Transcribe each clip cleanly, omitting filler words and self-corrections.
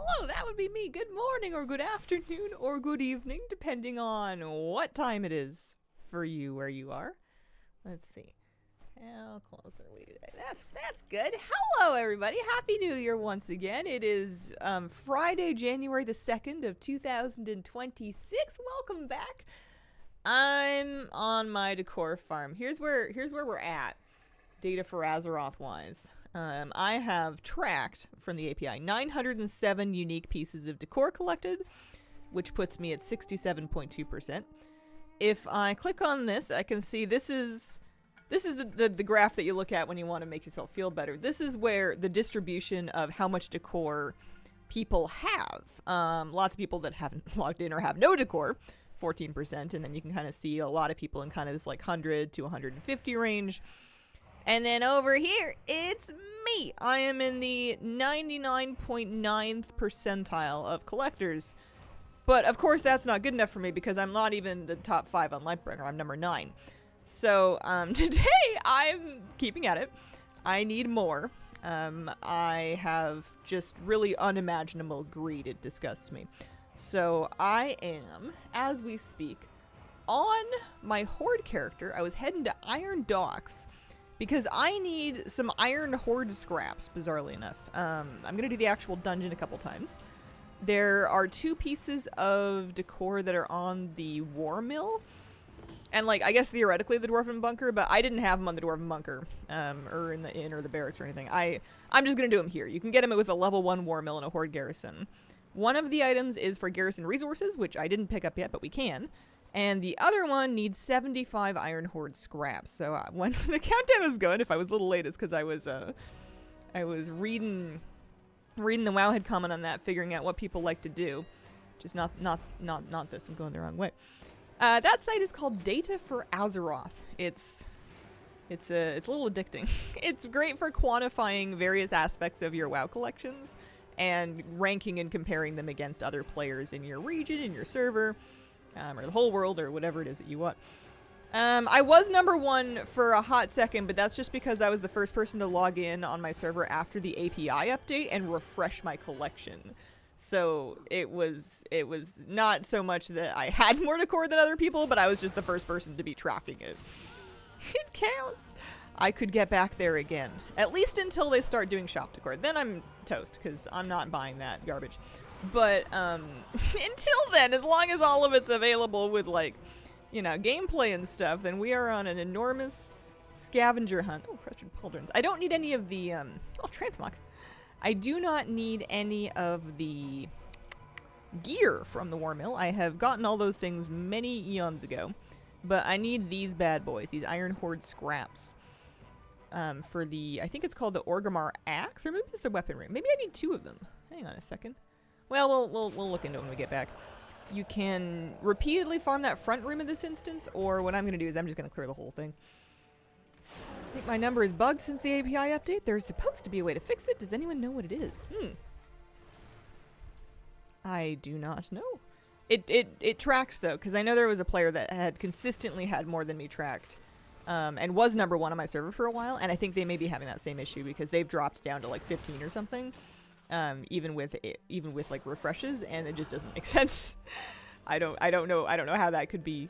hello, that would be me. Good morning or good afternoon or good evening, depending on what time it is for you where you are. Let's see. How close are we today? That's good. Hello, everybody. Happy New Year once again. It is Friday, January the 2nd of 2026. Welcome back. I'm on my decor farm. Here's where we're at, data for Azeroth-wise. I have tracked from the API 907 unique pieces of decor collected, which puts me at 67.2%. If I click on this, I can see this is the graph that you look at when you want to make yourself feel better. This is where the distribution of how much decor people have. Lots of people that haven't logged in or have no decor, 14%, and then you can kind of see a lot of people in kind of this like 100 to 150 range. And then over here, it's me. I am in the 99.9th percentile of collectors. But of course, that's not good enough for me because I'm not even the top 5 on Lightbringer. I'm number 9. So today, I'm keeping at it. I need more. I have just really unimaginable greed. It disgusts me. So I am, as we speak, on my Horde character. I was heading to Iron Docks because I need some Iron Horde scraps, bizarrely enough. I'm going to do the actual dungeon a couple times. There are 2 pieces of decor that are on the War Mill. And, like, I guess theoretically the Dwarven Bunker, but I didn't have them on the Dwarven Bunker, or in the inn or the barracks or anything. I'm just going to do them here. You can get them with a level 1 War Mill and a Horde Garrison. One of the items is for Garrison Resources, which I didn't pick up yet, but we can. And the other one needs 75 Iron Horde scraps. So when the countdown was going, if I was a little late, it's because I was reading the Wowhead comment on that, figuring out what people like to do. Just not this. I'm going the wrong way. That site is called Data for Azeroth. It's a little addicting. It's great for quantifying various aspects of your WoW collections and ranking and comparing them against other players in your region, in your server, or the whole world, or whatever it is that you want. I was number 1 for a hot second, but that's just because I was the first person to log in on my server after the API update and refresh my collection. So it was not so much that I had more decor than other people, but I was just the first person to be tracking it. It counts. I could get back there again, at least until they start doing shop decor. Then I'm toast because I'm not buying that garbage. But until then, as long as all of it's available with, like, you know, gameplay and stuff, then we are on an enormous scavenger hunt. Oh, Crested Pauldrons. I don't need any of the transmog. I do not need any of the gear from the War Mill. I have gotten all those things many eons ago. But I need these bad boys, these Iron Horde scraps. For the, I think it's called the Orgrimmar Axe, or maybe it's the weaponry. Maybe I need 2 of them. Hang on a second. Well, we'll look into it when we get back. You can repeatedly farm that front room in this instance, or what I'm going to do is I'm just going to clear the whole thing. I think my number is bugged since the API update. There's supposed to be a way to fix it. Does anyone know what it is? I do not know. It tracks, though, because I know there was a player that had consistently had more than me tracked. And was number 1 on my server for a while, and I think they may be having that same issue because they've dropped down to like 15 or something, even with like refreshes, and it just doesn't make sense. I don't know how that could be.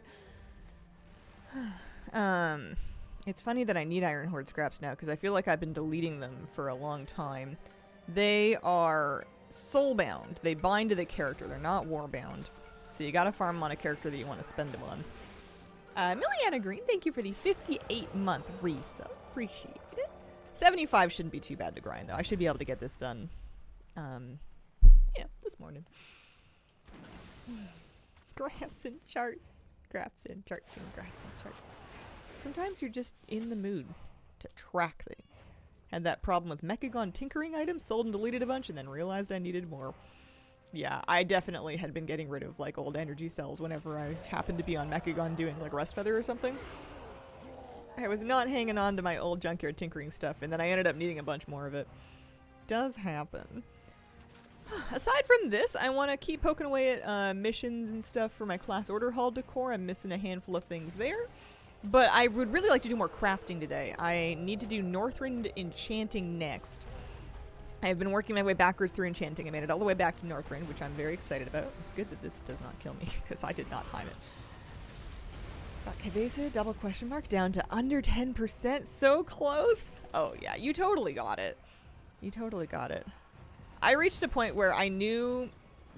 It's funny that I need Iron Horde scraps now because I feel like I've been deleting them for a long time. They are soulbound. They bind to the character. They're not warbound. So you gotta farm them on a character that you want to spend them on. Milliana Green, thank you for the 58-month resub. Appreciate it. 75 shouldn't be too bad to grind, though. I should be able to get this done, this morning. Graphs and charts. Graphs and charts and graphs and charts. Sometimes you're just in the mood to track things. Had that problem with Mechagon tinkering items, sold and deleted a bunch, and then realized I needed more. Yeah, I definitely had been getting rid of, like, old energy cells whenever I happened to be on Mechagon doing, like, Rust Feather or something. I was not hanging on to my old junkyard tinkering stuff, and then I ended up needing a bunch more of it. Does happen. Aside from this, I want to keep poking away at missions and stuff for my class order hall decor. I'm missing a handful of things there. But I would really like to do more crafting today. I need to do Northrend Enchanting next. I've been working my way backwards through enchanting. I made it all the way back to Northrend, which I'm very excited about. It's good that this does not kill me, because I did not time it. Got Kevesa, double question mark, down to under 10%. So close. Oh, yeah, you totally got it. You totally got it. I reached a point where I knew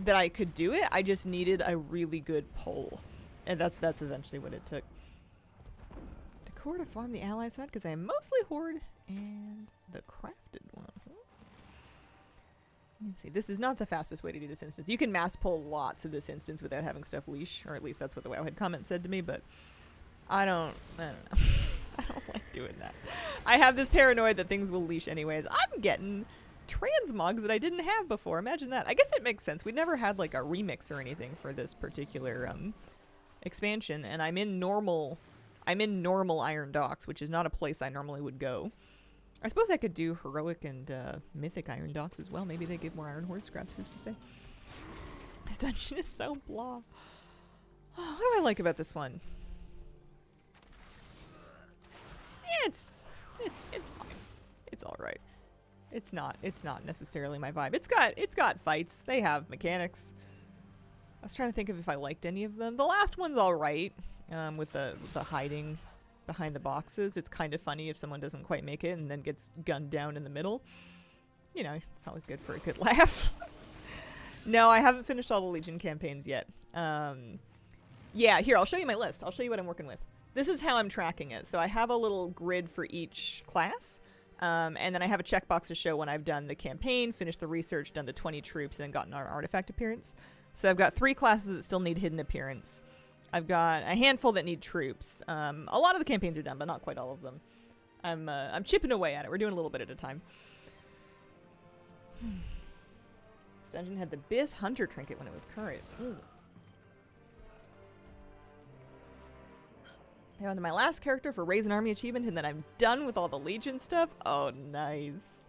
that I could do it. I just needed a really good pull. And that's eventually what it took. Decor to farm the allies side, because I am mostly horde and the crafted one. Let's see. This is not the fastest way to do this instance. You can mass pull lots of this instance without having stuff leash, or at least that's what the Wowhead comment said to me, but I don't know. I don't like doing that. I have this paranoid that things will leash anyways. I'm getting transmogs that I didn't have before. Imagine that. I guess it makes sense. We never had like a remix or anything for this particular expansion, and I'm in normal Iron Docks, which is not a place I normally would go. I suppose I could do heroic and mythic Iron Docks as well. Maybe they give more Iron Horde scraps, who's to say. This dungeon is so blah. Oh, what do I like about this one? Yeah, it's fine. It's all right. It's not necessarily my vibe. It's got fights. They have mechanics. I was trying to think of if I liked any of them. The last one's all right, with the hiding behind the boxes. It's kind of funny if someone doesn't quite make it and then gets gunned down in the middle. You know, it's always good for a good laugh. No, I haven't finished all the Legion campaigns yet. Yeah, here, I'll show you my list. I'll show you what I'm working with. This is how I'm tracking it. So I have a little grid for each class. And then I have a checkbox to show when I've done the campaign, finished the research, done the 20 troops, and then gotten our artifact appearance. So I've got 3 classes that still need hidden appearance. I've got a handful that need troops. A lot of the campaigns are done, but not quite all of them. I'm chipping away at it. We're doing a little bit at a time. This dungeon had the Biz Hunter trinket when it was current. Ooh. Now onto my last character for Raise an Army achievement, and then I'm done with all the Legion stuff. Oh, nice.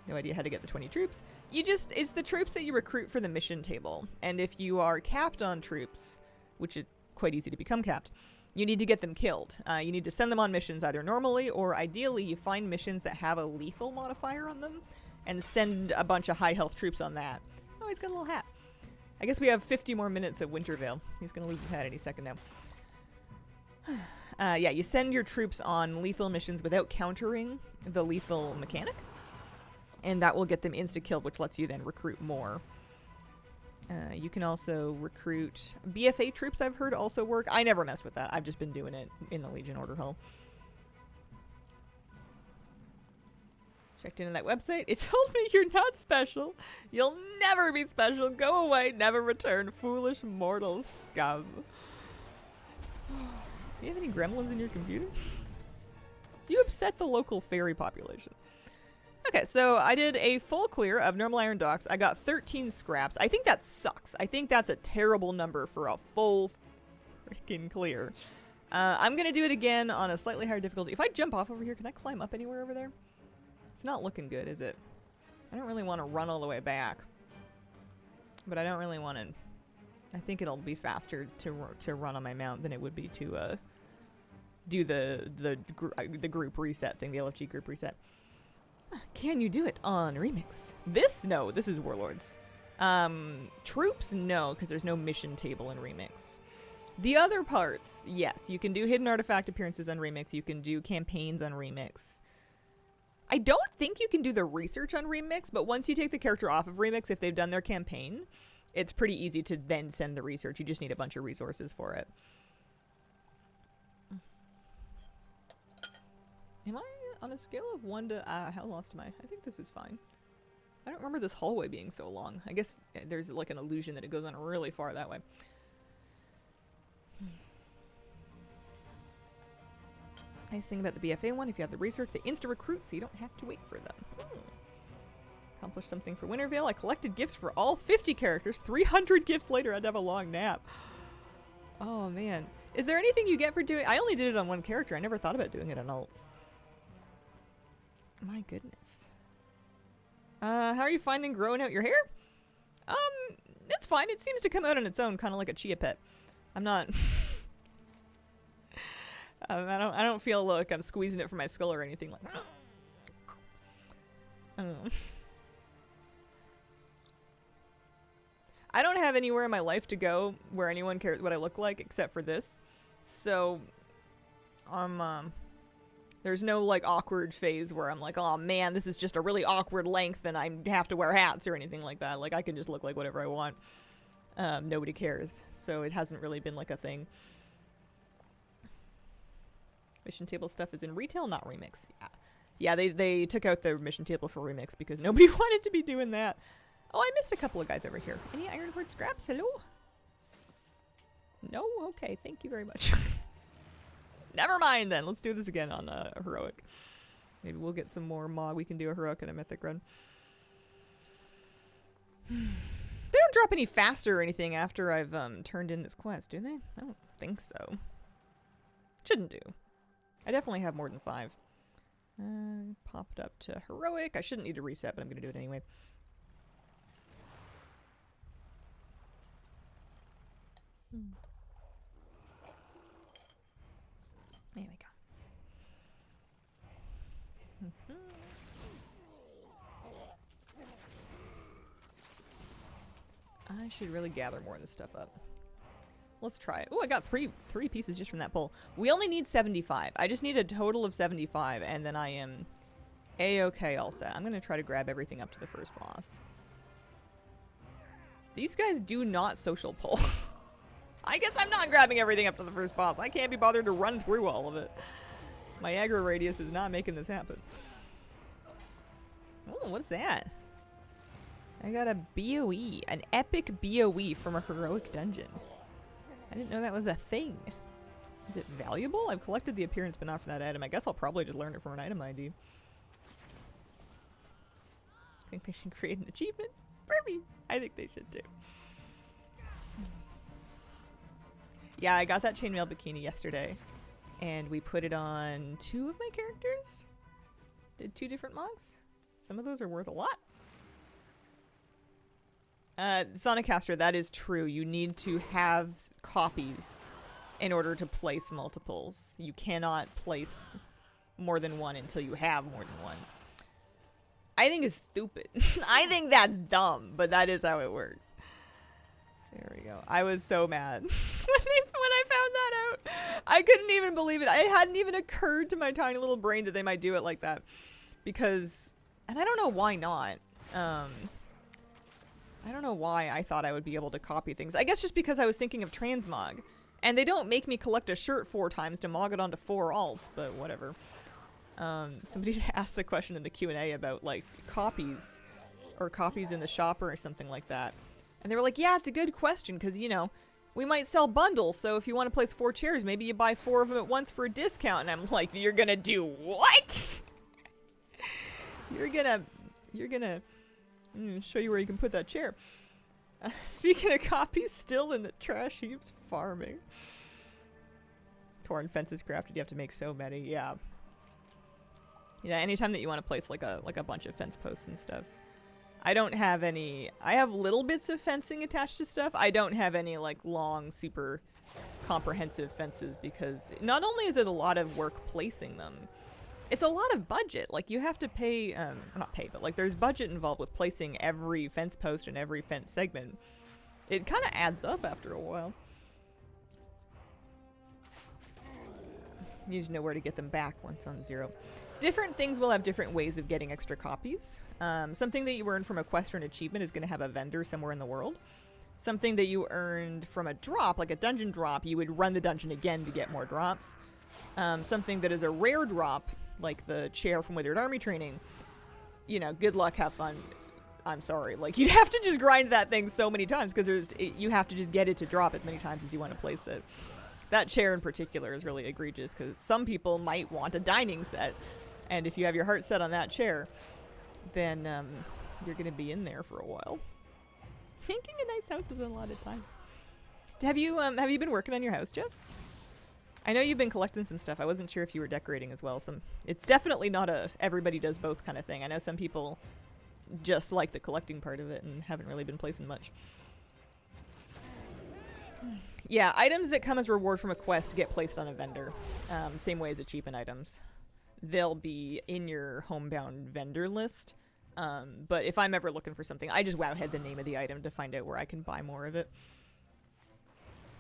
No idea how to get the 20 troops. It's the troops that you recruit for the mission table. And if you are capped on troops, which is quite easy to become capped, you need to get them killed. You need to send them on missions either normally or ideally you find missions that have a lethal modifier on them and send a bunch of high health troops on that. Oh, he's got a little hat. I guess we have 50 more minutes of Wintervale. He's going to lose his hat any second now. Yeah, you send your troops on lethal missions without countering the lethal mechanic. And that will get them insta-killed, which lets you then recruit more. You can also recruit BFA troops, I've heard also work. I never messed with that. I've just been doing it in the Legion Order Hall. Checked into that website. It told me you're not special. You'll never be special. Go away. Never return. Foolish mortal scum. Do you have any gremlins in your computer? Do you upset the local fairy population? Okay, so I did a full clear of normal Iron Docks. I got 13 scraps. I think that sucks. I think that's a terrible number for a full freaking clear. I'm going to do it again on a slightly higher difficulty. If I jump off over here, can I climb up anywhere over there? It's not looking good, is it? I don't really want to run all the way back. But I don't really want to... I think it'll be faster to run on my mount than it would be to do the group reset thing, the LFG group reset. Can you do it on Remix? No, this is Warlords. Troops, no, because there's no mission table in Remix. The other parts, yes, you can do hidden artifact appearances on Remix. You can do campaigns on Remix. I don't think you can do the research on Remix, but once you take the character off of Remix, if they've done their campaign, it's pretty easy to then send the research. You just need a bunch of resources for it. Am I on a scale of 1 to... how lost am I? I think this is fine. I don't remember this hallway being so long. I guess there's like an illusion that it goes on really far that way. Nice thing about the BFA one, if you have the research, they insta-recruit, so you don't have to wait for them. Accomplished something for Wintervale. I collected gifts for all 50 characters. 300 gifts later, I'd have a long nap. Oh, man. Is there anything you get for doing... I only did it on one character. I never thought about doing it on alts. My goodness. How are you finding growing out your hair? It's fine. It seems to come out on its own, kind of like a chia pet. I'm not... I don't feel like I'm squeezing it from my skull or anything like that. I don't know. I don't have anywhere in my life to go where anyone cares what I look like except for this. So, there's no, like, awkward phase where I'm like, oh man, this is just a really awkward length and I have to wear hats or anything like that. Like, I can just look like whatever I want. Nobody cares. So it hasn't really been, like, a thing. Mission table stuff is in retail, not remix. Yeah, they took out the mission table for remix because nobody wanted to be doing that. Oh, I missed a couple of guys over here. Any ironwood scraps? Hello? No? Okay, thank you very much. Never mind then. Let's do this again on heroic. Maybe we'll get some more mod. We can do a heroic and a mythic run. They don't drop any faster or anything after I've turned in this quest, do they? I don't think so. Shouldn't do. I definitely have more than 5. Popped up to heroic. I shouldn't need to reset, but I'm going to do it anyway. There we go. I should really gather more of this stuff up. Let's try it. Oh, I got three pieces just from that pull. We only need 75. I just need a total of 75, and then I am a-okay all set. I'm going to try to grab everything up to the first boss. These guys do not social pull. I guess I'm not grabbing everything up to the first boss. I can't be bothered to run through all of it. My aggro radius is not making this happen. Oh, what's that? I got a BOE. An epic BOE from a heroic dungeon. I didn't know that was a thing. Is it valuable? I've collected the appearance, but not for that item. I guess I'll probably just learn it from an item ID. I think they should create an achievement for me. I think they should too. Yeah, I got that chainmail bikini yesterday, and we put it on 2 of my characters. Did 2 different mods. Some of those are worth a lot. Sonicaster, that is true. You need to have copies in order to place multiples. You cannot place more than one until you have more than one. I think it's stupid. I think that's dumb, but that is how it works. There we go. I was so mad when I found that out. I couldn't even believe it. It hadn't even occurred to my tiny little brain that they might do it like that. Because, and I don't know why not. I don't know why I thought I would be able to copy things. I guess just because I was thinking of transmog. And they don't make me collect a shirt 4 times to mog it onto 4 alts, but whatever. Somebody asked the question in the Q&A about, like, copies. Or copies in the shop or something like that. And they were like, yeah, it's a good question, because, you know, we might sell bundles, so if you want to place 4 chairs, maybe you buy 4 of them at once for a discount. And I'm like, you're gonna do what? You're gonna show you where you can put that chair. Speaking of copies, still in the trash heaps farming. Torn fences crafted, you have to make so many, yeah. Yeah, anytime that you want to place like a bunch of fence posts and stuff. I don't have any, I have little bits of fencing attached to stuff. I don't have any like long, super comprehensive fences because not only is it a lot of work placing them, it's a lot of budget. Like you have to pay, not pay, but like there's budget involved with placing every fence post and every fence segment. It kind of adds up after a while. You need to know where to get them back once on 0. Different things will have different ways of getting extra copies. Something that you earn from a quest or an achievement is going to have a vendor somewhere in the world. Something that you earned from a drop, like a dungeon drop, you would run the dungeon again to get more drops. Something that is a rare drop, like the chair from Withered Army Training, you know, good luck, have fun. I'm sorry. Like, you'd have to just grind that thing so many times because you have to just get it to drop as many times as you want to place it. That chair in particular is really egregious because some people might want a dining set. And if you have your heart set on that chair, then you're going to be in there for a while. Making a nice house is a lot of time. Have you been working on your house, Jeff? I know you've been collecting some stuff. I wasn't sure if you were decorating as well. It's definitely not a everybody does both kind of thing. I know some people just like the collecting part of it and haven't really been placing much. Yeah, items that come as reward from a quest get placed on a vendor. Same way as achievement items. They'll be in your homebound vendor list. But if I'm ever looking for something, I just wowhead the name of the item to find out where I can buy more of it.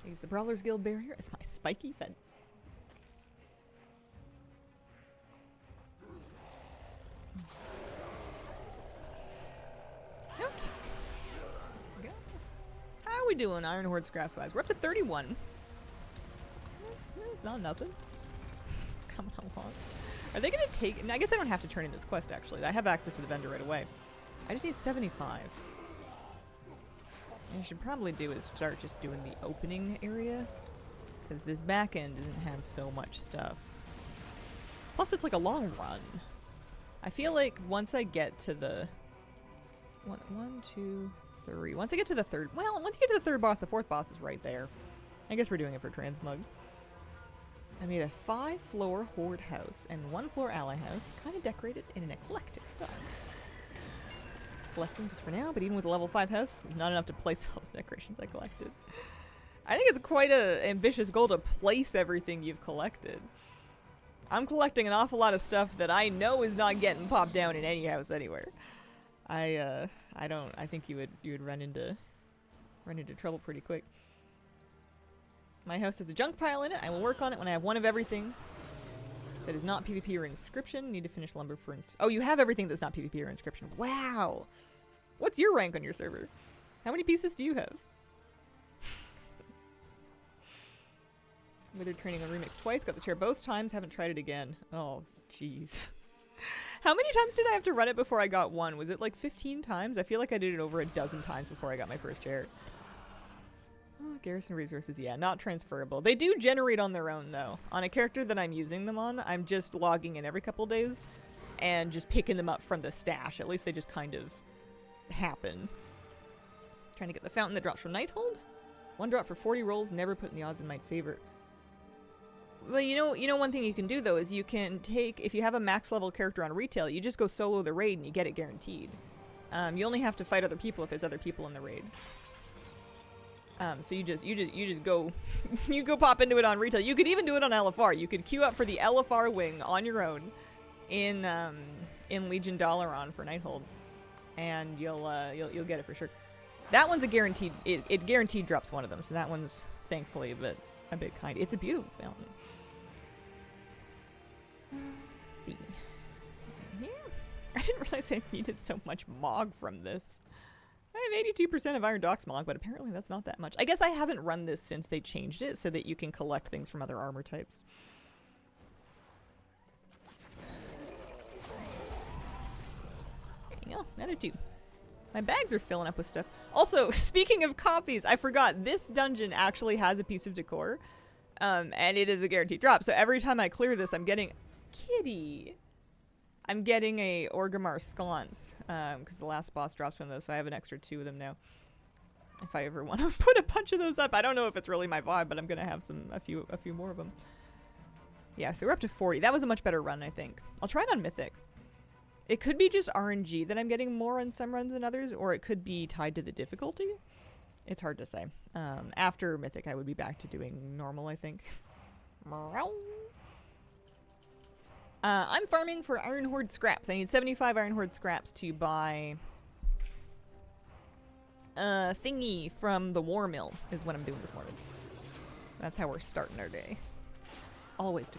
Use the Brawlers Guild barrier as my spiky fence. Okay. There we go. How are we doing Iron Horde scraps wise? We're up to 31. That's not nothing. It's coming along. Are they gonna take... I guess I don't have to turn in this quest, actually. I have access to the vendor right away. I just need 75. What I should probably do is start just doing the opening area. Because this back end doesn't have so much stuff. Plus, it's like a long run. I feel like once I get to the... One, two, three. Once I get to the third... Well, once you get to the third boss, the fourth boss is right there. I guess we're doing it for Transmug. I made a 5-floor horde house and 1-floor ally house, kind of decorated in an eclectic style. Collecting just for now, but even with a level 5 house, not enough to place all the decorations I collected. I think it's quite an ambitious goal to place everything you've collected. I'm collecting an awful lot of stuff that I know is not getting popped down in any house anywhere. I think you would run into trouble pretty quick. My house has a junk pile in it. I will work on it when I have one of everything that is not PvP or inscription. Need to finish lumber for... Oh, you have everything that's not PvP or inscription. Wow! What's your rank on your server? How many pieces do you have? Wither training on remix twice. Got the chair both times. Haven't tried it again. Oh, jeez. How many times did I have to run it before I got one? Was it like 15 times? I feel like I did it over a dozen times before I got my first chair. Oh, garrison resources, yeah, not transferable. They do generate on their own, though. On a character that I'm using them on, I'm just logging in every couple days and just picking them up from the stash. At least they just kind of happen. Trying to get the fountain that drops from Nighthold. 1 drop for 40 rolls, never put in the odds in my favor. Well, you know one thing you can do, though, is you can take, if you have a max level character on retail, you just go solo the raid and you get it guaranteed. You only have to fight other people if there's other people in the raid. So you just go, you go pop into it on retail. You could even do it on LFR. You could queue up for the LFR wing on your own in Legion Dalaran for Nighthold, and you'll get it for sure. That one's a guaranteed. It guaranteed drops one of them. So that one's thankfully a bit kind. It's a beautiful fountain. Let's see. Yeah. I didn't realize I needed so much Mog from this. I have 82% of Iron Dox Mog, but apparently that's not that much. I guess I haven't run this since they changed it so that you can collect things from other armor types. There you go, another 2. My bags are filling up with stuff. Also, speaking of copies, I forgot this dungeon actually has a piece of decor, and it is a guaranteed drop. So every time I clear this, I'm getting... Kitty! I'm getting a Orgrimmar sconce, because the last boss drops one of those, so I have an extra 2 of them now. If I ever want to put a bunch of those up. I don't know if it's really my vibe, but I'm going to have a few more of them. Yeah, so we're up to 40. That was a much better run, I think. I'll try it on Mythic. It could be just RNG that I'm getting more on some runs than others, or it could be tied to the difficulty. It's hard to say. After Mythic, I would be back to doing normal, I think. I'm farming for Iron Horde scraps. I need 75 Iron Horde scraps to buy thingy from the War Mill is what I'm doing this morning. That's how we're starting our day. Always to...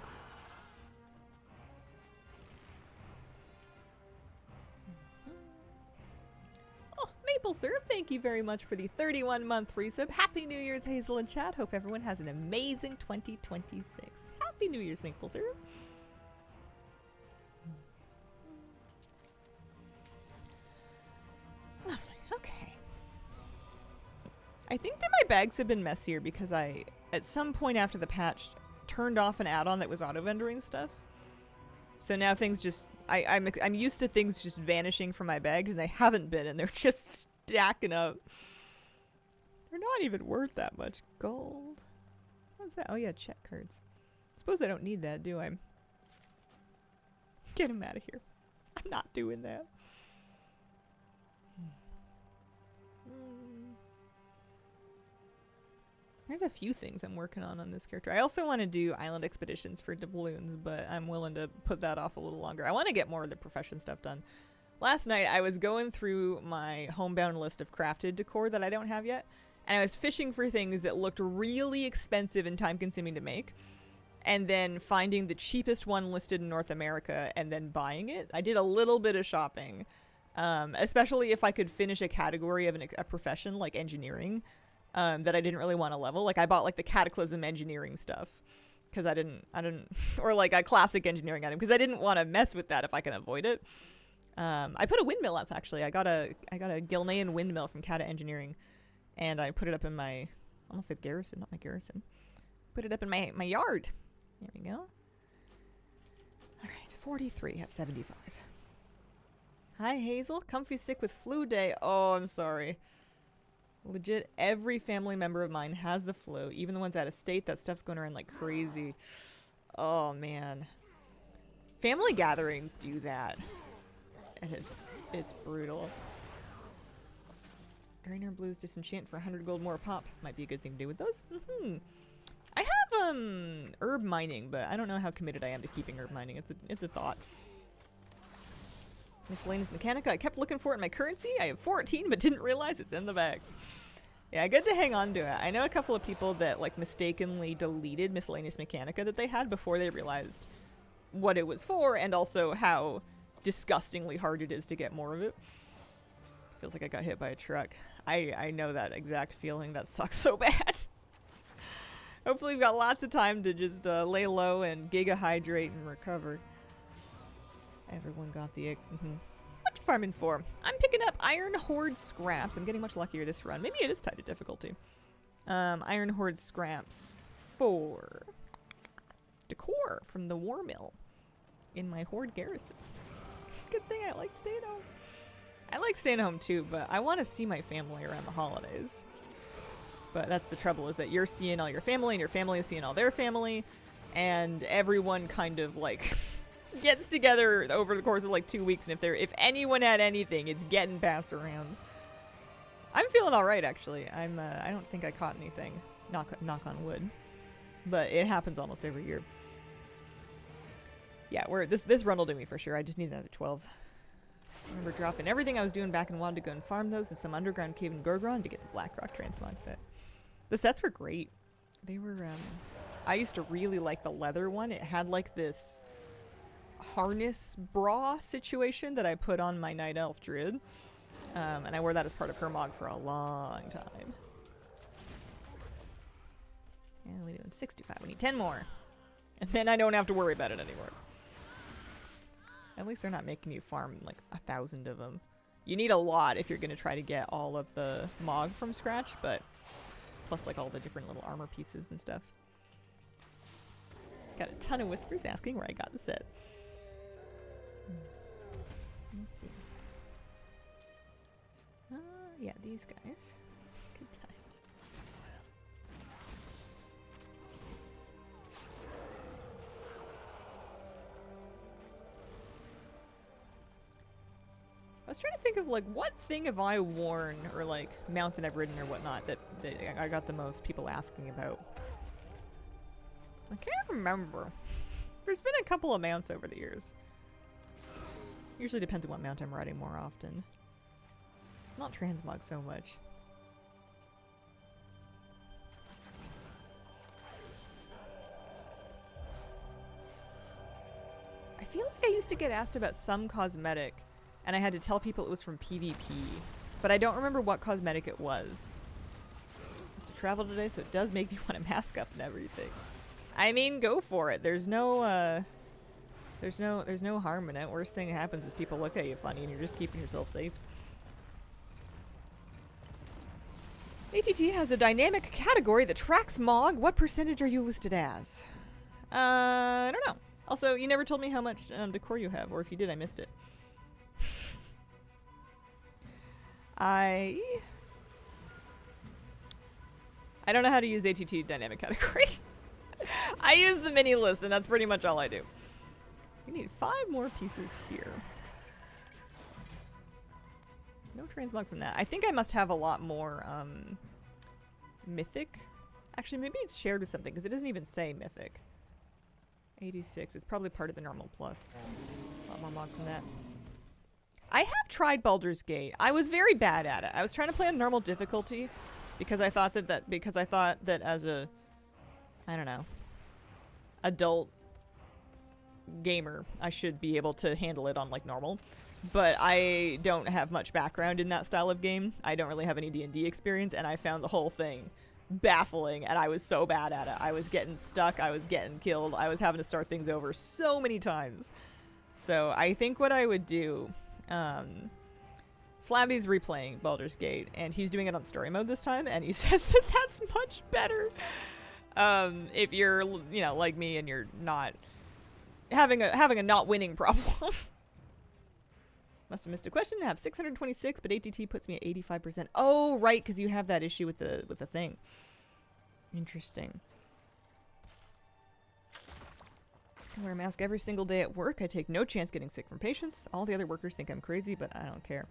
Oh, Maple Syrup, thank you very much for the 31-month resub. Happy New Year's, Hazel and Chad. Hope everyone has an amazing 2026. Happy New Year's, Maple Syrup. Lovely. Okay. I think that my bags have been messier because I, at some point after the patch, turned off an add-on that was auto-vendoring stuff. So now things just... I'm used to things just vanishing from my bags, and they haven't been, and they're just stacking up. They're not even worth that much gold. What's that? Oh yeah, check cards. Suppose I don't need that, do I? Get him out of here. I'm not doing that. There's a few things I'm working on this character. I also want to do island expeditions for doubloons, but I'm willing to put that off a little longer. I want to get more of the profession stuff done. Last night I was going through my homebound list of crafted decor that I don't have yet, and I was fishing for things that looked really expensive and time consuming to make, and then finding the cheapest one listed in North America and then buying it. I did a little bit of shopping, especially if I could finish a category of a profession like engineering that I didn't really want to level. Like I bought like the Cataclysm engineering stuff because I didn't, or like a classic engineering item because I didn't want to mess with that if I can avoid it. I put a windmill up actually. I got a Gilnean windmill from Cata Engineering, and I put it up in my, almost said garrison, not my garrison. Put it up in my yard. There we go. All right, 43. Have 75. Hi Hazel, comfy sick with flu day. Oh, I'm sorry. Legit, every family member of mine has the flu, even the ones out of state. That stuff's going around like crazy. Oh man, family gatherings do that, and it's brutal. Drainer Blues disenchant for 100 gold more pop. Might be a good thing to do with those. I have herb mining, but I don't know how committed I am to keeping herb mining. It's a thought. Miscellaneous Mechanica. I kept looking for it in my currency. I have 14, but didn't realize it's in the bags. Yeah, good to hang on to it. I know a couple of people that like mistakenly deleted Miscellaneous Mechanica that they had before they realized what it was for, and also how disgustingly hard it is to get more of it. Feels like I got hit by a truck. I know that exact feeling. That sucks so bad. Hopefully we've got lots of time to just lay low and gigahydrate and recover. Everyone got the ick. What you farming for? I'm picking up Iron Horde scraps. I'm getting much luckier this run. Maybe it is tied to difficulty. Iron Horde scraps for decor from the War Mill in my Horde garrison. Good thing I like staying home. I like staying home too, but I want to see my family around the holidays. But that's the trouble, is that you're seeing all your family and your family is seeing all their family, and everyone kind of like gets together over the course of like 2 weeks, and if anyone had anything, it's getting passed around. I'm feeling all right actually. I don't think I caught anything. Knock on wood. But it happens almost every year. Yeah, this run will do me for sure. I just need another 12. I remember dropping everything I was doing back and wanted to go and farm those in some underground cave in Gorgron to get the Blackrock transmog set. The sets were great. They were, I used to really like the leather one. It had like this harness bra situation that I put on my Night Elf Druid. And I wore that as part of her mog for a long time. And we're doing 65. We need 10 more. And then I don't have to worry about it anymore. At least they're not making you farm like 1,000 of them. You need a lot if you're going to try to get all of the mog from scratch, but plus like all the different little armor pieces and stuff. Got a ton of whispers asking where I got the set. Let's see. Yeah, these guys. Good times. I was trying to think of like what thing have I worn or like mount that I've ridden or whatnot that I got the most people asking about. I can't remember. There's been a couple of mounts over the years. Usually depends on what mount I'm riding more often. Not transmog so much. I feel like I used to get asked about some cosmetic and I had to tell people it was from PvP, but I don't remember what cosmetic it was. I have to travel today, so it does make me want to mask up and everything. I mean, go for it. There's no harm in it. Worst thing that happens is people look at you funny and you're just keeping yourself safe. ATT has a dynamic category that tracks Mog. What percentage are you listed as? I don't know. Also, you never told me how much decor you have, or if you did, I missed it. I don't know how to use ATT dynamic categories. I use the mini list, and that's pretty much all I do. We need 5 more pieces here. No transmog from that. I think I must have a lot more mythic. Actually, maybe it's shared with something, because it doesn't even say mythic. 86. It's probably part of the normal plus. A lot more mod from that. I have tried Baldur's Gate. I was very bad at it. I was trying to play on normal difficulty because I thought that as a, I don't know, adult gamer, I should be able to handle it on like normal. But I don't have much background in that style of game. I don't really have any D&D experience, and I found the whole thing baffling, and I was so bad at it. I was getting stuck, I was getting killed, I was having to start things over so many times. So I think what I would do, Flabby's replaying Baldur's Gate, and he's doing it on story mode this time, and he says that that's much better. If you're, you know, like me and you're not having a not winning problem. Must have missed a question. I have 626, but ATT puts me at 85%. Oh, right, because you have that issue with the thing. Interesting. I wear a mask every single day at work. I take no chance getting sick from patients. All the other workers think I'm crazy, but I don't care.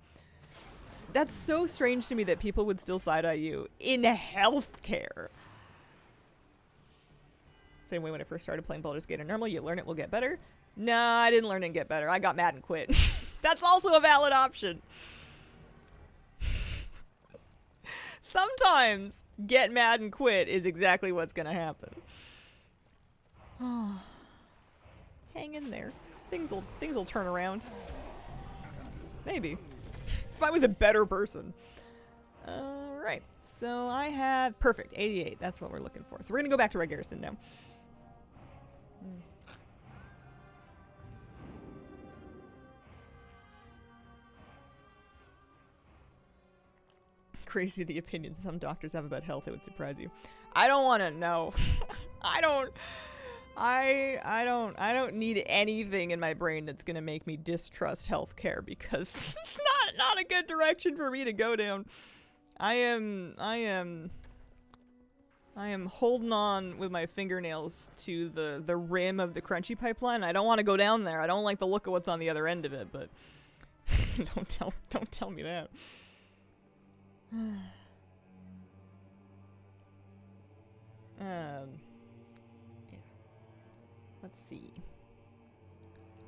That's so strange to me that people would still side-eye you in healthcare. Same way when I first started playing Baldur's Gate on normal, you learn it will get better. Nah, I didn't learn it and get better. I got mad and quit. That's also a valid option. Sometimes get mad and quit is exactly what's gonna happen. Hang in there. Things'll turn around. Maybe. If I was a better person. Alright. So I have perfect 88. That's what we're looking for. So we're gonna go back to Red Garrison now. Crazy the opinions some doctors have about health. It would surprise you. I don't want to know. I don't need anything in my brain that's gonna make me distrust healthcare, because it's not a good direction for me to go down. I am holding on with my fingernails to the rim of the crunchy pipeline. I don't want to go down there. I don't like the look of what's on the other end of it, but don't tell me that. Yeah. Let's see.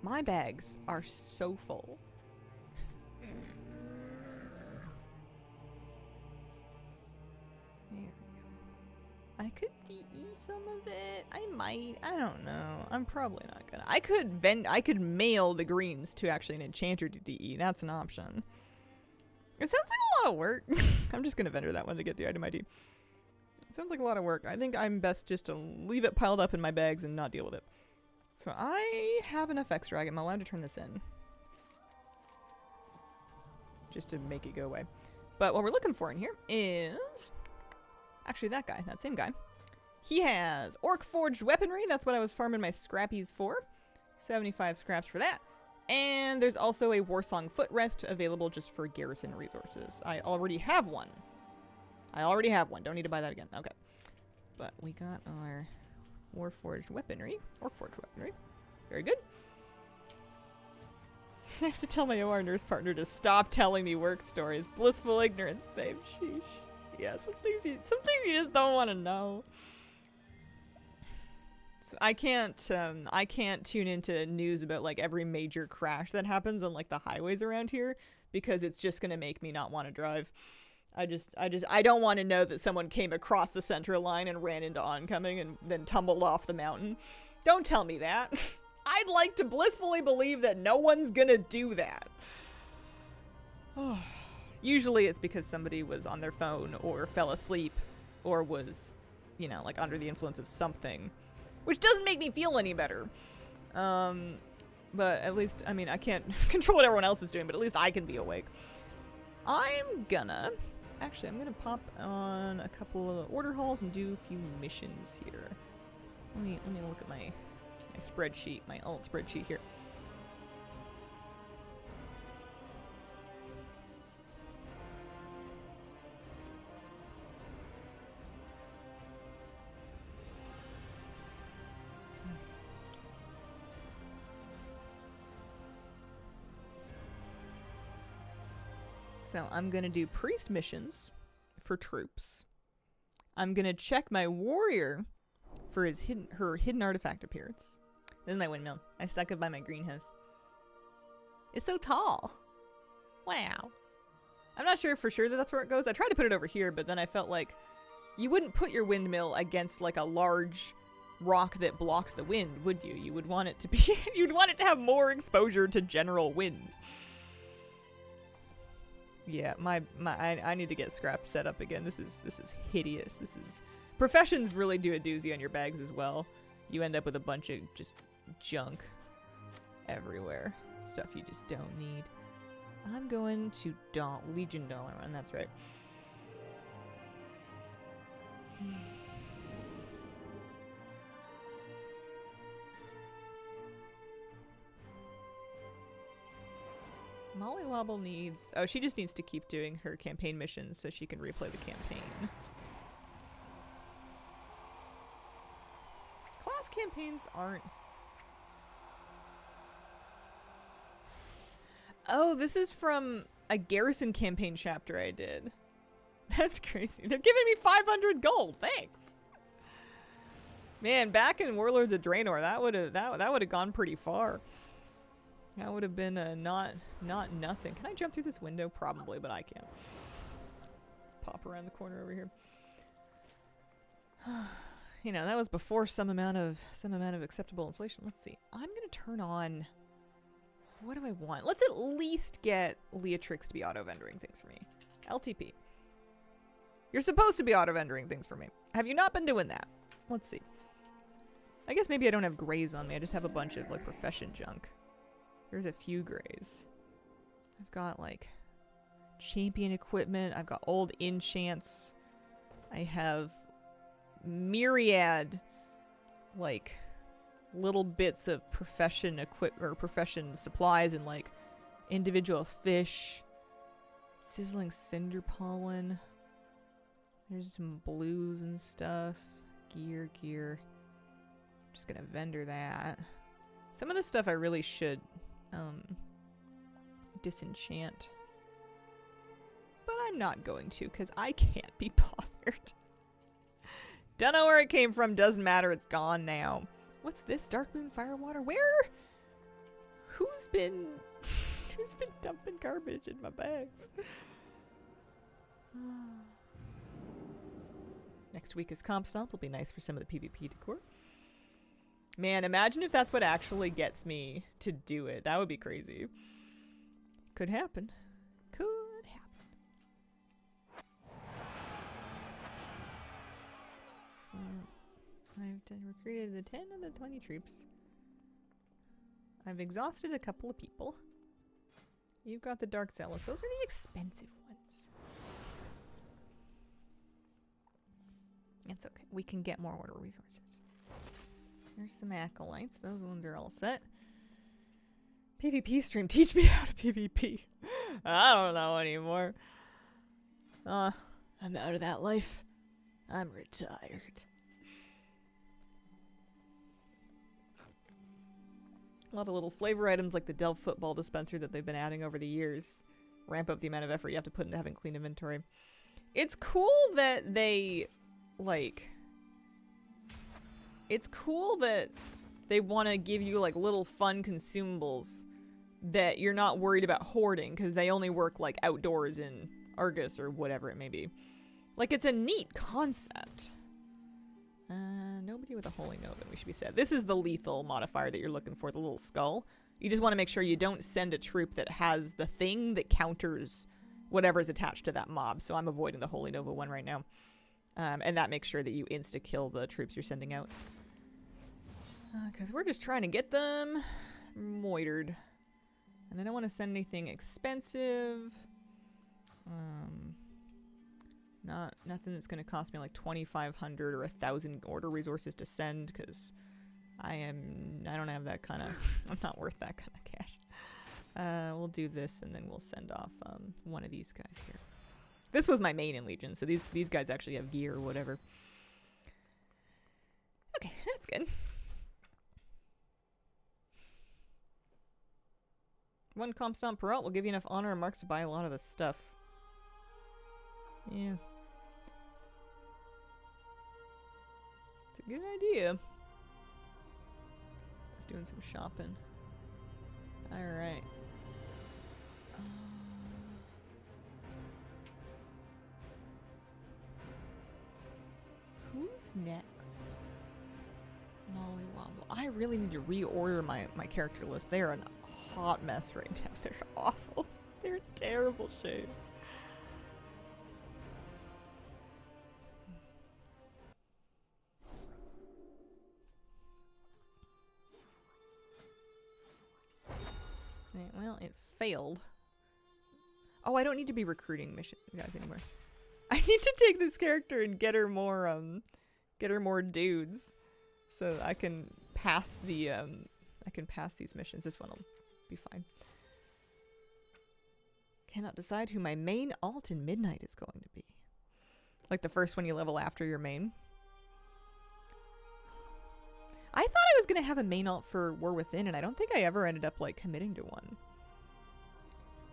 My bags are so full. There we go. I could DE some of it. I might. I don't know. I'm probably not gonna. I could mail the greens to actually an enchanter to DE. That's an option. It sounds like a lot of work. I'm just gonna vendor that one to get the item ID. It sounds like a lot of work. I think I'm best just to leave it piled up in my bags and not deal with it. So I have enough extra. I'm allowed to turn this in. Just to make it go away. But what we're looking for in here is actually that guy, that same guy. He has orc forged weaponry. That's what I was farming my scrappies for. 75 scraps for that. And there's also a Warsong footrest available just for garrison resources. I already have one. Don't need to buy that again. Okay. But we got our Warforged weaponry. Orc-forged weaponry. Very good. I have to tell my OR nurse partner to stop telling me work stories. Blissful ignorance, babe. Sheesh. Yeah, some things you just don't want to know. So I can't tune into news about like every major crash that happens on like the highways around here, because it's just gonna make me not want to drive. I don't want to know that someone came across the center line and ran into oncoming and then tumbled off the mountain. Don't tell me that. I'd like to blissfully believe that no one's gonna do that. Usually it's because somebody was on their phone or fell asleep or was, you know, like under the influence of something, which doesn't make me feel any better. But at least, I mean, I can't control what everyone else is doing, but at least I can be awake. I'm gonna pop on a couple of order halls and do a few missions here. Let me look at my spreadsheet, my alt spreadsheet here. So I'm gonna do priest missions for troops. I'm gonna check my warrior for her hidden artifact appearance. This is my windmill. I stuck it by my greenhouse. It's so tall. Wow. I'm not sure for sure that that's where it goes. I tried to put it over here, but then I felt like you wouldn't put your windmill against like a large rock that blocks the wind, would you? You would want it to be you'd want it to have more exposure to general wind. Yeah, I need to get scrap set up again. This is hideous. This is professions really do a doozy on your bags as well. You end up with a bunch of just junk everywhere. Stuff you just don't need. I'm going to Legion Dollar Run, that's right. Molly Wobble needs... Oh, she just needs to keep doing her campaign missions so she can replay the campaign. Class campaigns aren't... Oh, this is from a Garrison campaign chapter I did. That's crazy. They're giving me 500 gold. Thanks. Man, back in Warlords of Draenor, that would have gone pretty far. That would have been not nothing. Can I jump through this window? Probably, but I can't. Let's pop around the corner over here. You know, that was before some amount of acceptable inflation. Let's see. I'm gonna turn on. What do I want? Let's at least get Leatrix to be auto-vendoring things for me. LTP. You're supposed to be auto-vendoring things for me. Have you not been doing that? Let's see. I guess maybe I don't have grays on me. I just have a bunch of like profession junk. There's a few grays. I've got like champion equipment. I've got old enchants. I have myriad like little bits of profession profession supplies and like individual fish. Sizzling cinder pollen. There's some blues and stuff. Gear. Just gonna vendor that. Some of this stuff I really should disenchant. But I'm not going to because I can't be bothered. Don't know where it came from. Doesn't matter. It's gone now. What's this? Dark Moon Firewater? Where? Who's been dumping garbage in my bags? Next week is Comp Stomp. Will be nice for some of the PvP decor. Man, imagine if that's what actually gets me to do it. That would be crazy. Could happen. Could happen. So, I've recruited the 10 of the 20 troops. I've exhausted a couple of people. You've got the Dark Zealots. Those are the expensive ones. It's okay. We can get more order resources. There's some acolytes. Those ones are all set. PvP stream. Teach me how to PvP. I don't know anymore. I'm out of that life. I'm retired. A lot of little flavor items like the Delft football dispenser that they've been adding over the years ramp up the amount of effort you have to put into having clean inventory. It's cool that they, like... It's cool that they want to give you, like, little fun consumables that you're not worried about hoarding, because they only work, like, outdoors in Argus or whatever it may be. Like, it's a neat concept. Nobody with a Holy Nova, we should be sad. This is the lethal modifier that you're looking for, the little skull. You just want to make sure you don't send a troop that has the thing that counters whatever's attached to that mob. So I'm avoiding the Holy Nova one right now. And that makes sure that you insta-kill the troops you're sending out. Because we're just trying to get them moitered. And I don't want to send anything expensive. Nothing that's going to cost me like 2,500 or 1,000 order resources to send, because I don't have that kind of... I'm not worth that kind of cash. We'll do this, and then we'll send off one of these guys here. This was my main in Legion, so these guys actually have gear or whatever. Okay, that's good. One comp stomp per alt will give you enough honor and marks to buy a lot of this stuff. Yeah. It's a good idea. Just doing some shopping. Alright. Who's next? Molly Wobble. I really need to reorder my character list. They are a hot mess right now. They're awful. They're in terrible shape. Well, it failed. Oh, I don't need to be recruiting missions guys anymore. I need to take this character and get her more dudes, so I can pass the I can pass these missions. This one will be fine. Cannot decide who my main alt in Midnight is going to be. Like the first one you level after your main. I thought I was going to have a main alt for War Within, and I don't think I ever ended up, like, committing to one.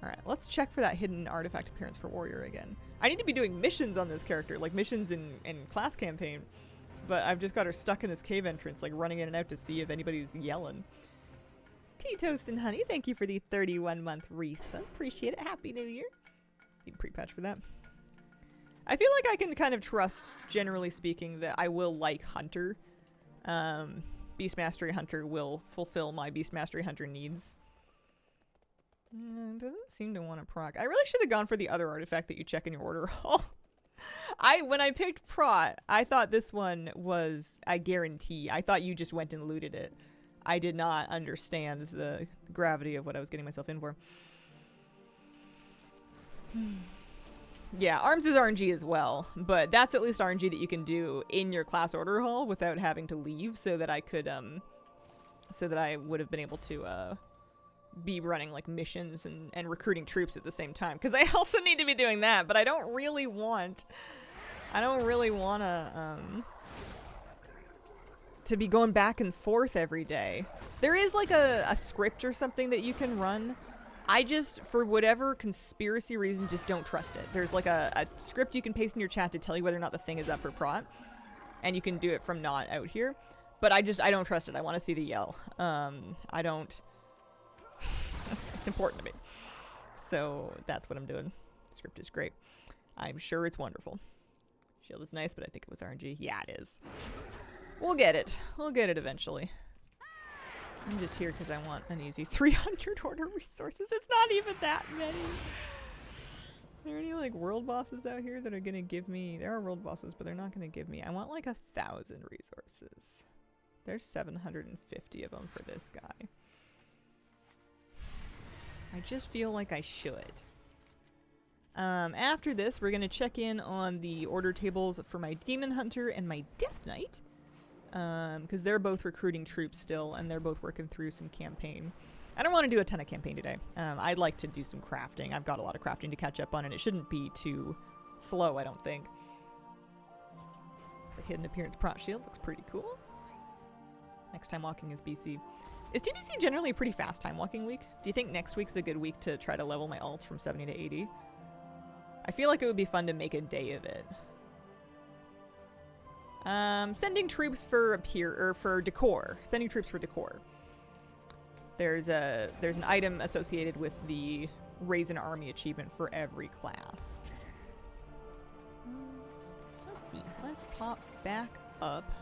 Alright, let's check for that hidden artifact appearance for Warrior again. I need to be doing missions on this character, like missions in class campaign. But I've just got her stuck in this cave entrance, like running in and out to see if anybody's yelling. Tea Toast and Honey, thank you for the 31-month resub. Appreciate it. Happy New Year. Need a pre-patch for that. I feel like I can kind of trust, generally speaking, that I will like Hunter. Beast Mastery Hunter will fulfill my Beast Mastery Hunter needs. Doesn't seem to want to proc. I really should have gone for the other artifact that you check in your order hall. When I picked Prot, I thought this one was a guarantee. I thought you just went and looted it. I did not understand the gravity of what I was getting myself in for. Yeah, Arms is RNG as well, but that's at least RNG that you can do in your class order hall without having to leave, so that I could, so that I would have been able to, be running, like, missions and recruiting troops at the same time. Because I also need to be doing that, but I don't really want to be going back and forth every day. There is, like, a script or something that you can run. I just, for whatever conspiracy reason, just don't trust it. There's like a script you can paste in your chat to tell you whether or not the thing is up for prot. And you can do it from not out here. But I don't trust it. I want to see the yell. I don't... It's important to me. So that's what I'm doing. The script is great. I'm sure it's wonderful. Shield is nice, but I think it was RNG. Yeah, it is. We'll get it. We'll get it eventually. I'm just here because I want an easy 300 order resources. It's not even that many. Are there any, like, world bosses out here that are going to give me... There are world bosses, but they're not going to give me... I want, like, 1,000 resources. There's 750 of them for this guy. I just feel like I should. After this, we're going to check in on the order tables for my Demon Hunter and my Death Knight. Because they're both recruiting troops still, and they're both working through some campaign. I don't want to do a ton of campaign today. I'd like to do some crafting. I've got a lot of crafting to catch up on, and it shouldn't be too slow, I don't think. The hidden appearance prot shield looks pretty cool. Nice. Next time walking is BC. Is TBC generally a pretty fast time walking week? Do you think next week's a good week to try to level my alt from 70 to 80? I feel like it would be fun to make a day of it. Sending troops for decor. Sending troops for decor. There's an item associated with the Raise an Army achievement for every class. Let's see. Let's pop back up.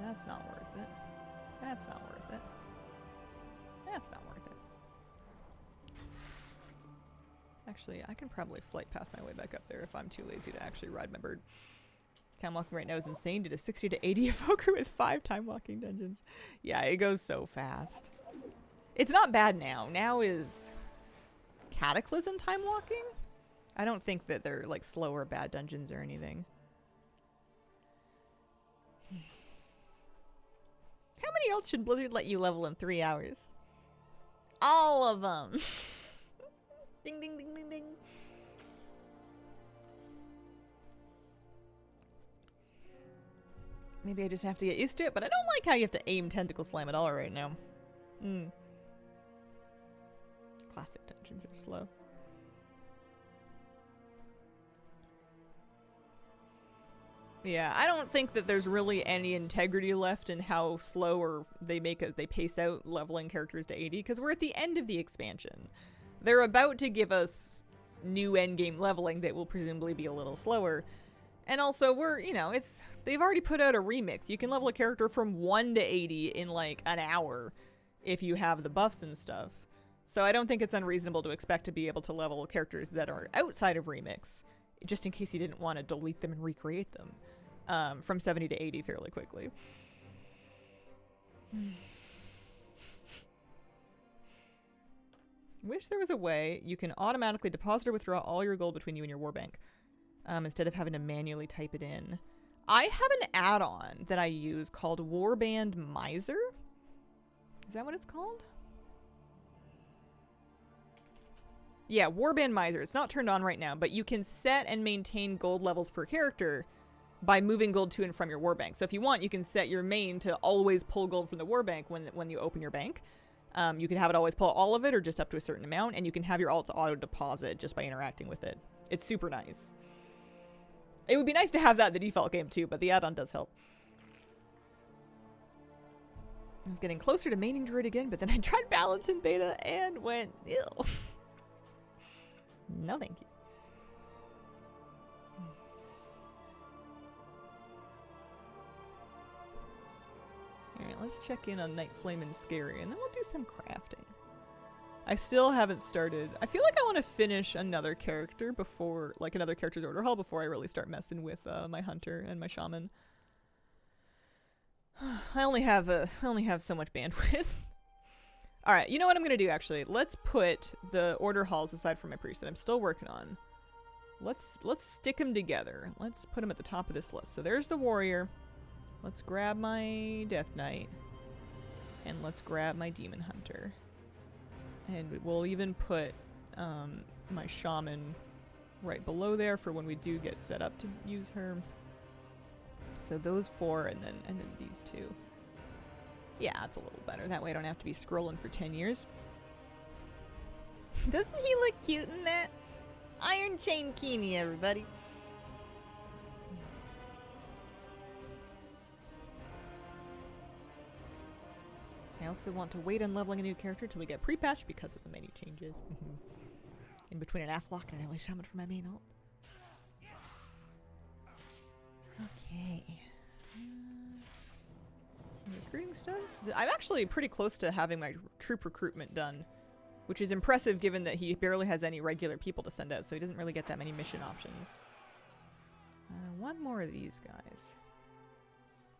That's not worth it. That's not worth it. That's not worth it. Actually, I can probably flight path my way back up there if I'm too lazy to actually ride my bird. Time walking right now is insane. Did a 60 to 80 evoker with 5 time walking dungeons. Yeah, it goes so fast. It's not bad now. Now is Cataclysm time walking? I don't think that they're like slow or bad dungeons or anything. How many else should Blizzard let you level in 3 hours? All of them. Ding ding ding ding ding. Maybe I just have to get used to it, but I don't like how you have to aim Tentacle Slime at all right now. Classic dungeons are slow. Yeah, I don't think that there's really any integrity left in how slow or they pace out leveling characters to 80, because we're at the end of the expansion. They're about to give us new endgame leveling that will presumably be a little slower. And also, they've already put out a remix. You can level a character from 1 to 80 in like an hour if you have the buffs and stuff. So I don't think it's unreasonable to expect to be able to level characters that are outside of remix, just in case you didn't want to delete them and recreate them, from 70 to 80 fairly quickly. Wish there was a way you can automatically deposit or withdraw all your gold between you and your warbank, instead of having to manually type it in. I have an add-on that I use called Warband Miser. Is that what it's called? Yeah, Warband Miser. It's not turned on right now, but you can set and maintain gold levels for a character by moving gold to and from your warbank. So if you want, you can set your main to always pull gold from the warbank when you open your bank. You can have it always pull all of it or just up to a certain amount, and you can have your alts auto-deposit just by interacting with it. It's super nice. It would be nice to have that in the default game too, but the add-on does help. I was getting closer to maining Druid again, but then I tried balance in beta and went, ew. No thank you. Alright, let's check in on Night Flame and Scary, and then we'll do some crafting. I still haven't started. I feel like I want to finish another character before, like another character's order hall before I really start messing with my hunter and my shaman. I only have so much bandwidth. All right, you know what I'm gonna do actually? Let's put the order halls aside from my priest that I'm still working on. Let's stick them together. Let's put them at the top of this list. So there's the warrior. Let's grab my death knight, and let's grab my demon hunter. And we'll even put my shaman right below there for when we do get set up to use her. So those four, and then these two. Yeah, that's a little better. That way I don't have to be scrolling for 10 years. Doesn't he look cute in that? Iron Chain Keeney, everybody. I also want to wait on leveling a new character till we get pre-patch because of the many changes. In between an Aflock and an LA Shaman for my main ult. Okay. Recruiting stuff? I'm actually pretty close to having my troop recruitment done, which is impressive given that he barely has any regular people to send out, so he doesn't really get that many mission options. One more of these guys.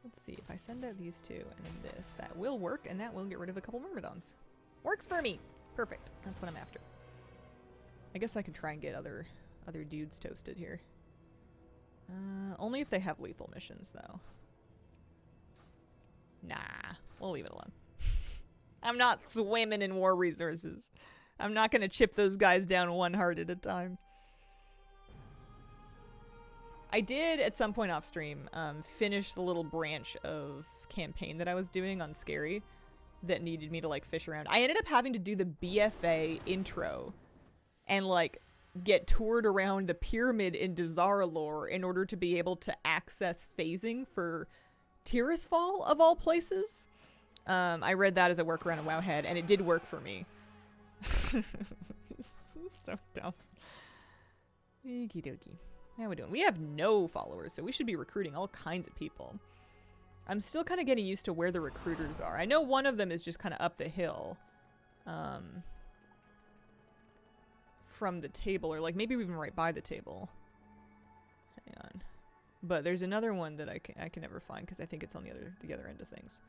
Let's see, if I send out these two and then this, that will work, and that will get rid of a couple Myrmidons. Works for me! Perfect. That's what I'm after. I guess I could try and get other dudes toasted here. Only if they have lethal missions, though. Nah, we'll leave it alone. I'm not swimming in war resources. I'm not gonna chip those guys down one heart at a time. I did, at some point off stream, finish the little branch of campaign that I was doing on Scary that needed me to, like, fish around. I ended up having to do the BFA intro and, like, get toured around the pyramid in Dazaralor in order to be able to access phasing for Tirisfal, of all places. I read that as a workaround in Wowhead, and it did work for me. This is so dumb. Okie dokie. How we doing? We have no followers, so we should be recruiting all kinds of people. I'm still kind of getting used to where the recruiters are. I know one of them is just kind of up the hill. From the table, or like maybe even right by the table. Hang on. But there's another one that I can never find because I think it's on the other end of things.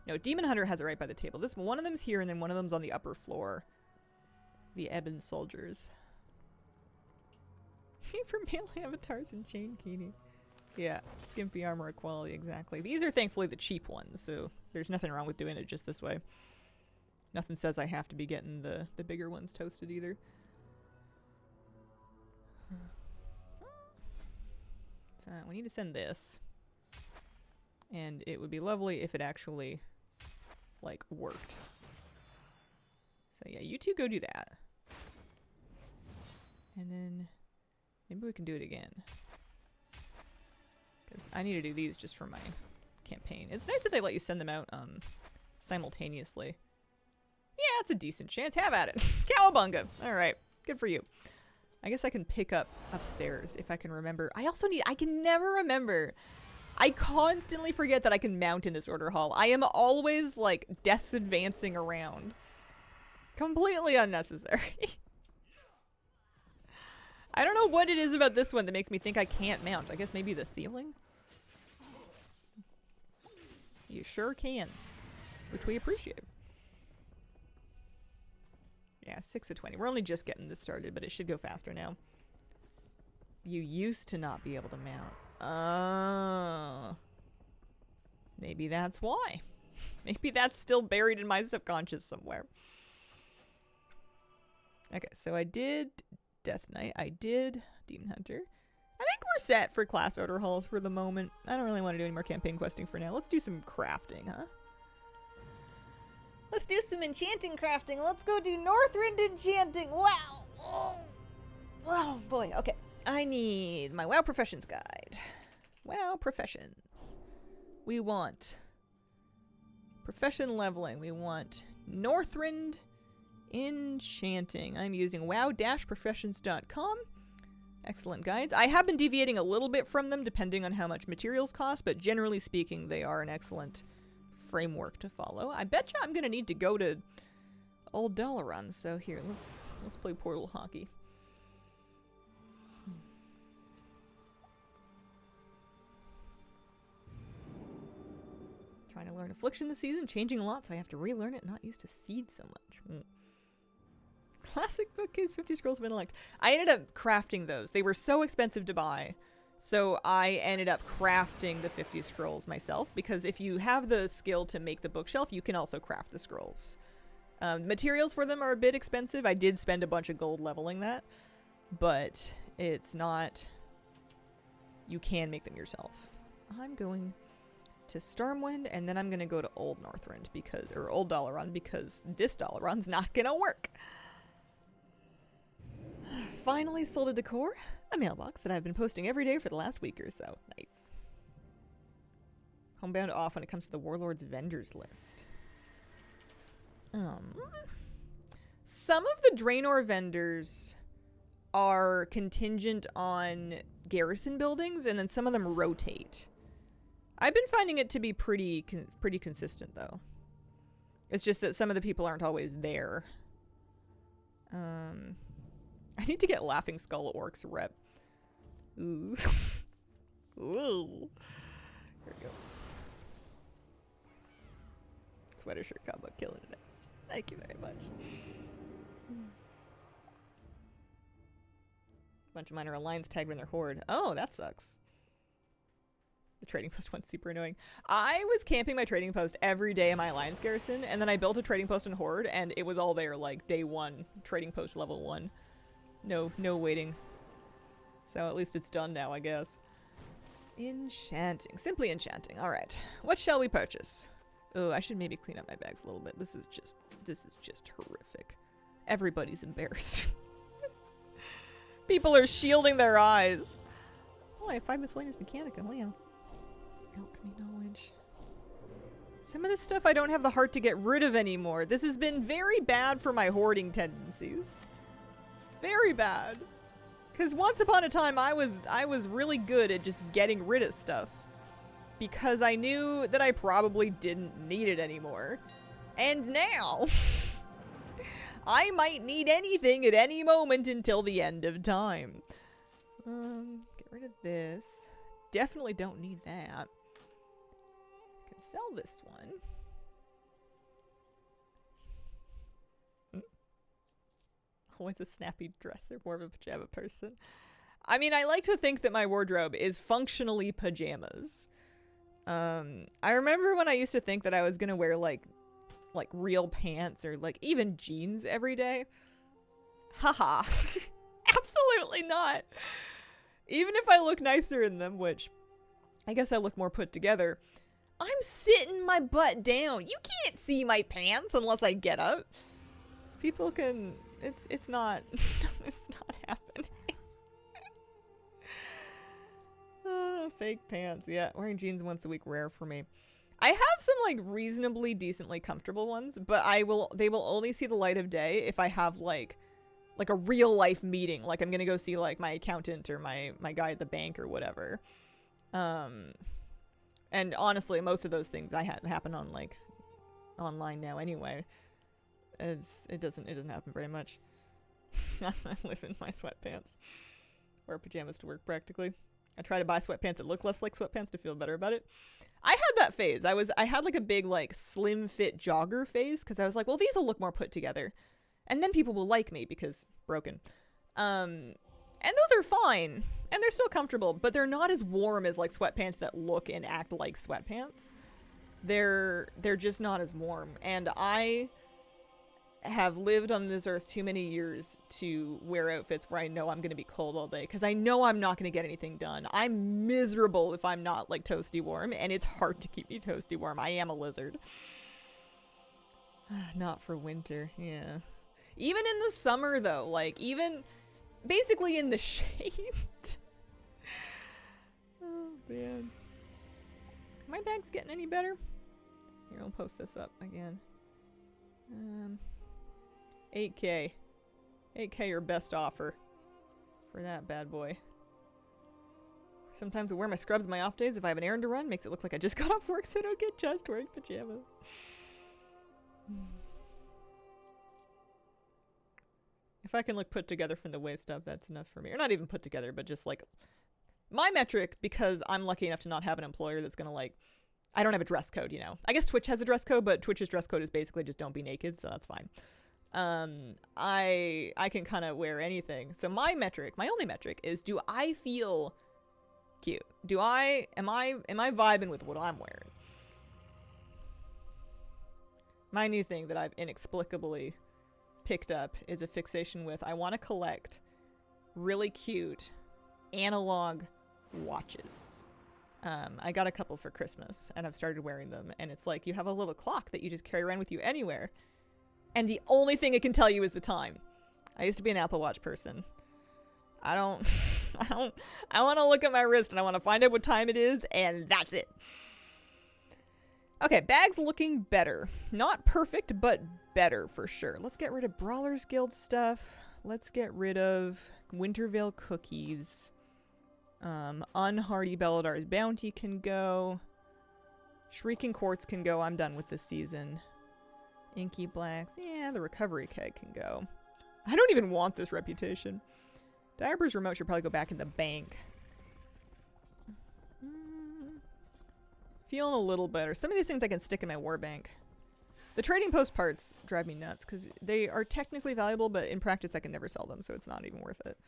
No, Demon Hunter has it right by the table. One of them's here, and then one of them's on the upper floor. The Ebon Soldiers. For male avatars and Chain Keeney. Yeah, skimpy armor equality, exactly. These are thankfully the cheap ones, so there's nothing wrong with doing it just this way. Nothing says I have to be getting the bigger ones toasted either. So we need to send this. And it would be lovely if it actually, like, worked. So yeah, you two go do that. And then maybe we can do it again. Because I need to do these just for my campaign. It's nice that they let you send them out simultaneously. Yeah, it's a decent chance. Have at it. Cowabunga. All right. Good for you. I guess I can pick up upstairs if I can remember. I can never remember. I constantly forget that I can mount in this order hall. I am always, like, death's advancing around. Completely unnecessary. I don't know what it is about this one that makes me think I can't mount. I guess maybe the ceiling? You sure can. Which we appreciate. Yeah, 6 of 20. We're only just getting this started, but it should go faster now. You used to not be able to mount. Oh. Maybe that's why. Maybe that's still buried in my subconscious somewhere. Okay, so I did Death Knight. I did Demon Hunter. I think we're set for class order halls for the moment. I don't really want to do any more campaign questing for now. Let's do some crafting, huh? Let's do some enchanting crafting. Let's go do Northrend enchanting. Wow. Oh boy. Okay. I need my WoW Professions guide. WoW Professions. We want profession leveling. We want Northrend enchanting. I'm using wow-professions.com. Excellent guides. I have been deviating a little bit from them depending on how much materials cost, but generally speaking, they are an excellent framework to follow. I betcha I'm gonna need to go to Old Dalaran, so here, let's play Portal Hockey. Trying to learn Affliction this season, changing a lot, so I have to relearn it, not used to Seed so much. Classic bookcase, 50 Scrolls of Intellect. I ended up crafting those. They were so expensive to buy, so I ended up crafting the 50 scrolls myself, because if you have the skill to make the bookshelf, you can also craft the scrolls. Materials for them are a bit expensive. I did spend a bunch of gold leveling that, but it's not... You can make them yourself. I'm going to Stormwind, and then I'm going to go to Old Northrend, because, or Old Dalaran, because this Dalaran's not going to work. Finally sold a decor, a mailbox that I've been posting every day for the last week or so. Nice. Homebound off when it comes to the Warlord's vendors list. Some of the Draenor vendors are contingent on garrison buildings, and then some of them rotate. I've been finding it to be pretty consistent, though. It's just that some of the people aren't always there. I need to get Laughing Skull Orcs rep. Ooh. Ooh. Here we go. Sweater shirt combo killing it. Thank you very much. Bunch of mine are alliance tagged in their horde. Oh, that sucks. The trading post one's super annoying. I was camping my trading post every day in my alliance garrison, and then I built a trading post in horde, and it was all there like day 1, trading post level 1. No waiting. So at least it's done now, I guess. Enchanting. Simply enchanting. Alright. What shall we purchase? Oh, I should maybe clean up my bags a little bit. This is just horrific. Everybody's embarrassed. People are shielding their eyes. Oh, I have 5 miscellaneous mechanica. Wow. Alchemy knowledge. Some of this stuff I don't have the heart to get rid of anymore. This has been very bad for my hoarding tendencies. Very bad. Because once upon a time, I was really good at just getting rid of stuff. Because I knew that I probably didn't need it anymore. And now, I might need anything at any moment until the end of time. Get rid of this. Definitely don't need that. Can sell this one. Always a snappy dresser, more of a pajama person. I mean, I like to think that my wardrobe is functionally pajamas. I remember when I used to think that I was gonna wear like real pants or like even jeans every day. Haha. Absolutely not. Even if I look nicer in them, which I guess I look more put together, I'm sitting my butt down. You can't see my pants unless I get up. People can... It's not... it's not happening. Fake pants. Yeah, wearing jeans once a week, rare for me. I have some, like, reasonably decently comfortable ones, but they will only see the light of day if I have, like, like a real life meeting. Like I'm gonna go see like my accountant or my guy at the bank or whatever. And honestly, most of those things happen on like online now anyway. It doesn't happen very much. I live in my sweatpants. Wear pajamas to work practically. I try to buy sweatpants that look less like sweatpants to feel better about it. I had that phase. I had like a big like slim fit jogger phase because I was like, well, these will look more put together. And then people will like me because broken. And those are fine. And they're still comfortable, but they're not as warm as like sweatpants that look and act like sweatpants. They're just not as warm. And I have lived on this earth too many years to wear outfits where I know I'm going to be cold all day because I know I'm not going to get anything done. I'm miserable if I'm not like toasty warm, and it's hard to keep me toasty warm. I am a lizard. Not for winter, yeah. Even in the summer though, like even basically in the shade. Oh man. My bag's getting any better? Here, I'll post this up again. 8K. 8K your best offer for that bad boy. Sometimes I wear my scrubs on my off days if I have an errand to run. Makes it look like I just got off work so I don't get judged wearing pajamas. If I can look put together from the waist up, that's enough for me. Or not even put together, but just like my metric, because I'm lucky enough to not have an employer that's gonna like, I don't have a dress code, you know. I guess Twitch has a dress code, but Twitch's dress code is basically just don't be naked, so that's fine. I can kind of wear anything. So my metric, my only metric is, do I feel cute? Am I vibing with what I'm wearing? My new thing that I've inexplicably picked up is a fixation with, I want to collect really cute analog watches. I got a couple for Christmas and I've started wearing them, and it's like you have a little clock that you just carry around with you anywhere. And the only thing it can tell you is the time. I used to be an Apple Watch person. I want to look at my wrist and I want to find out what time it is, and that's it. Okay, bag's looking better. Not perfect, but better for sure. Let's get rid of Brawlers Guild stuff. Let's get rid of Wintervale cookies. Unhardy Belladar's Bounty can go. Shrieking Quartz can go. I'm done with this season. Inky Blacks. Yeah, the Recovery Keg can go. I don't even want this reputation. Diaper's Remote should probably go back in the bank. Feeling a little better. Some of these things I can stick in my war bank. The trading post parts drive me nuts because they are technically valuable, but in practice I can never sell them, so it's not even worth it.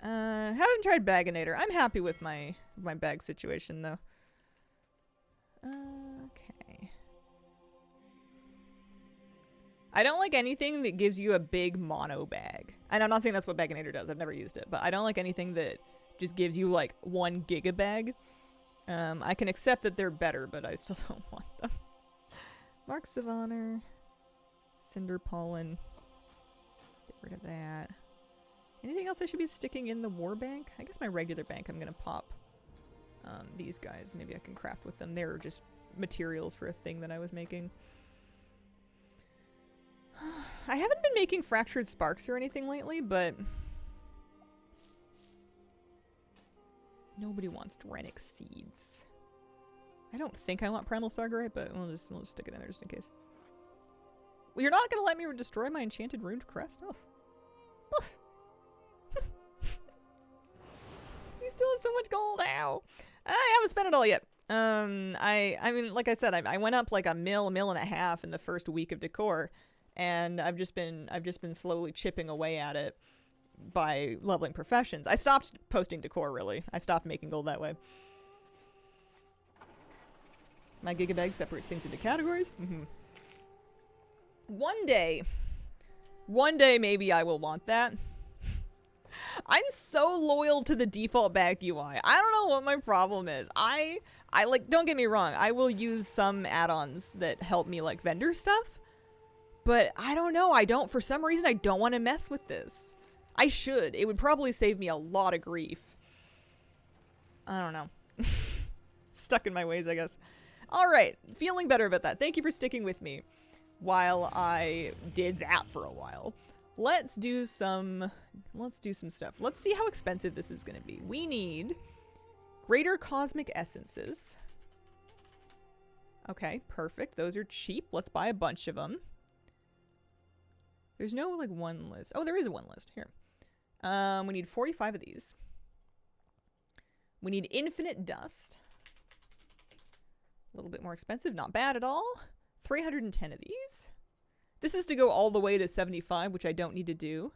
Haven't tried Baginator. I'm happy with my bag situation though. Okay. I don't like anything that gives you a big mono bag. And I'm not saying that's what Baginator does. I've never used it, but I don't like anything that just gives you like 1 giga bag. I can accept that they're better, but I still don't want them. Marks of Honor. Cinder Pollen. Get rid of that. Anything else I should be sticking in the war bank? I guess my regular bank I'm going to pop these guys. Maybe I can craft with them. They're just materials for a thing that I was making. I haven't been making fractured sparks or anything lately, but nobody wants Drenic seeds. I don't think I want Primal Sargerite, but we'll just stick it in there just in case. Well, you're not gonna let me destroy my enchanted runed crest? Oh. Oof. You still have so much gold. Ow. I haven't spent it all yet. I mean, like I said, I went up like a mil and a half in the first week of decor, and I've just been slowly chipping away at it by leveling professions. I stopped posting decor, really. I stopped making gold that way. My gigabag separate things into categories. One day maybe I will want that. I'm so loyal to the default bag UI. I don't know what my problem is. I like, don't get me wrong, I will use some add-ons that help me like vendor stuff, but I don't know, for some reason I don't want to mess with this. I should. It would probably save me a lot of grief. I don't know. Stuck in my ways, I guess. Alright, feeling better about that. Thank you for sticking with me while I did that for a while. let's do some stuff. Let's see how expensive this is going to be. We need greater cosmic essences. Okay, perfect. Those are cheap. Let's buy a bunch of them. There's no like one list. Oh, there is a one list. Here. We need 45 of these. We need infinite dust. A little bit more expensive. Not bad at all. 310 of these. This is to go all the way to 75, which I don't need to do.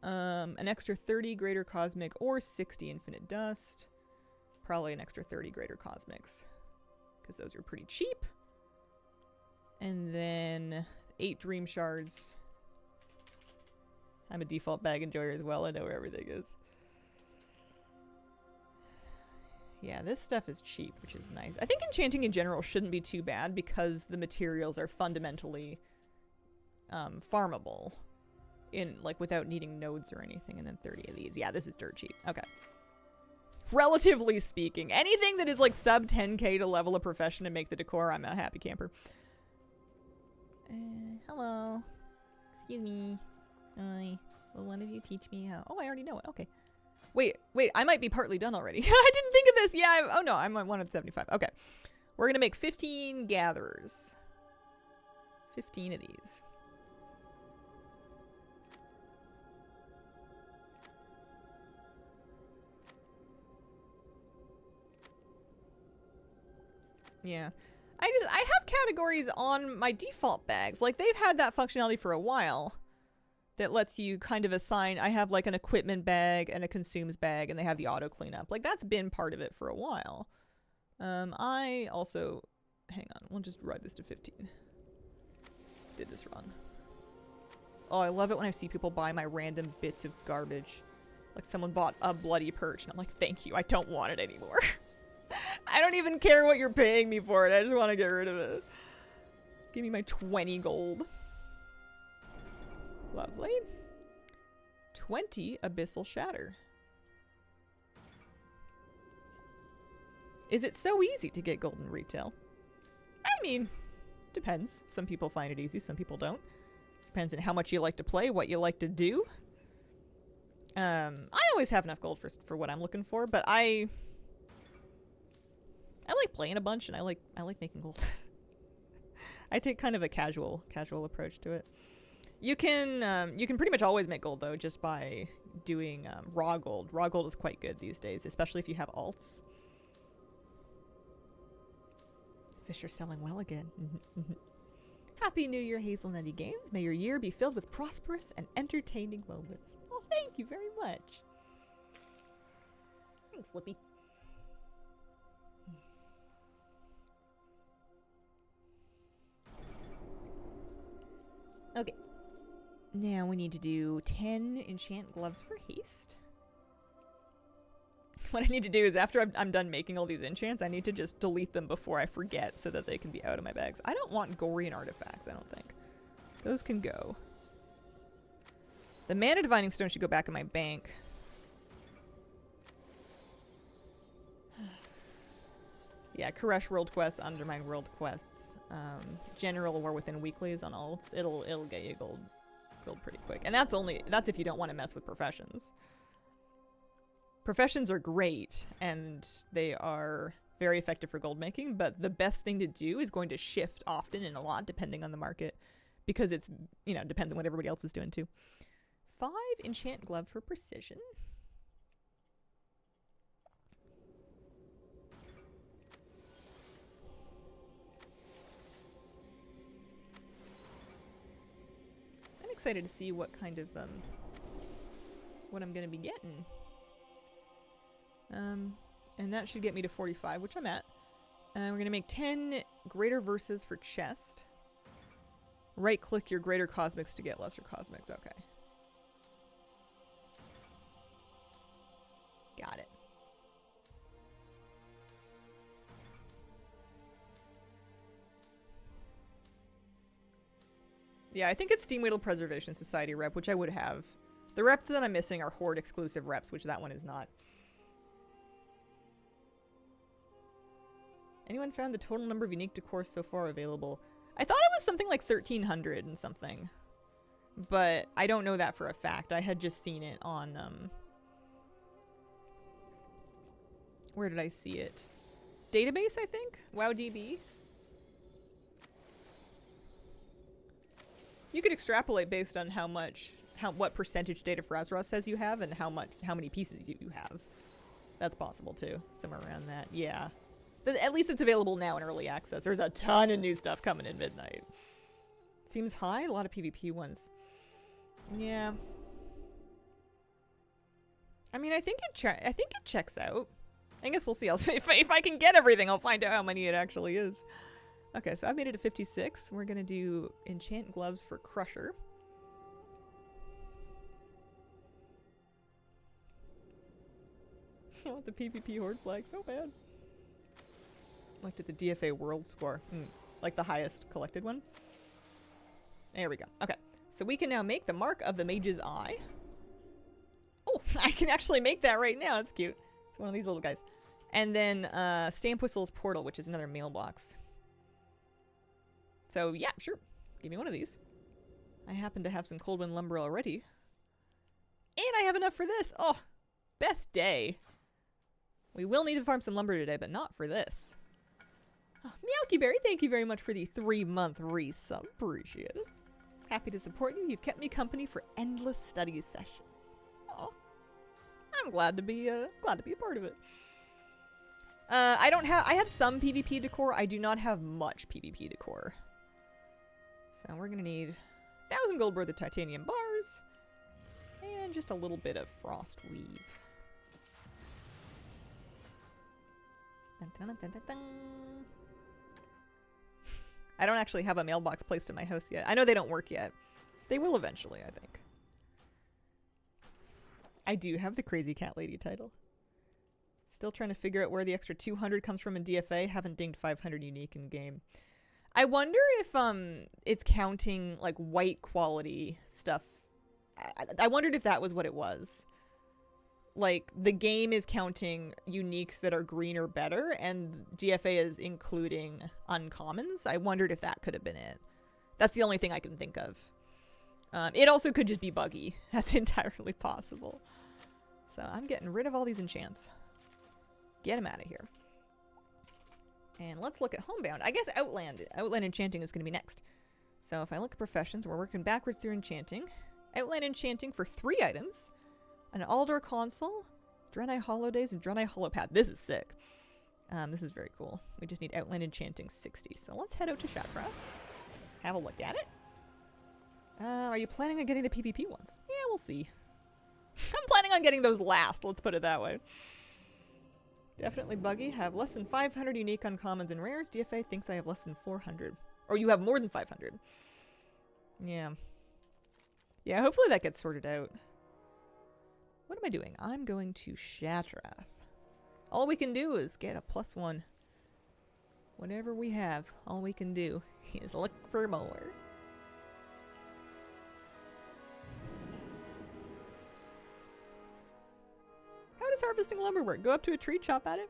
An extra 30 greater cosmic or 60 infinite dust. Probably an extra 30 greater cosmics, because those are pretty cheap. And then 8 dream shards. I'm a default bag enjoyer as well. I know where everything is. Yeah, this stuff is cheap, which is nice. I think enchanting in general shouldn't be too bad because the materials are fundamentally farmable in like without needing nodes or anything. And then 30 of these. Yeah, this is dirt cheap. Okay. Relatively speaking, anything that is like sub 10k to level a profession and make the decor, I'm a happy camper. Hello. Excuse me. Hi. Will one of you teach me how? Oh, I already know it. Okay. Wait, I might be partly done already. I didn't think of this. Yeah, oh no, I'm at 1 of 75. Okay. We're going to make 15 gatherers. 15 of these. Yeah. I have categories on my default bags. Like, they've had that functionality for a while that lets you kind of assign. I have like an equipment bag and a consumes bag, and they have the auto cleanup. Like, that's been part of it for a while. I also, hang on, we'll just ride this to 15. Did this wrong. Oh, I love it when I see people buy my random bits of garbage. Like someone bought a bloody perch, and I'm like, thank you, I don't want it anymore. I don't even care what you're paying me for it. I just want to get rid of it. Give me my 20 gold. Lovely. 20 abyssal shatter. Is it so easy to get gold in retail? I mean, depends. Some people find it easy, some people don't. Depends on how much you like to play, what you like to do. I always have enough gold for what I'm looking for, but I like playing a bunch, and I like making gold. I take kind of a casual approach to it. You can pretty much always make gold though, just by doing raw gold. Raw gold is quite good these days, especially if you have alts. Fish are selling well again. Happy New Year, Hazelnutty Games. May your year be filled with prosperous and entertaining moments. Well, thank you very much. Thanks, Lippy. Okay. Now we need to do 10 enchant gloves for haste. What I need to do is after I'm done making all these enchants, I need to just delete them before I forget so that they can be out of my bags. I don't want Gorian artifacts, I don't think. Those can go. The Mana Divining Stone should go back in my bank. Yeah, Koresh World Quests, Undermine World Quests, General War Within Weeklies on alts. It'll get you gold pretty quick. And that's if you don't want to mess with professions. Professions are great, and they are very effective for gold making, but the best thing to do is going to shift often and a lot depending on the market, because it's, you know, depends on what everybody else is doing too. 5 enchant glove for precision. I'm excited to see what kind of, what I'm going to be getting. And that should get me to 45, which I'm at. We're going to make 10 greater verses for chest. Right-click your greater cosmics to get lesser cosmics. Okay. Got it. Yeah, I think it's Steam Wheel Preservation Society rep, which I would have. The reps that I'm missing are Horde exclusive reps, which that one is not. Anyone found the total number of unique decor so far available? I thought it was something like 1,300 and something. but I don't know that for a fact. I had just seen it on, where did I see it? Database, I think? WowDB? You could extrapolate based on what percentage data for Azeroth says you have and how many pieces you have. That's possible too. Somewhere around that. Yeah. At least it's available now in early access. There's a ton of new stuff coming in midnight. Seems high. A lot of PvP ones. Yeah. I mean, I think it checks out. I guess we'll see. I'll see if I can get everything. I'll find out how many it actually is. Okay, so I've made it to 56. We're gonna do enchant gloves for Crusher. I want the PvP horde flag so bad. Looked at the DFA world score. Like the highest collected one. There we go. Okay. So we can now make the mark of the mage's eye. Oh, I can actually make that right now. That's cute. It's one of these little guys. And then Stamp Whistle's portal, which is another mailbox. So yeah, sure. Give me one of these. I happen to have some Coldwind lumber already. And I have enough for this. Oh, best day. We will need to farm some lumber today, but not for this. Oh, Meowkyberry, thank you very much for the 3-month resub. Appreciate it. Happy to support you. You've kept me company for endless study sessions. Oh, I'm glad to be a part of it. I have some PvP decor. I do not have much PvP decor. So we're gonna need 1,000 gold worth of titanium bars and just a little bit of frost weave. Dun, dun, dun, dun, dun, dun. I don't actually have a mailbox placed in my house yet. I know they don't work yet. They will eventually, I think. I do have the Crazy Cat Lady title. Still trying to figure out where the extra 200 comes from in DFA. Haven't dinged 500 unique in game. I wonder if it's counting like white quality stuff. I wondered if that was what it was. Like the game is counting uniques that are green or better, and DFA is including uncommons. I wondered if that could have been it. That's the only thing I can think of. It also could just be buggy. That's entirely possible. So I'm getting rid of all these enchants. Get them out of here. And let's look at Homebound. I guess Outland Enchanting is going to be next. So if I look at professions, we're working backwards through enchanting. Outland Enchanting for 3 items. An Aldor Console, Draenei Holidays, and Draenei Holopath. This is sick. This is very cool. We just need Outland Enchanting 60. So let's head out to Shattrath. Have a look at it. Are you planning on getting the PvP ones? Yeah, we'll see. I'm planning on getting those last. Let's put it that way. Definitely buggy. Have less than 500 unique uncommons and rares. DFA thinks I have less than 400. Or you have more than 500. Yeah. Yeah, hopefully that gets sorted out. What am I doing? I'm going to Shattrath. All we can do is get a +1. Whatever we have, all we can do is look for more. How does harvesting lumber work? Go up to a tree, chop at it?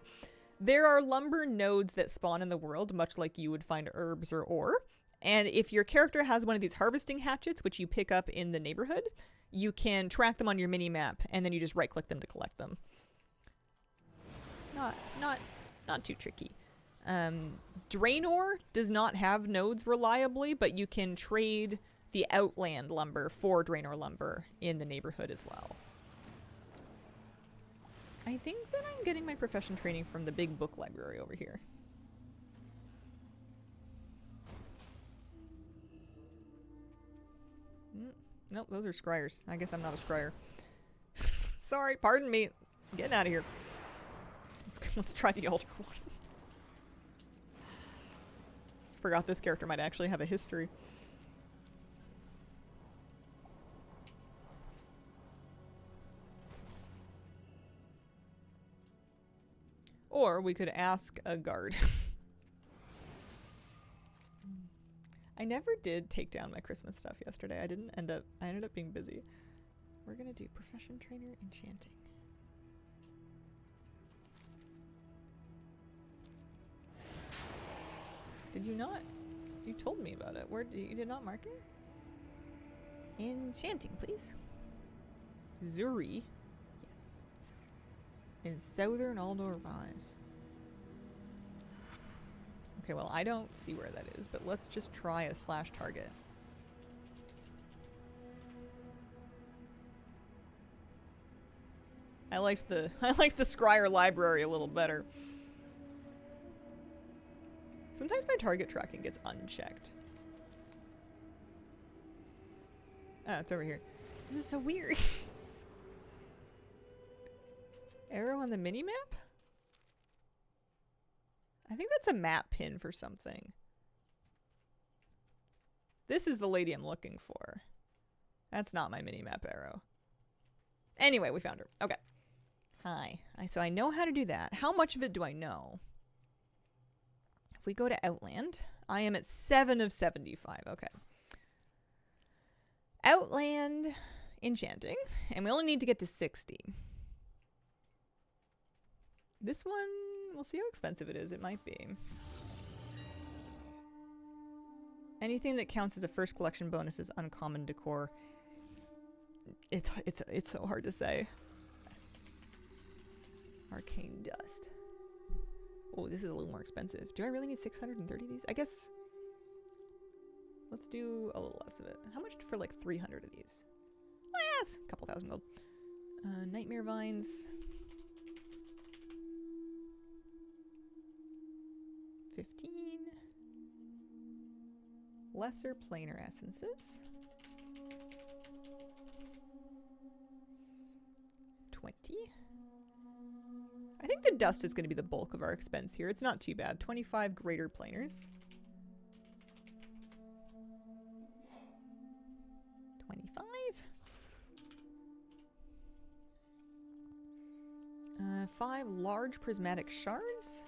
There are lumber nodes that spawn in the world, much like you would find herbs or ore. And if your character has one of these harvesting hatchets, which you pick up in the neighborhood, you can track them on your mini-map, and then you just right-click them to collect them. Not too tricky. Draenor does not have nodes reliably, but you can trade the Outland lumber for Draenor lumber in the neighborhood as well. I think that I'm getting my profession training from the big book library over here. Nope, those are scryers. I guess I'm not a scryer. Sorry, pardon me. Getting out of here. Let's try the older one. Forgot this character might actually have a history. Or we could ask a guard. I never did take down my Christmas stuff yesterday. I ended up being busy. We're gonna do profession trainer enchanting. Did you not? You told me about it. You did not mark it? Enchanting, please. Zuri. Yes. In Southern Aldor Rise. Okay, well, I don't see where that is, but let's just try a slash target. I liked the Scryer library a little better. Sometimes my target tracking gets unchecked. Ah, it's over here. This is so weird. Arrow on the mini-map? I think that's a map pin for something. This is the lady I'm looking for. That's not my mini-map arrow. Anyway, we found her. Okay. Hi. So I know how to do that. How much of it do I know? If we go to Outland, I am at 7 of 75. Okay. Outland enchanting, and we only need to get to 60. This one, we'll see how expensive it is. It might be. Anything that counts as a first collection bonus is uncommon decor. It's so hard to say. Arcane dust. Oh, this is a little more expensive. Do I really need 630 of these? I guess let's do a little less of it. How much for like 300 of these? Yes, a couple thousand gold. Nightmare vines. 15. Lesser planar essences. 20. I think the dust is going to be the bulk of our expense here. It's not too bad. 25 greater planars. 25. 5 large prismatic shards.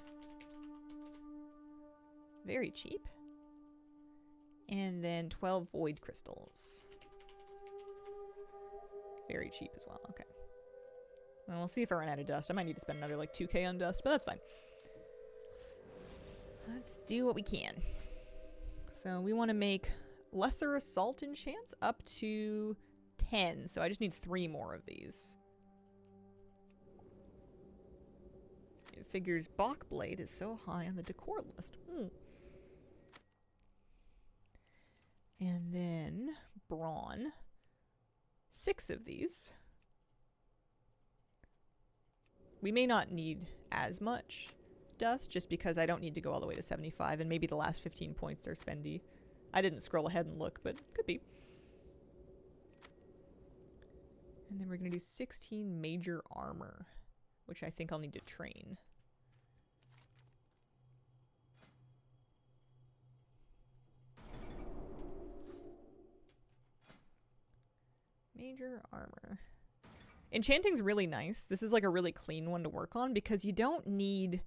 Very cheap. And then 12 void crystals. Very cheap as well. Okay. Well, we'll see if I run out of dust. I might need to spend another like 2k on dust, but that's fine. Let's do what we can. So we want to make lesser assault enchants up to 10. So I just need 3 more of these. It figures Bachblade is so high on the decor list. And then brawn. 6 of these. We may not need as much dust just because I don't need to go all the way to 75 and maybe the last 15 points are spendy. I didn't scroll ahead and look, but could be. And then we're going to do 16 major armor, which I think I'll need to train. Major armor. Enchanting's really nice. This is like a really clean one to work on because you don't need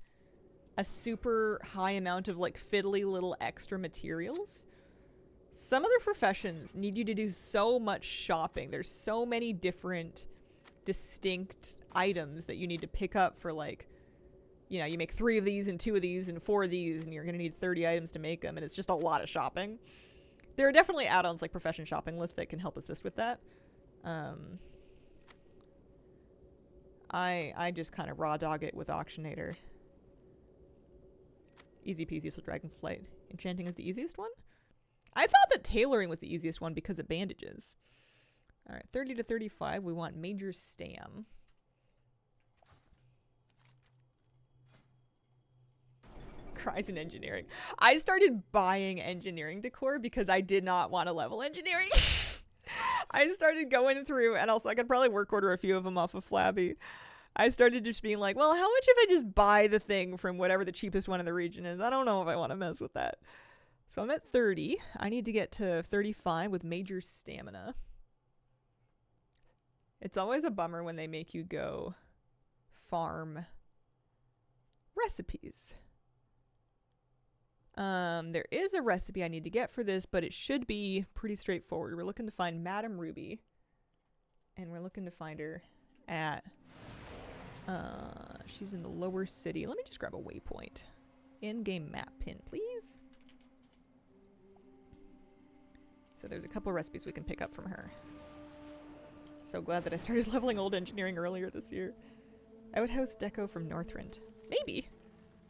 a super high amount of like fiddly little extra materials. Some other professions need you to do so much shopping. There's so many different distinct items that you need to pick up for like, you know, you make 3 of these and 2 of these and 4 of these and you're going to need 30 items to make them and it's just a lot of shopping. There are definitely add-ons like profession shopping lists that can help assist with that. I just kind of raw dog it with Auctionator. Easy peasy with Dragonflight. Enchanting is the easiest one? I thought that tailoring was the easiest one because of bandages. Alright, 30 to 35, we want Major Stam. Cries in engineering. I started buying engineering decor because I did not want to level engineering. I started going through, and also I could probably work order a few of them off of Flabby. I started just being like, well, how much if I just buy the thing from whatever the cheapest one in the region is? I don't know if I want to mess with that. So I'm at 30. I need to get to 35 with Major Stamina. It's always a bummer when they make you go farm recipes. There is a recipe I need to get for this, but it should be pretty straightforward. We're looking to find Madame Ruby. And we're looking to find her at... she's in the lower city. Let me just grab a waypoint. In-game map pin, please. So there's a couple recipes we can pick up from her. So glad that I started leveling old engineering earlier this year. Outhouse deco from Northrend. Maybe.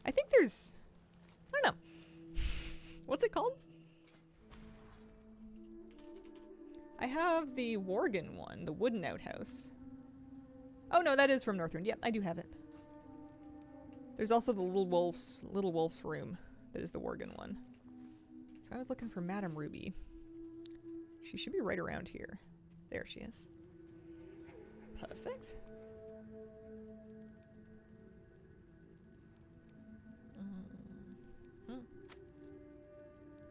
I think there's... I don't know. What's it called? I have the Worgen one, the wooden outhouse. Oh no, that is from Northrend. Yep, I do have it. There's also the Little Wolf's room. That is the Worgen one. So I was looking for Madame Ruby. She should be right around here. There she is. Perfect.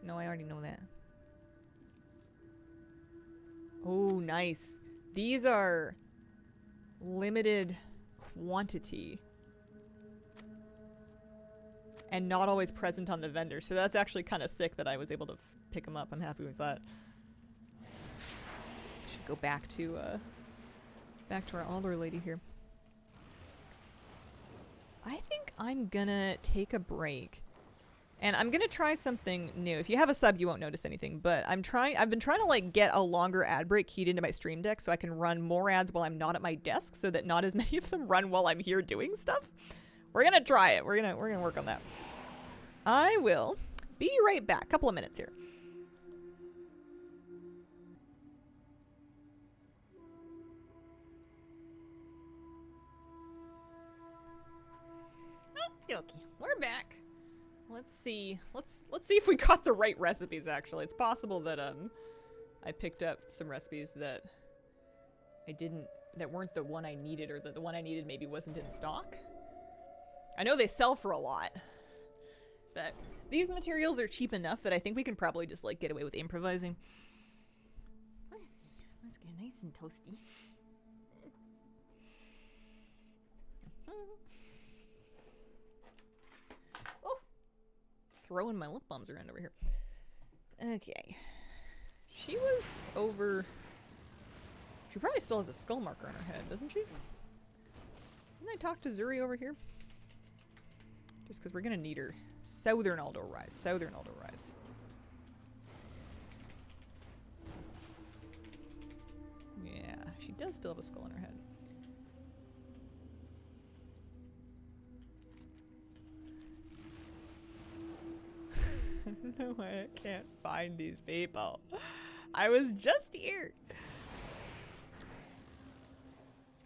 No, I already know that. Oh, nice. These are limited quantity. And not always present on the vendor. So that's actually kind of sick that I was able to pick them up. I'm happy with that. Should go back to our alder lady here. I think I'm gonna take a break. And I'm gonna try something new. If you have a sub, you won't notice anything. But I've been trying to like get a longer ad break keyed into my stream deck so I can run more ads while I'm not at my desk, so that not as many of them run while I'm here doing stuff. We're gonna try it. We're gonna work on that. I will be right back. Couple of minutes here. Okay, we're back. Let's see. Let's see if we got the right recipes. Actually, it's possible that I picked up some recipes that that weren't the one I needed, or that the one I needed maybe wasn't in stock. I know they sell for a lot, but these materials are cheap enough that I think we can probably just like get away with improvising. Let's get nice and toasty. Oh, throwing my lip balms around over here. Okay, she was over. She probably still has a skull marker on her head, doesn't she? Didn't I talk to Zuri over here? Just because we're gonna need her. Southern Aldo Rise. Southern Aldo Rise. Yeah, she does still have a skull on her head. I don't know why I can't find these people. I was just here.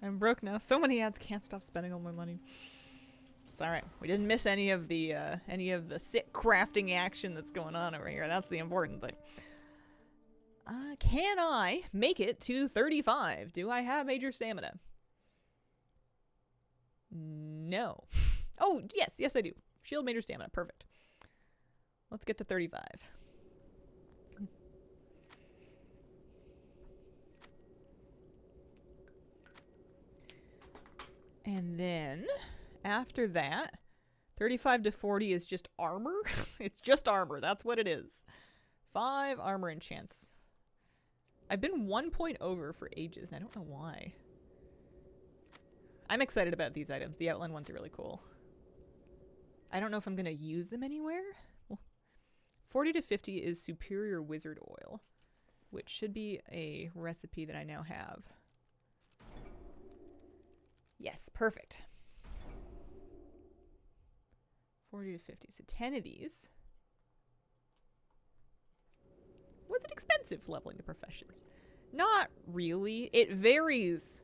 I'm broke now. So many ads, can't stop spending all my money. It's alright. We didn't miss any of the sick crafting action that's going on over here. That's the important thing. Can I make it to 35? Do I have major stamina? No. Oh, yes I do. Shield major stamina. Perfect. Let's get to 35. And then, after that, 35 to 40 is just armor. It's just armor. That's what it is. 5 armor enchants. I've been 1 point over for ages, and I don't know why. I'm excited about these items. The outline ones are really cool. I don't know if I'm going to use them anywhere. Well, 40 to 50 is superior wizard oil, which should be a recipe that I now have. Yes, perfect. 40 to 50. So 10 of these. Was it expensive leveling the professions? Not really. It varies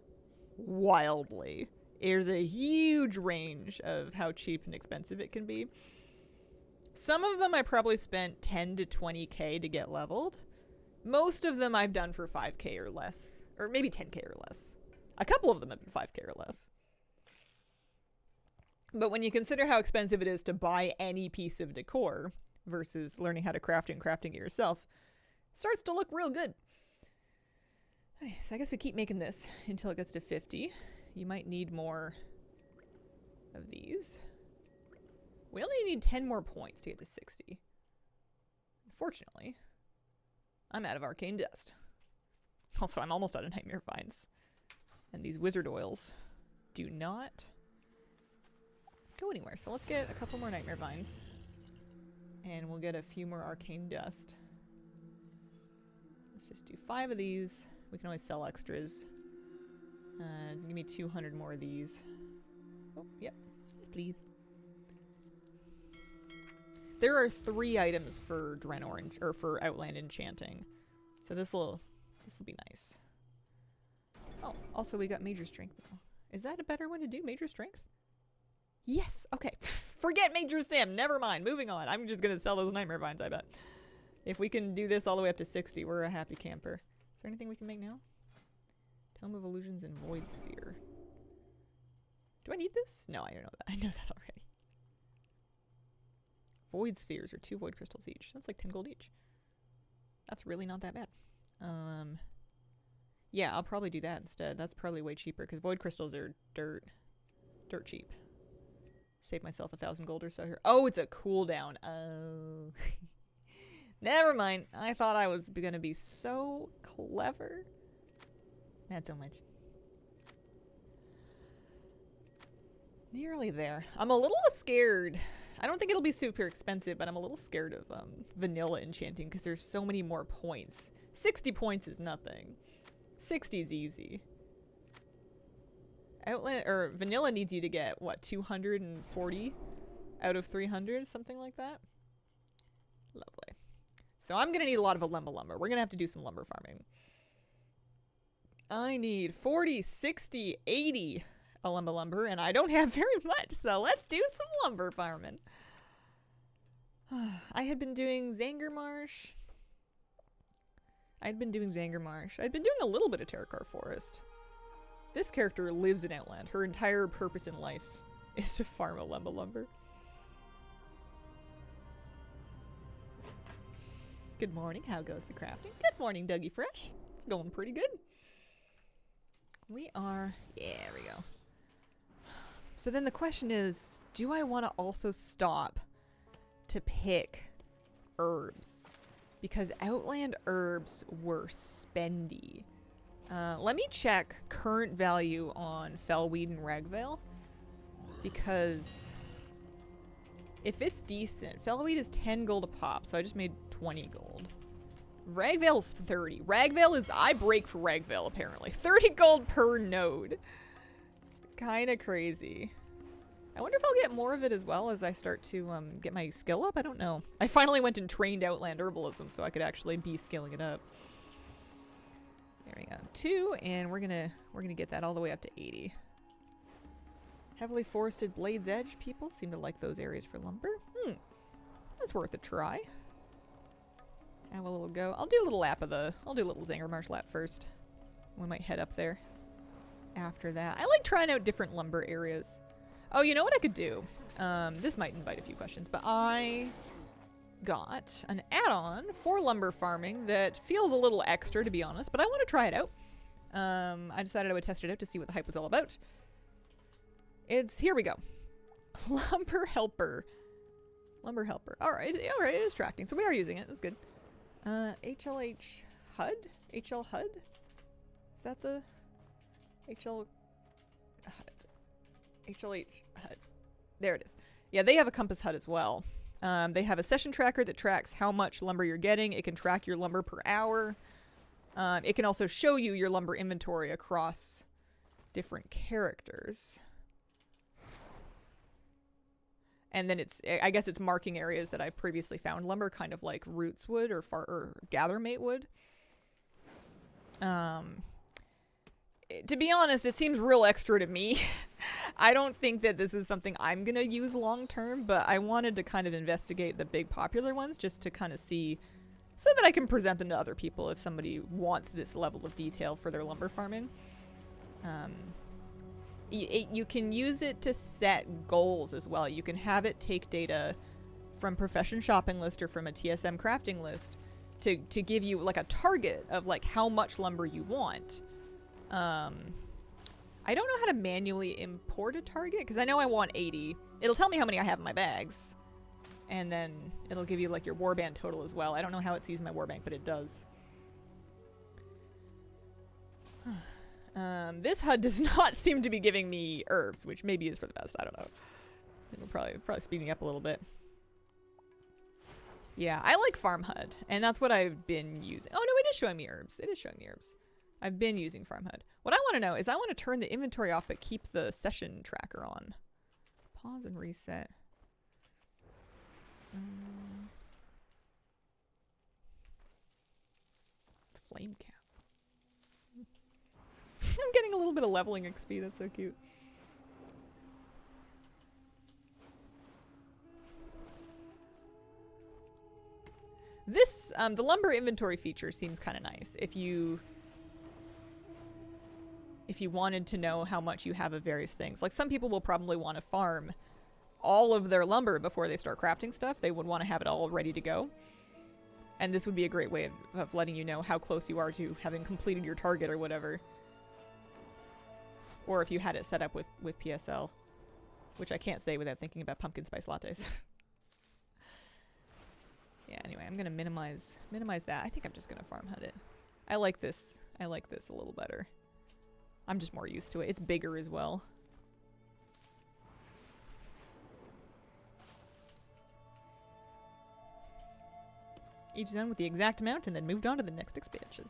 wildly. There's a huge range of how cheap and expensive it can be. Some of them I probably spent 10 to 20k to get leveled. Most of them I've done for 5k or less. Or maybe 10k or less. A couple of them have been 5k or less. But when you consider how expensive it is to buy any piece of decor versus learning how to craft it and crafting it yourself, it starts to look real good. Okay, so I guess we keep making this until it gets to 50. You might need more of these. We only need 10 more points to get to 60. Unfortunately, I'm out of arcane dust. Also, I'm almost out of nightmare vines. And these wizard oils do not go anywhere. So let's get a couple more nightmare vines. And we'll get a few more arcane dust. Let's just do 5 of these. We can always sell extras. Give me 200 more of these. Oh, yep. Yes, please. There are 3 items for Draenor or for Outland Enchanting. So this'll be nice. Oh, also we got Major Strength now. Is that a better one to do? Major Strength? Yes! Okay. Forget Major Stam! Never mind. Moving on. I'm just gonna sell those Nightmare Vines, I bet. If we can do this all the way up to 60, we're a happy camper. Is there anything we can make now? Tome of Illusions and Void Sphere. Do I need this? No, I don't know that. I know that already. Void Spheres are 2 Void Crystals each. That's like 10 gold each. That's really not that bad. Yeah, I'll probably do that instead. That's probably way cheaper because Void Crystals are dirt cheap. Save myself 1,000 gold or so here. Oh, it's a cooldown. Oh. Never mind. I thought I was gonna be so clever. Not so much. Nearly there. I'm a little scared. I don't think it'll be super expensive, but I'm a little scared of vanilla enchanting because there's so many more points. 60 points is nothing. 60 is easy. Outland or vanilla needs you to get what, 240 out of 300, something like that. Lovely. So I'm gonna need a lot of Alemba lumber. We're gonna have to do some lumber farming. I need 40, 60, 80 Alemba lumber, and I don't have very much, so let's do some lumber farming. I had been doing Zangarmarsh. I'd been doing a little bit of Terracar Forest. This character lives in Outland. Her entire purpose in life is to farm Alemba lumber. Good morning. How goes the crafting? Good morning, Dougie Fresh. It's going pretty good. We are... Yeah, there we go. So then the question is, do I want to also stop to pick herbs? Because Outland herbs were spendy. Let me check current value on Fellweed and Ragvale. Because if it's decent, Fellweed is 10 gold a pop, so I just made 20 gold. Ragvale's 30. Ragvale is... I break for Ragvale, apparently. 30 gold per node. Kinda crazy. I wonder if I'll get more of it as well as I start to get my skill up. I don't know. I finally went and trained Outland Herbalism so I could actually be skilling it up. There we go. 2, and we're gonna get that all the way up to 80. Heavily forested Blade's Edge people seem to like those areas for lumber. That's worth a try. Have a little go. I'll do a little Zangarmarsh lap first. We might head up there after that. I like trying out different lumber areas. Oh, you know what I could do? This might invite a few questions, but I got an add-on for lumber farming that feels a little extra, to be honest, but I want to try it out. I decided I would test it out to see what the hype was all about. Here we go. Lumber Helper. Lumber Helper. Alright, it is tracking, so we are using it. That's good. HLH HUD? HL HUD? Is that the... HL... HLH HUD. There it is. Yeah, they have a compass HUD as well. They have a session tracker that tracks how much lumber you're getting. It can track your lumber per hour. It can also show you your lumber inventory across different characters. And then I guess it's marking areas that I've previously found lumber, kind of like Roots would or Gathermate would. To be honest, it seems real extra to me. I don't think that this is something I'm going to use long term, but I wanted to kind of investigate the big popular ones just to kind of see, so that I can present them to other people if somebody wants this level of detail for their lumber farming. You can use it to set goals as well. You can have it take data from Profession Shopping List or from a TSM crafting list to give you like a target of like how much lumber you want. I don't know how to manually import a target because I know I want 80. It'll tell me how many I have in my bags. And then it'll give you like your warband total as well. I don't know how it sees my warband, but it does. This HUD does not seem to be giving me herbs, which maybe is for the best. I don't know. It'll probably speed me up a little bit. Yeah, I like Farm HUD, and that's what I've been using. Oh no, it is showing me herbs. It is showing me herbs. I've been using Farm HUD. What I want to know is I want to turn the inventory off but keep the session tracker on. Pause and reset. Flame cap. I'm getting a little bit of leveling XP. That's so cute. This, the lumber inventory feature seems kind of nice. If you wanted to know how much you have of various things. Like some people will probably want to farm all of their lumber before they start crafting stuff. They would want to have it all ready to go. And this would be a great way of letting you know how close you are to having completed your target or whatever. Or if you had it set up with PSL. Which I can't say without thinking about pumpkin spice lattes. Yeah, anyway, I'm gonna minimize that. I think I'm just gonna farm HUD it. I like this a little better. I'm just more used to it. It's bigger as well. Each done with the exact amount and then moved on to the next expansion.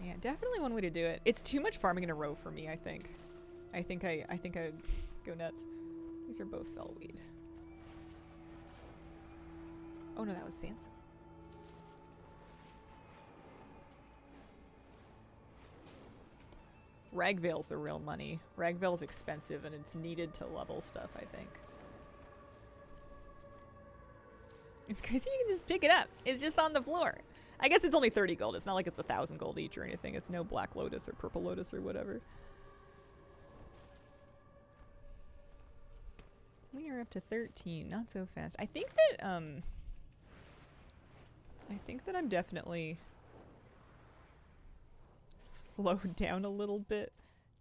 Yeah, definitely one way to do it. It's too much farming in a row for me, I think. I think I go nuts. These are both fellweed. Oh no, that was Sansa. Ragveil's the real money. Ragveil's expensive and it's needed to level stuff, I think. It's crazy you can just pick it up. It's just on the floor. I guess it's only 30 gold. It's not like it's 1,000 gold each or anything. It's no Black Lotus or Purple Lotus or whatever. We are up to 13. Not so fast. I think that I'm definitely slowed down a little bit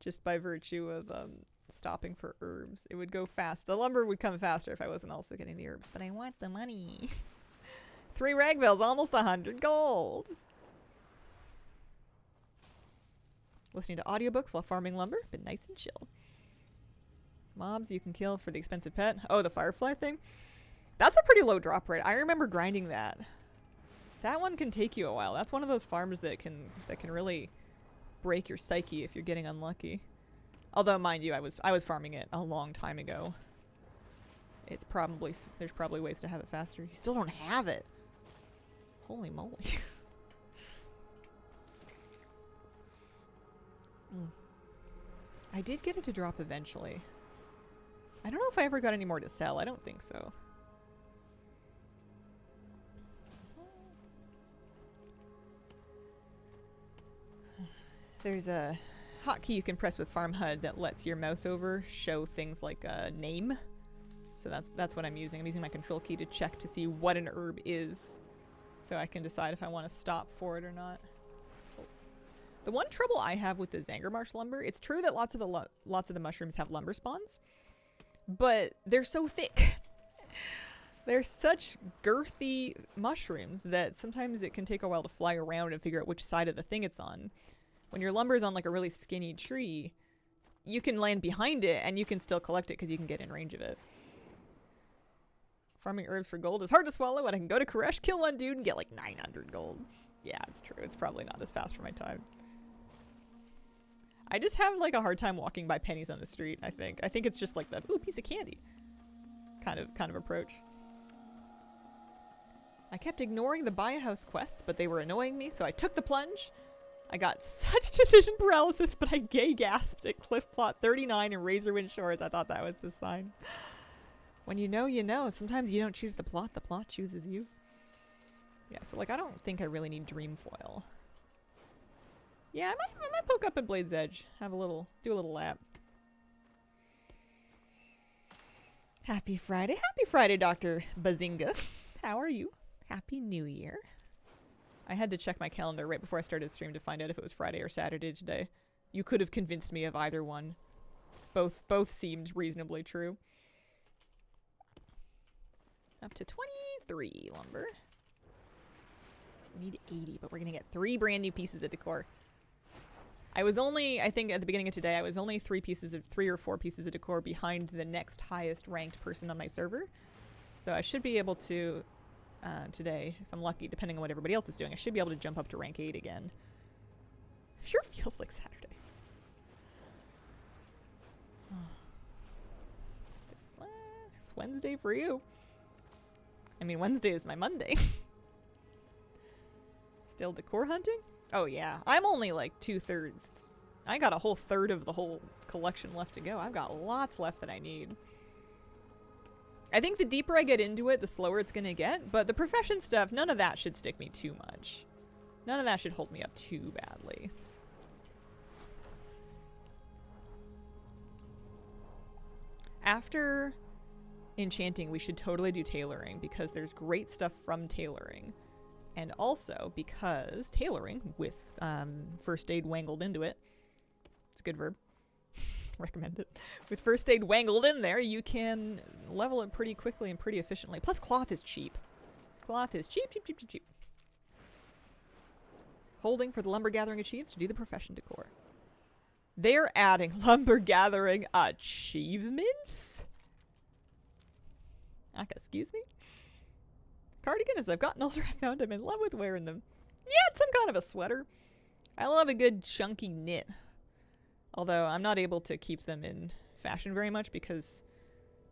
just by virtue of stopping for herbs. It would go fast. The lumber would come faster if I wasn't also getting the herbs, but I want the money. 3 Ragveils, almost 100 gold. Listening to audiobooks while farming lumber, been nice and chill. Mobs you can kill for the expensive pet. Oh, the firefly thing? That's a pretty low drop rate. I remember grinding that. That one can take you a while. That's one of those farms that can really break your psyche if you're getting unlucky. Although, mind you, I was farming it a long time ago. It's probably there's probably ways to have it faster. You still don't have it. Holy moly. I did get it to drop eventually. I don't know if I ever got any more to sell. I don't think so. There's a hotkey you can press with Farm HUD that lets your mouse over show things like a name. So that's what I'm using. I'm using my control key to check to see what an herb is, so I can decide if I want to stop for it or not. The one trouble I have with the Zangarmarsh lumber, it's true that lots of the mushrooms have lumber spawns, but they're so thick. They're such girthy mushrooms that sometimes it can take a while to fly around and figure out which side of the thing it's on. When your lumber is on like a really skinny tree, you can land behind it and you can still collect it because you can get in range of it. Farming herbs for gold is hard to swallow, and I can go to Koresh, kill one dude, and get like 900 gold. Yeah, it's true. It's probably not as fast for my time. I just have like a hard time walking by pennies on the street, I think. I think it's just like that, ooh, piece of candy kind of approach. I kept ignoring the buy a house quests, but they were annoying me, so I took the plunge. I got such decision paralysis, but I gay gasped at Cliff Plot 39 and Razorwind Shores. I thought that was the sign. When you know, you know. Sometimes you don't choose the plot chooses you. Yeah, so like I don't think I really need Dreamfoil. Yeah, I might poke up at Blade's Edge. Do a little lap. Happy Friday, Dr. Bazinga. How are you? Happy New Year. I had to check my calendar right before I started the stream to find out if it was Friday or Saturday today. You could have convinced me of either one. Both seemed reasonably true. Up to 23 lumber. We need 80, but we're gonna get 3 brand new pieces of decor. I think at the beginning of today, I was only 3 or 4 pieces of decor behind the next highest ranked person on my server. So I should be able to, today, if I'm lucky, depending on what everybody else is doing, I should be able to jump up to rank 8 again. Sure feels like Saturday. It's Wednesday for you. I mean, Wednesday is my Monday. Still decor hunting? Oh yeah, I'm only like 2/3. I got a whole third of the whole collection left to go. I've got lots left that I need. I think the deeper I get into it, the slower it's gonna get, but the profession stuff, none of that should stick me too much. None of that should hold me up too badly. After enchanting, we should totally do tailoring because there's great stuff from tailoring. And also because tailoring, with first aid wangled into it, it's a good verb, recommend it. With first aid wangled in there, you can level it pretty quickly and pretty efficiently. Plus cloth is cheap. Cloth is cheap, cheap, cheap, cheap, cheap. Holding for the lumber gathering achievements to do the profession decor. They're adding lumber gathering achievements? Excuse me? Cardigan, as I've gotten older, I found I'm in love with wearing them. Yeah, it's some kind of a sweater. I love a good chunky knit. Although I'm not able to keep them in fashion very much because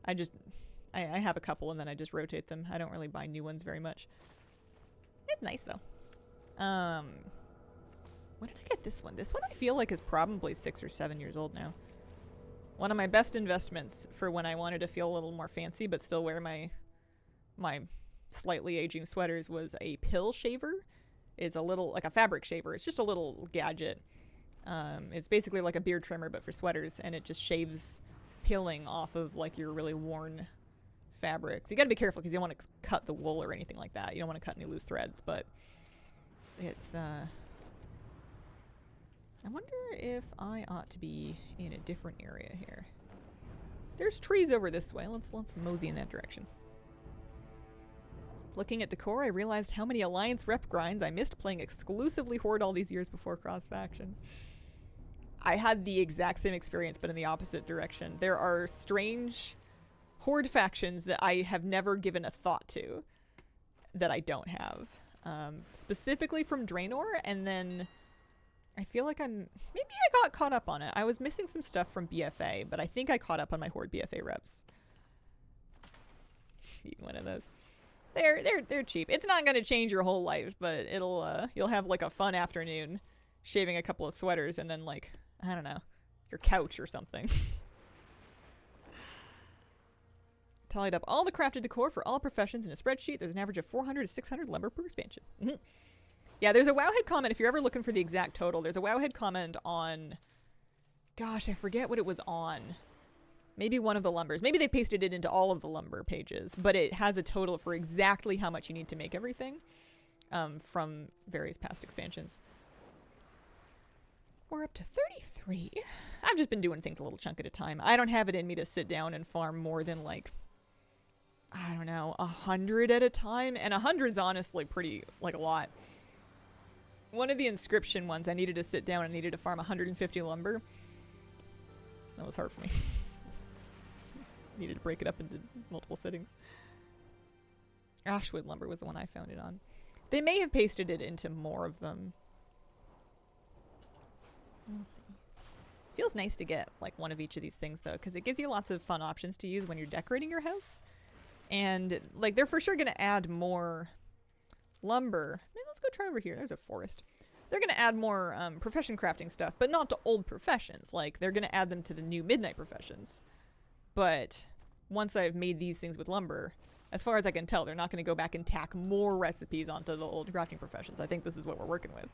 I have a couple and then I just rotate them. I don't really buy new ones very much. It's nice though. When did I get this one? This one I feel like is probably 6 or 7 years old now. One of my best investments for when I wanted to feel a little more fancy but still wear my slightly aging sweaters was a pill shaver. It's a little, like a fabric shaver. It's just a little gadget. It's basically like a beard trimmer but for sweaters, and it just shaves pilling off of like your really worn fabrics. You gotta be careful because you don't want to cut the wool or anything like that. You don't want to cut any loose threads, but it's I wonder if I ought to be in a different area here. There's trees over this way. Let's mosey in that direction. Looking at decor, I realized how many Alliance rep grinds I missed playing exclusively Horde all these years before cross-faction. I had the exact same experience, but in the opposite direction. There are strange Horde factions that I have never given a thought to that I don't have. Specifically from Draenor, and then I feel like maybe I got caught up on it. I was missing some stuff from BFA, but I think I caught up on my Horde BFA reps. Eat one of those. They're cheap. It's not gonna change your whole life, but it'll you'll have like a fun afternoon shaving a couple of sweaters and then like, I don't know, your couch or something. Tallied up all the crafted decor for all professions in a spreadsheet. There's an average of 400 to 600 lumber per expansion. Yeah, there's a Wowhead comment. If you're ever looking for the exact total, there's a Wowhead comment on, gosh, I forget what it was on. Maybe one of the lumbers. Maybe they pasted it into all of the lumber pages, but it has a total for exactly how much you need to make everything from various past expansions. We're up to 33. I've just been doing things a little chunk at a time. I don't have it in me to sit down and farm more than like, I don't know, 100 at a time. And 100's honestly pretty, like a lot. One of the inscription ones, I needed to sit down and needed to farm 150 lumber. That was hard for me. Needed to break it up into multiple sittings. Ashwood lumber was the one I found it on. They may have pasted it into more of them. Let's see. Feels nice to get like one of each of these things though, because it gives you lots of fun options to use when you're decorating your house. And like they're for sure going to add more lumber. Maybe let's go try over here. There's a forest. They're going to add more profession crafting stuff, but not to old professions. Like they're going to add them to the new midnight professions. But once I've made these things with lumber, as far as I can tell, they're not going to go back and tack more recipes onto the old crafting professions. I think this is what we're working with.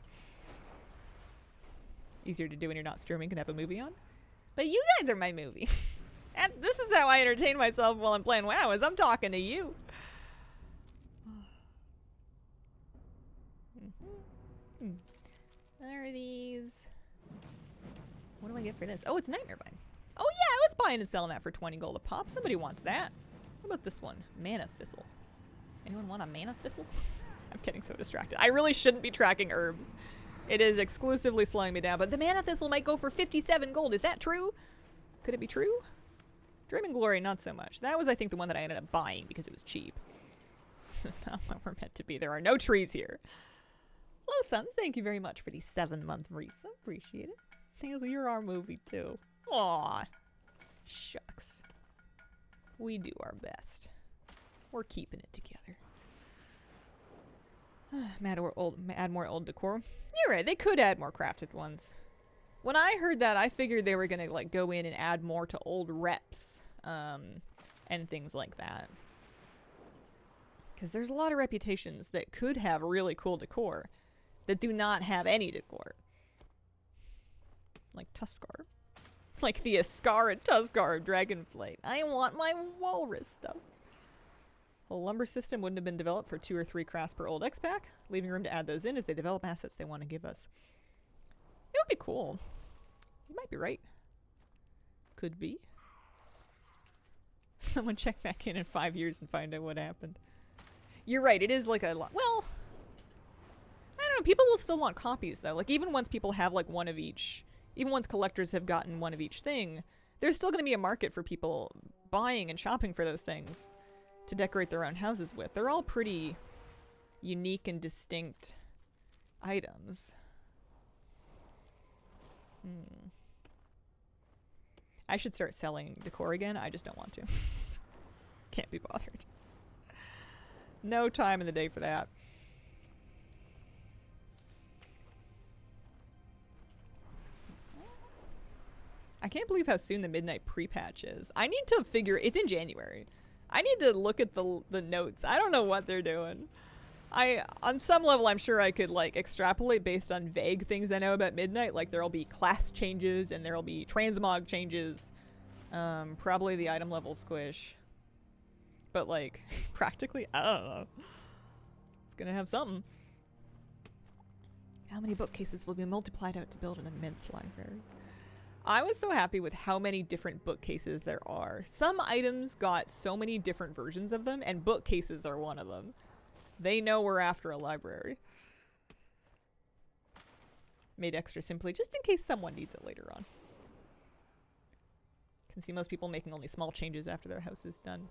Easier to do when you're not streaming, can have a movie on. But you guys are my movie. And this is how I entertain myself while I'm playing WoW, is I'm talking to you. There are these. What do I get for this? Oh, it's Nightmare Vine. Oh yeah, I was buying and selling that for 20 gold a pop. Somebody wants that. How about this one? Mana Thistle. Anyone want a Mana Thistle? I'm getting so distracted. I really shouldn't be tracking herbs. It is exclusively slowing me down, but the Mana Thistle might go for 57 gold. Is that true? Could it be true? Dream and Glory, not so much. That was, I think, the one that I ended up buying because it was cheap. This is not what we're meant to be. There are no trees here. Hello, Sons. Thank you very much for the 7-month resub. Appreciate it. Hazel, you're our movie, too. Aw. Shucks. We do our best. We're keeping it together. Add more old decor. You're right. They could add more crafted ones. When I heard that, I figured they were going to like go in and add more to old reps. And things like that. Because there's a lot of reputations that could have really cool decor that do not have any decor. Like Tuskar. Like the Ascara Tuskar of Dragonflight. I want my walrus stuff. The lumber system wouldn't have been developed for 2 or 3 crafts per old X-Pack, leaving room to add those in as they develop assets they want to give us. It would be cool. You might be right. Could be. Someone check back in 5 years and find out what happened. You're right, it is like a lot. Well, I don't know. People will still want copies, though. Like, even once people have, like, one of each, even once collectors have gotten one of each thing, there's still going to be a market for people buying and shopping for those things to decorate their own houses with. They're all pretty unique and distinct items. I should start selling decor again. I just don't want to. Can't be bothered. No time in the day for that. I can't believe how soon the midnight pre-patch is. I need to figure... It's in January. I need to look at the notes. I don't know what they're doing. On some level, I'm sure I could, like, extrapolate based on vague things I know about Midnight. Like, there'll be class changes, and there'll be transmog changes. Probably the item level squish. But, like, practically, I don't know. It's gonna have something. How many bookcases will be multiplied out to build an immense library? I was so happy with how many different bookcases there are. Some items got so many different versions of them, and bookcases are one of them. They know we're after a library. Made extra simply just in case someone needs it later on. Can see most people making only small changes after their house is done.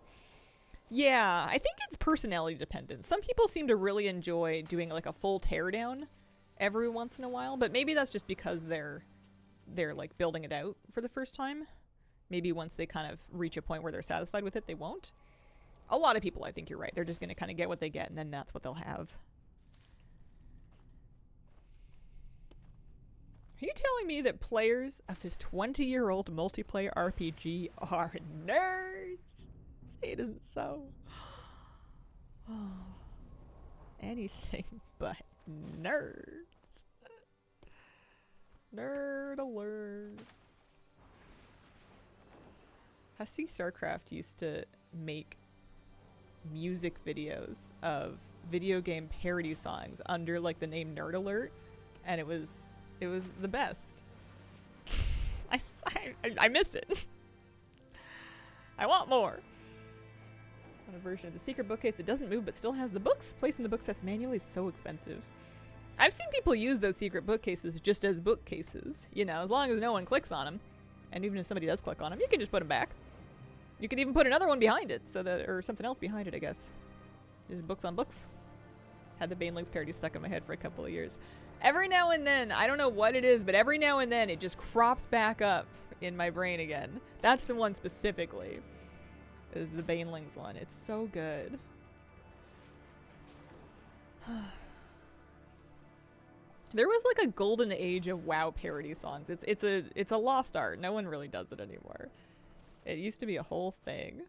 Yeah, I think it's personality dependent. Some people seem to really enjoy doing like a full teardown every once in a while, but maybe that's just because they're like building it out for the first time. Maybe once they kind of reach a point where they're satisfied with it, they won't. A lot of people, I think you're right. They're just going to kind of get what they get, and then that's what they'll have. Are you telling me that players of this 20-year-old multiplayer RPG are nerds? Say it isn't so. Anything but nerds. Nerd alert. I see StarCraft used to make music videos of video game parody songs under like the name Nerd Alert, and it was the best. I miss it. I want more. On a version of the secret bookcase that doesn't move but still has the books. Placing the book sets manually is so expensive. I've seen people use those secret bookcases just as bookcases, you know, as long as no one clicks on them. And even if somebody does click on them, you can just put them back. You could even put another one behind it, so that, or something else behind it, I guess. Just books on books. Had the Banelings parody stuck in my head for a couple of years. Every now and then, I don't know what it is, but every now and then it just crops back up in my brain again. That's the one specifically. Is the Banelings one. It's so good. There was like a golden age of WoW parody songs. It's a lost art. No one really does it anymore. It used to be a whole thing.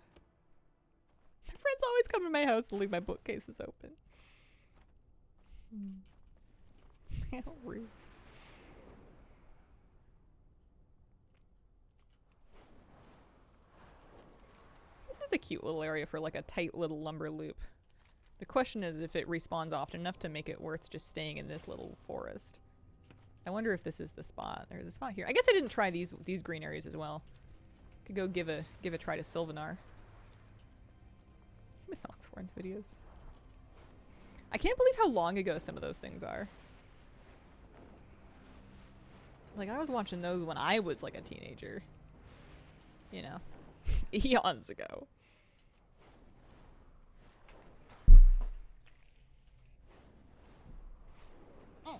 My friends always come to my house and leave my bookcases open. How rude. This is a cute little area for like a tight little lumber loop. The question is if it respawns often enough to make it worth just staying in this little forest. I wonder if this is the spot. There's a spot here. I guess I didn't try these green areas as well. Could go give a try to Sylvanar. I miss Oxforn's videos. I can't believe how long ago some of those things are. Like, I was watching those when I was like a teenager. You know. eons ago. Oh.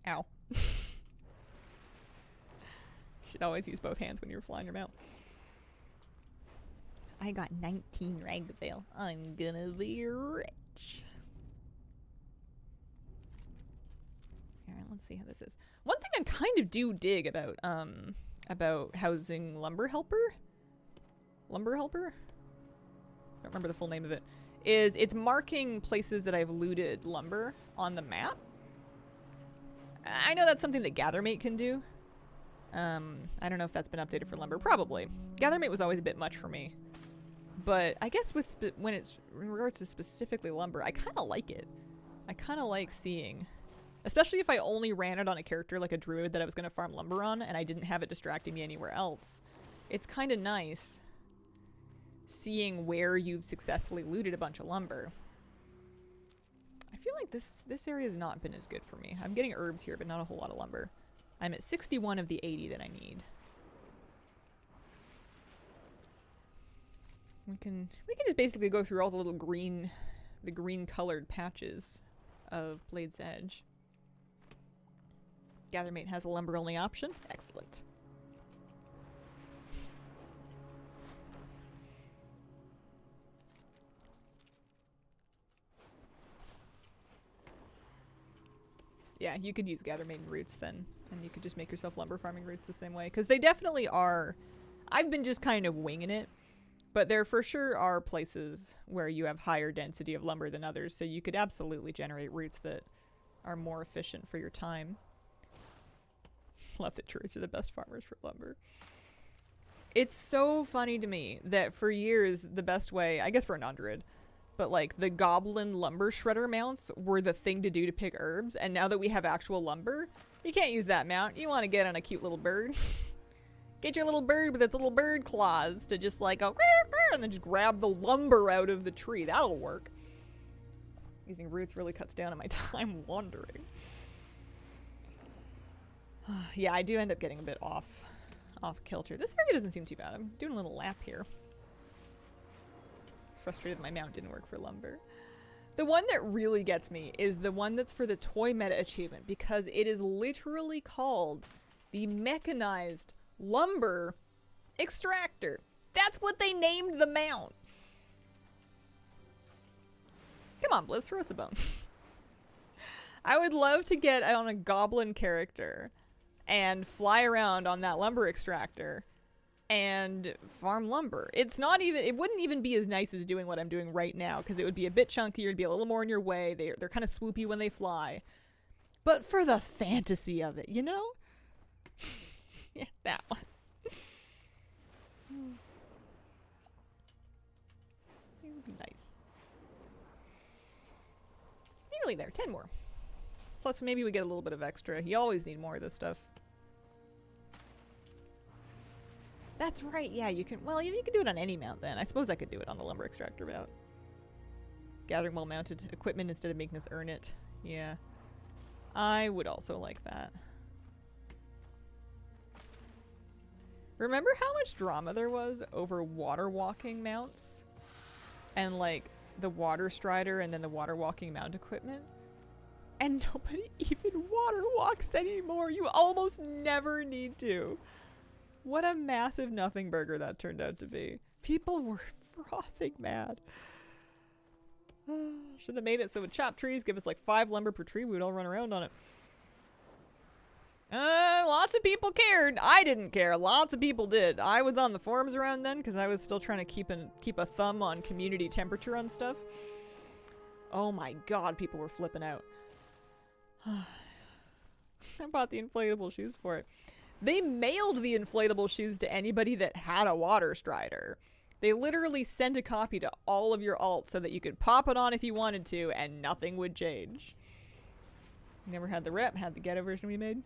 Ow. Should always use both hands when you're flying your mount. I got 19 ragdoll. I'm gonna be rich. Alright, let's see how this is. One thing I kind of do dig about housing Lumber Helper? Lumber Helper? I don't remember the full name of it. Is it's marking places that I've looted lumber on the map. I know that's something that Gathermate can do. I don't know if that's been updated for lumber. Probably. Gathermate was always a bit much for me. But I guess with when it's in regards to specifically lumber, I kind of like it. I kind of like seeing, especially if I only ran it on a character like a druid that I was going to farm lumber on and I didn't have it distracting me anywhere else. It's kind of nice seeing where you've successfully looted a bunch of lumber. I feel like this area has not been as good for me. I'm getting herbs here, but not a whole lot of lumber. I'm at 61 of the 80 that I need. We can just basically go through all the little green colored patches of Blade's Edge. Gathermate has a lumber only option. Excellent. Yeah, you could use Gathermate roots then, and you could just make yourself lumber farming roots the same way, because they definitely are. I've been just kind of winging it. But there for sure are places where you have higher density of lumber than others, so you could absolutely generate roots that are more efficient for your time. Love that druids are the best farmers for lumber. It's so funny to me that for years the best way, I guess for a non-druid, but like the goblin lumber shredder mounts were the thing to do to pick herbs, and now that we have actual lumber, you can't use that mount. You want to get on a cute little bird. Get your little bird with its little bird claws to just like go and then just grab the lumber out of the tree. That'll work. Using roots really cuts down on my time wandering. Yeah, I do end up getting a bit off kilter. This area doesn't seem too bad. I'm doing a little lap here. Frustrated that my mount didn't work for lumber. The one that really gets me is the one that's for the toy meta achievement, because it is literally called the mechanized lumber extractor. That's what they named the mount. Come on, Blizz, throw us the bone. I would love to get on a goblin character and fly around on that lumber extractor and farm lumber. It wouldn't even be as nice as doing what I'm doing right now, because it would be a bit chunkier, it'd be a little more in your way. They're kind of swoopy when they fly. But for the fantasy of it, you know? Yeah, that one. It would be nice. Nearly there. 10 more. Plus, maybe we get a little bit of extra. You always need more of this stuff. That's right. Yeah, you can. Well, you can do it on any mount then. I suppose I could do it on the lumber extractor mount. Gathering well-mounted equipment instead of making us earn it. Yeah. I would also like that. Remember how much drama there was over water walking mounts? And like the water strider and then the water walking mount equipment? And nobody even water walks anymore. You almost never need to. What a massive nothing burger that turned out to be. People were frothing mad. Should have made it so it would chop trees, give us like 5 lumber per tree, we would all run around on it. Lots of people cared. I didn't care. Lots of people did. I was on the forums around then because I was still trying to keep a thumb on community temperature on stuff. Oh my god, people were flipping out. I bought the inflatable shoes for it. They mailed the inflatable shoes to anybody that had a water strider. They literally sent a copy to all of your alts so that you could pop it on if you wanted to and nothing would change. Never had the rep, had the ghetto version we made.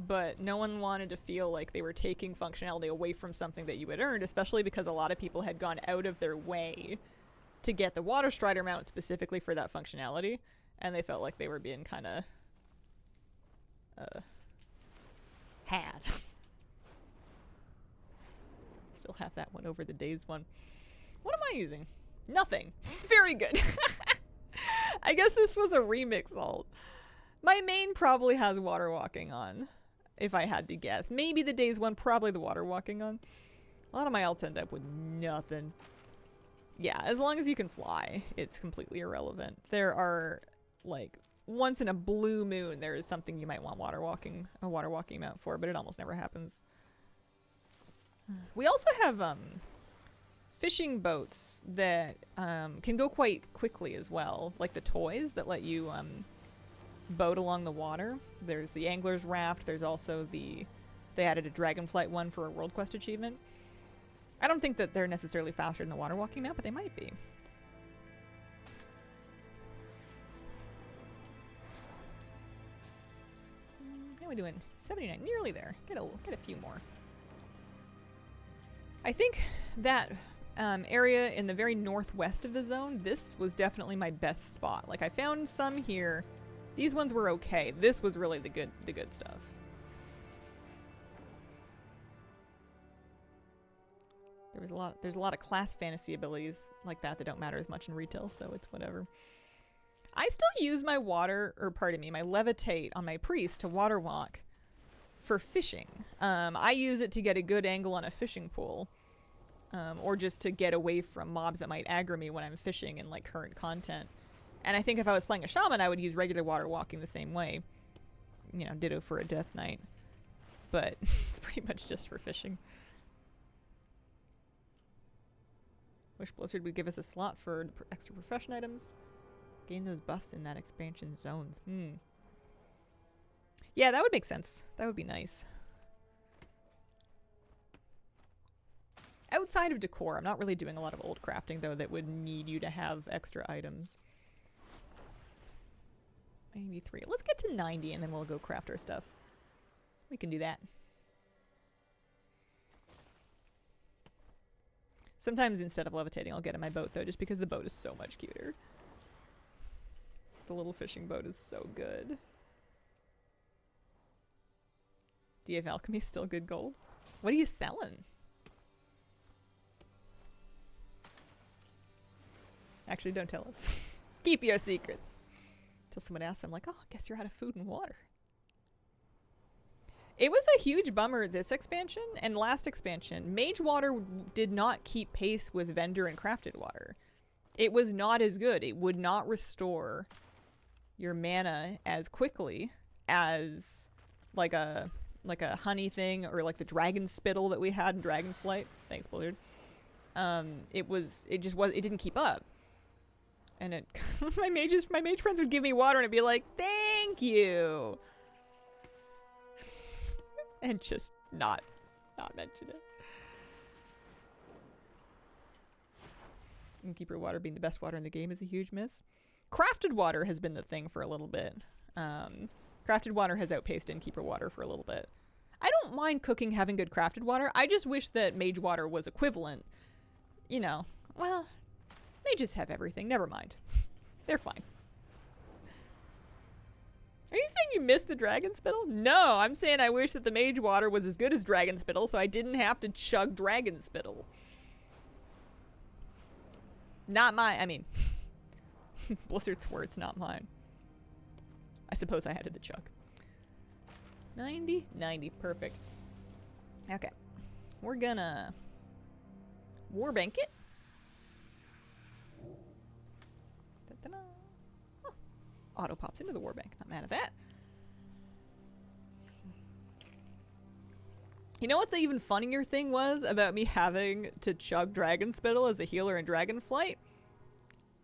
But no one wanted to feel like they were taking functionality away from something that you had earned, especially because a lot of people had gone out of their way to get the water strider mount specifically for that functionality, and they felt like they were being kind of had. Still have that one over the days one. What am I using? Nothing. Very good. I guess this was a remix alt. My main probably has water walking on, if I had to guess. Maybe the days one, probably the water walking on. A lot of my alts end up with nothing. Yeah, as long as you can fly, it's completely irrelevant. There are, like, once in a blue moon, there is something you might want a water walking mount for, but it almost never happens. We also have fishing boats that can go quite quickly as well, like the toys that let you boat along the water. There's the angler's raft. There's also they added a dragonflight one for a world quest achievement. I don't think that they're necessarily faster than the water walking mount, but they might be. How are we doing? 79, nearly there. Get a few more. I think that area in the very northwest of the zone, this was definitely my best spot. Like, I found some here. These ones were okay. This was really the good stuff. There's a lot of class fantasy abilities like that don't matter as much in retail, so it's whatever. I still use my my levitate on my priest to water walk for fishing. I use it to get a good angle on a fishing pool. Or just to get away from mobs that might aggro me when I'm fishing in like current content. And I think if I was playing a shaman, I would use regular water walking the same way. You know, ditto for a death knight. But it's pretty much just for fishing. Wish Blizzard would give us a slot for extra profession items. Gain those buffs in that expansion zones. Yeah, that would make sense. That would be nice. Outside of decor, I'm not really doing a lot of old crafting, though, that would need you to have extra items. Maybe 3. Let's get to 90, and then we'll go craft our stuff. We can do that. Sometimes instead of levitating, I'll get in my boat, though, just because the boat is so much cuter. The little fishing boat is so good. DF Alchemy still good gold? What are you selling? Actually, don't tell us. Keep your secrets. Till someone asks, I'm like, oh, I guess you're out of food and water. It was a huge bummer this expansion and last expansion. Mage water did not keep pace with vendor and crafted water. It was not as good. It would not restore your mana as quickly as like a honey thing or like the dragon spittle that we had in Dragonflight. Thanks, Blizzard. It didn't keep up. And my mage friends would give me water and it'd be like, thank you. And just not mention it. Innkeeper water being the best water in the game is a huge miss. Crafted water has been the thing for a little bit. Crafted water has outpaced innkeeper water for a little bit. I don't mind cooking having good crafted water. I just wish that mage water was equivalent. You know, well, mages have everything. Never mind. They're fine. Are you saying you missed the dragon spittle? No, I'm saying I wish that the mage water was as good as dragon spittle so I didn't have to chug dragon spittle. Not mine. I mean, Blizzard's words, not mine. I suppose I had to chug. 90? 90. Perfect. Okay. We're gonna warbank it. Da-da-da. Oh. Auto pops into the warbank. Not mad at that. You know what the even funnier thing was about me having to chug Dragon Spittle as a healer in Dragonflight?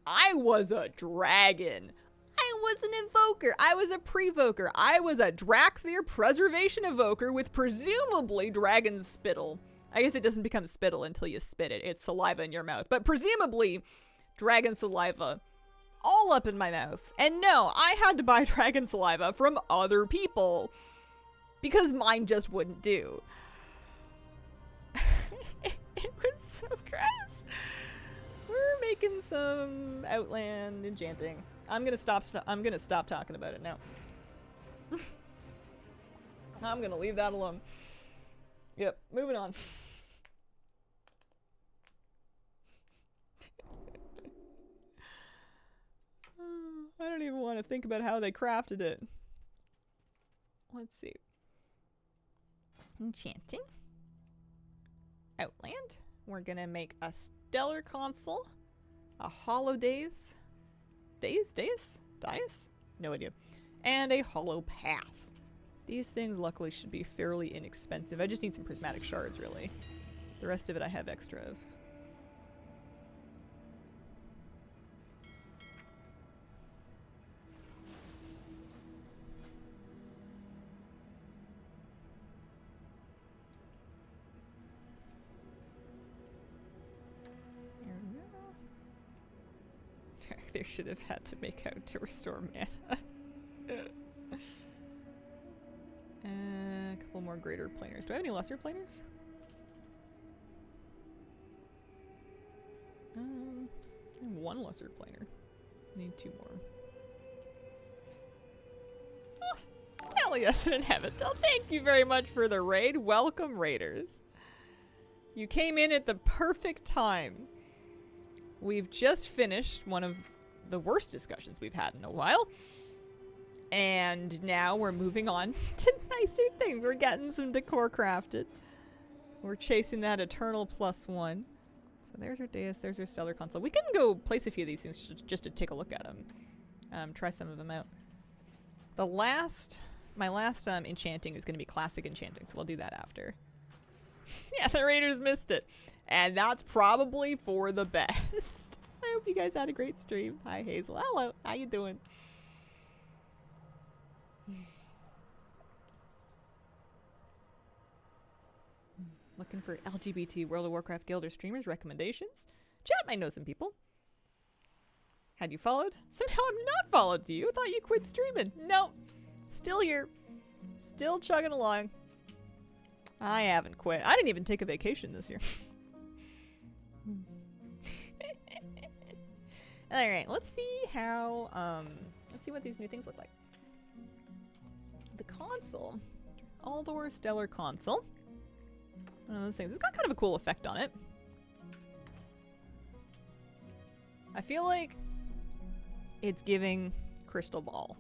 I was a dragon. I was an invoker. I was a prevoker. I was a Drakthir preservation evoker with presumably Dragon Spittle. I guess it doesn't become spittle until you spit it. It's saliva in your mouth. But presumably, dragon saliva all up in my mouth. And no, I had to buy dragon saliva from other people because mine just wouldn't do. It was so crass. We're making some Outland enchanting. I'm gonna stop talking about it now. I'm gonna leave that alone. Yep, moving on. I don't even want to think about how they crafted it. Let's see. Enchanting. Outland. We're gonna make a stellar console. A hollow days. Days? No idea. And a hollow path. These things luckily should be fairly inexpensive. I just need some prismatic shards, really. The rest of it I have extra of. They should have had to make out to restore mana. A couple more greater planers. Do I have any lesser planers? I have one lesser planer. Need 2 more. Oh, hell yes, an inhabitant. Thank you very much for the raid. Welcome, raiders. You came in at the perfect time. We've just finished one of the worst discussions we've had in a while. And now we're moving on to nicer things. We're getting some decor crafted. We're chasing that eternal +1. So there's our dais, there's our stellar console. We can go place a few of these things just to take a look at them. Try some of them out. My last enchanting is going to be classic enchanting, so we'll do that after. Yeah, the raiders missed it. And that's probably for the best. I hope you guys had a great stream. Hi, Hazel. Hello. How you doing? Looking for LGBT World of Warcraft Guild or streamers recommendations? Chat might know some people. Had you followed? Somehow I'm not followed you. Thought you quit streaming. Nope. Still here. Still chugging along. I haven't quit. I didn't even take a vacation this year. Alright, let's see how, let's see what these new things look like. The console. Aldor Stellar Console. One of those things. It's got kind of a cool effect on it. I feel like it's giving Crystal Ball.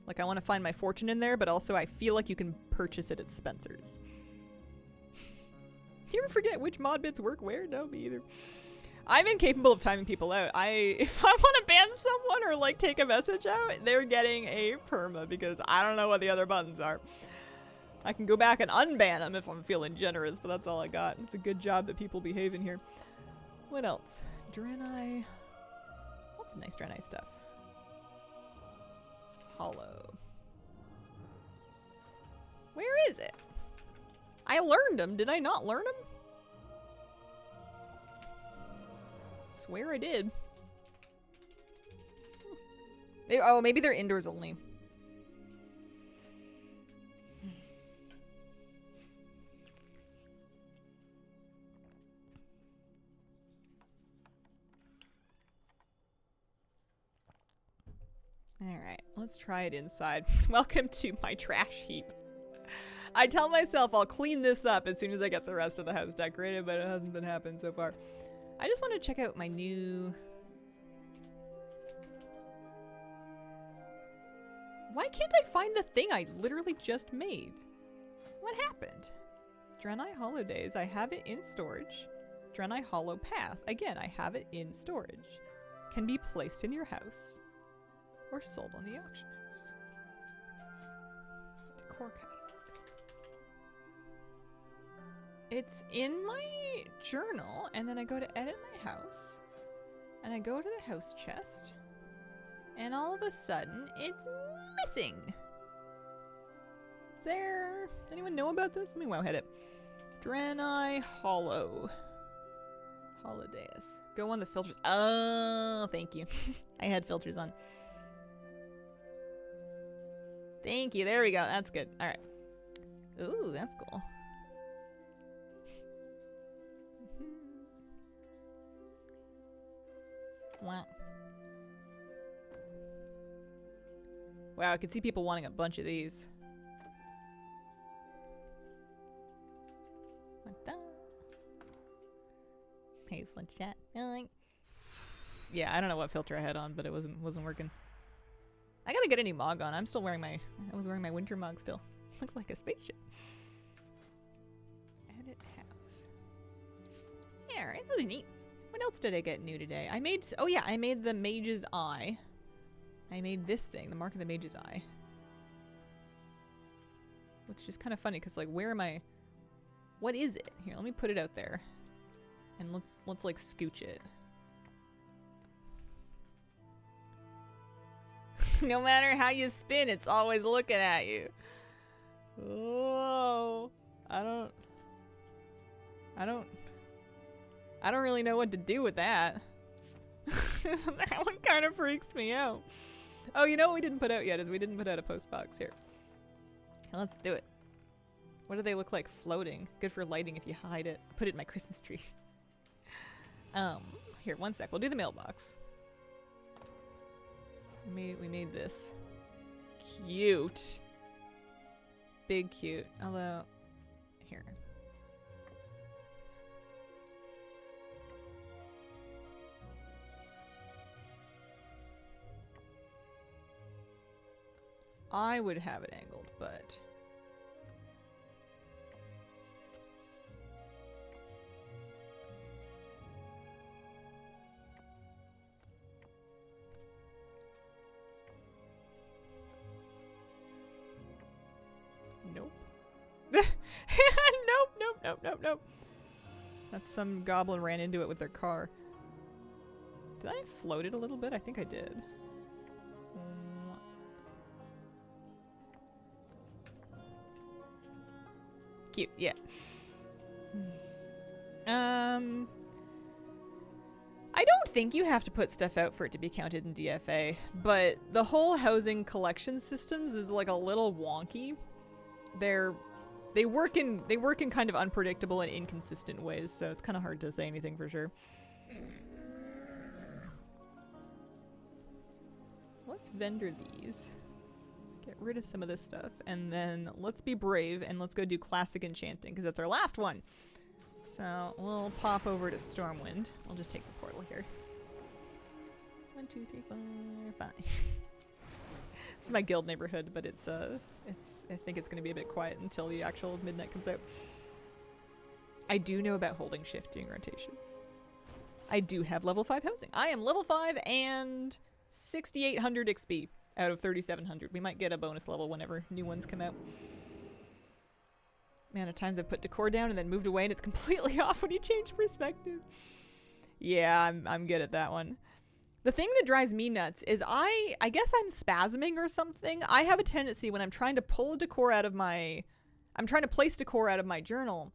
Like, I want to find my fortune in there, but also I feel like you can purchase it at Spencer's. You ever forget which mod bits work where? No, me either. I'm incapable of timing people out. If I want to ban someone or like take a message out, they're getting a perma because I don't know what the other buttons are. I can go back and unban them if I'm feeling generous, but that's all I got. It's a good job that people behave in here. What else? Draenei. Lots of nice Draenei stuff. Hollow. Where is it? I learned them. Did I not learn them? Swear I did. Oh, maybe they're indoors only. Alright, let's try it inside. Welcome to my trash heap. I tell myself I'll clean this up as soon as I get the rest of the house decorated, but it hasn't been happening so far. I just want to check out my new... Why can't I find the thing I literally just made? What happened? Draenei Hollow Days, I have it in storage. Draenei Hollow Path, again, I have it in storage. Can be placed in your house. Or sold on the auction house. Decor catalog. It's in my journal, and then I go to edit my house, and I go to the house chest, and all of a sudden, it's missing. Is there anyone know about this? Let me wow hit it. Draenei Hollow. Holidays. Go on the filters. Oh, thank you. I had filters on. Thank you. There we go. That's good. All right. Ooh, that's cool. Wow. Wow, I can see people wanting a bunch of these. Hazelnut chat. Yeah, I don't know what filter I had on, but it wasn't working. I gotta get a new mog on. I'm still wearing I was wearing my winter mog still. Looks like a spaceship. Edit house. Yeah, alright, that was neat. What else did I get new today? I made the Mage's Eye. I made this thing, the Mark of the Mage's Eye. Which is kind of funny, because like, where am I? What is it? Here, let me put it out there. And let's like scooch it. No matter how you spin, it's always looking at you. Oh, I don't really know what to do with that. That one kind of freaks me out. Oh, you know what we didn't put out yet is we didn't put out a post box here. Let's do it. What do they look like floating? Good for lighting if you hide it. Put it in my Christmas tree. Here, one sec. We'll do the mailbox. We made this. Cute. Big cute. Although, here. I would have it angled, but... Nope. Nope. That's some goblin ran into it with their car. Did I float it a little bit? I think I did. Cute, yeah. I don't think you have to put stuff out for it to be counted in DFA, but the whole housing collection systems is like a little wonky. They work in kind of unpredictable and inconsistent ways, so it's kind of hard to say anything for sure. Let's vendor these. Get rid of some of this stuff, and then let's be brave and let's go do classic enchanting because that's our last one. So we'll pop over to Stormwind. I'll just take the portal here. 1, 2, 3, 4, 5. This is my guild neighborhood, but it's I think it's gonna be a bit quiet until the actual midnight comes out. I do know about holding shift during rotations. I do have level 5 housing. I am level 5 and 6,800 XP out of 3,700. We might get a bonus level whenever new ones come out. Man, at times I've put decor down and then moved away and it's completely off when you change perspective. Yeah, I'm good at that one. The thing that drives me nuts is I guess I'm spasming or something. I have a tendency when I'm trying to pull a decor out of my... I'm trying to place decor out of my journal.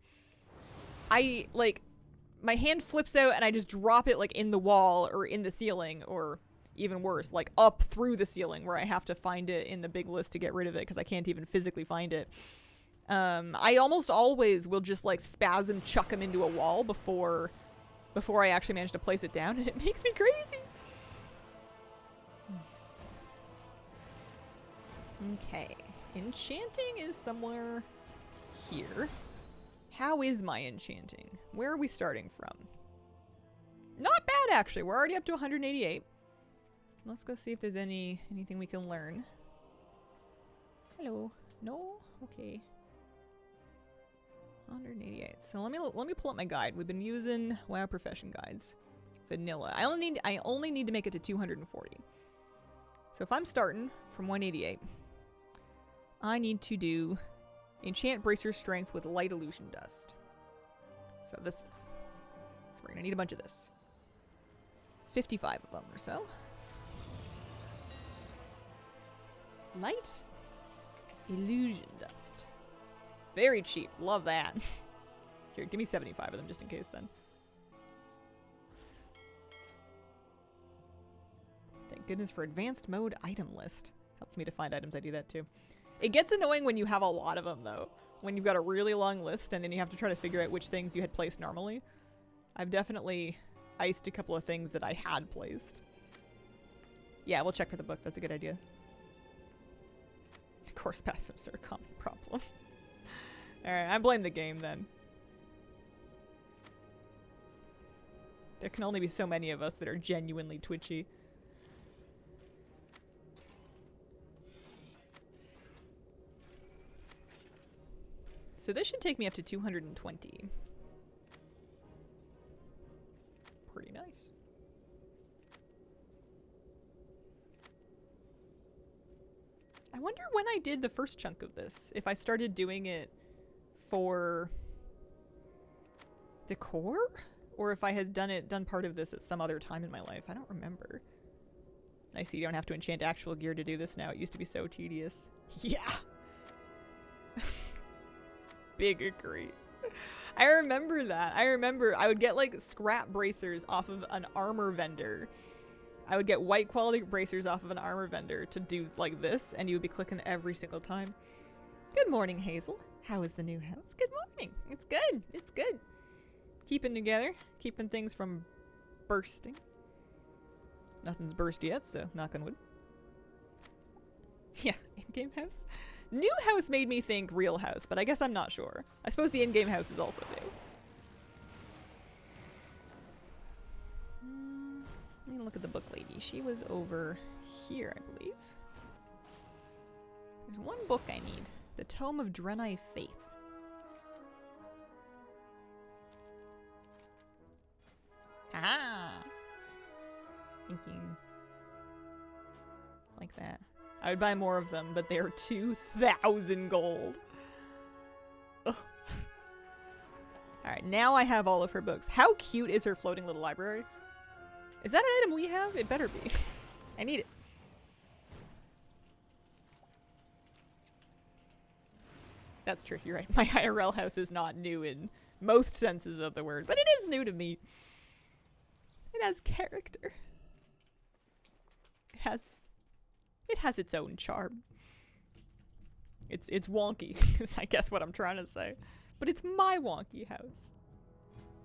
My hand flips out and I just drop it like in the wall or in the ceiling or even worse, like up through the ceiling where I have to find it in the big list to get rid of it because I can't even physically find it. I almost always will just like spasm chuck them into a wall before I actually manage to place it down, and it makes me crazy. Okay, enchanting is somewhere here. How is my enchanting? Where are we starting from? Not bad, actually. We're already up to 188. Let's go see if there's anything we can learn. Hello. No? Okay. 188. So let me pull up my guide. We've been using WoW Profession guides. Vanilla. I only need to make it to 240. So if I'm starting from 188, I need to do enchant Bracer Strength with Light Illusion Dust. So this. So we're gonna need a bunch of this. 55 of them or so. Light Illusion Dust. Very cheap. Love that. Here, give me 75 of them just in case then. Thank goodness for advanced mode item list. Helps me to find items. I do that too. It gets annoying when you have a lot of them though. When you've got a really long list and then you have to try to figure out which things you had placed normally. I've definitely iced a couple of things that I had placed. Yeah, we'll check for the book. That's a good idea. Of course, passives are a common problem. Alright, I blame the game then. There can only be so many of us that are genuinely twitchy. So this should take me up to 220. Pretty nice. I wonder when I did the first chunk of this, if I started doing it for decor? Or if I had done part of this at some other time in my life. I don't remember. I see you don't have to enchant actual gear to do this now. It used to be so tedious. Yeah! Big agree. I remember that. I remember I would get like scrap bracers off of an armor vendor. I would get white quality bracers off of an armor vendor to do like this, and you would be clicking every single time. Good morning, Hazel. How is the new house? Good morning. It's good. It's good. Keeping together. Keeping things from bursting. Nothing's burst yet, so knock on wood. Yeah, in-game house. New house made me think real house, but I guess I'm not sure. I suppose the in-game house is also new. Let me look at the book lady. She was over here, I believe. There's one book I need. The Tome of Draenei Faith. Aha! Thinking like that. I would buy more of them, but they're 2,000 gold. Alright, now I have all of her books. How cute is her floating little library? Is that an item we have? It better be. I need it. That's true, you're right. My IRL house is not new in most senses of the word, but it is new to me. It has character. It has its own charm. It's wonky, is I guess what I'm trying to say. But it's my wonky house.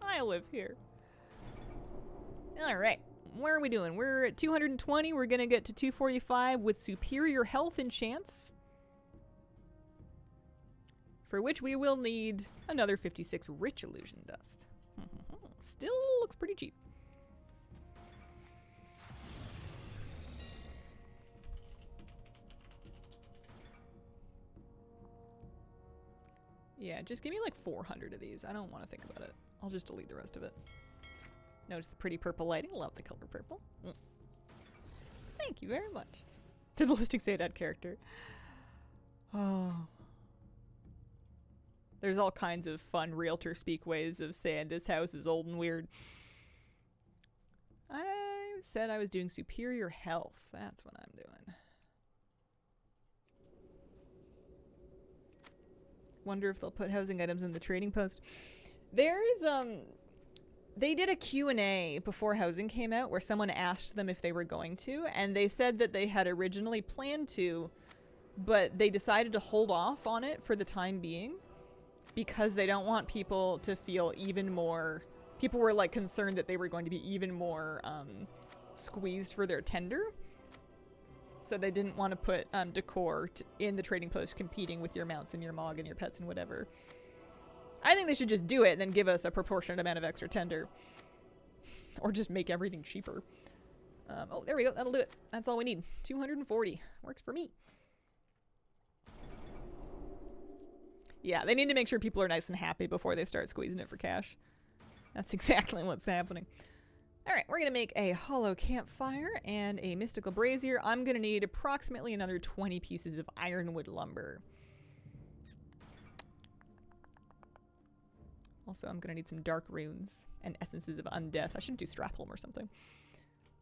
I live here. Alright, where are we doing? We're at 220. We're gonna get to 245 with superior health and chance. For which we will need another 56 rich illusion dust. Still looks pretty cheap. Yeah, just give me like 400 of these. I don't want to think about it. I'll just delete the rest of it. Notice the pretty purple lighting. Love the color purple. Thank you very much. Did the listing say it had character? Oh. There's all kinds of fun realtor speak ways of saying this house is old and weird. I said I was doing superior health. That's what I'm doing. Wonder if they'll put housing items in the trading post. There's, they did a Q&A before housing came out where someone asked them if they were going to, and they said that they had originally planned to, but they decided to hold off on it for the time being because they don't want people to feel even more... People were, like, concerned that they were going to be even more, squeezed for their tender. So they didn't want to put decor in the trading post competing with your mounts and your mog and your pets and whatever. I think they should just do it and then give us a proportionate amount of extra tender. Or just make everything cheaper. Oh, there we go. That'll do it. That's all we need. 240. Works for me. Yeah, they need to make sure people are nice and happy before they start squeezing it for cash. That's exactly what's happening. Alright, we're going to make a hollow campfire and a mystical brazier. I'm going to need approximately another 20 pieces of ironwood lumber. Also, I'm going to need some dark runes and essences of undeath. I should do Stratholm or something.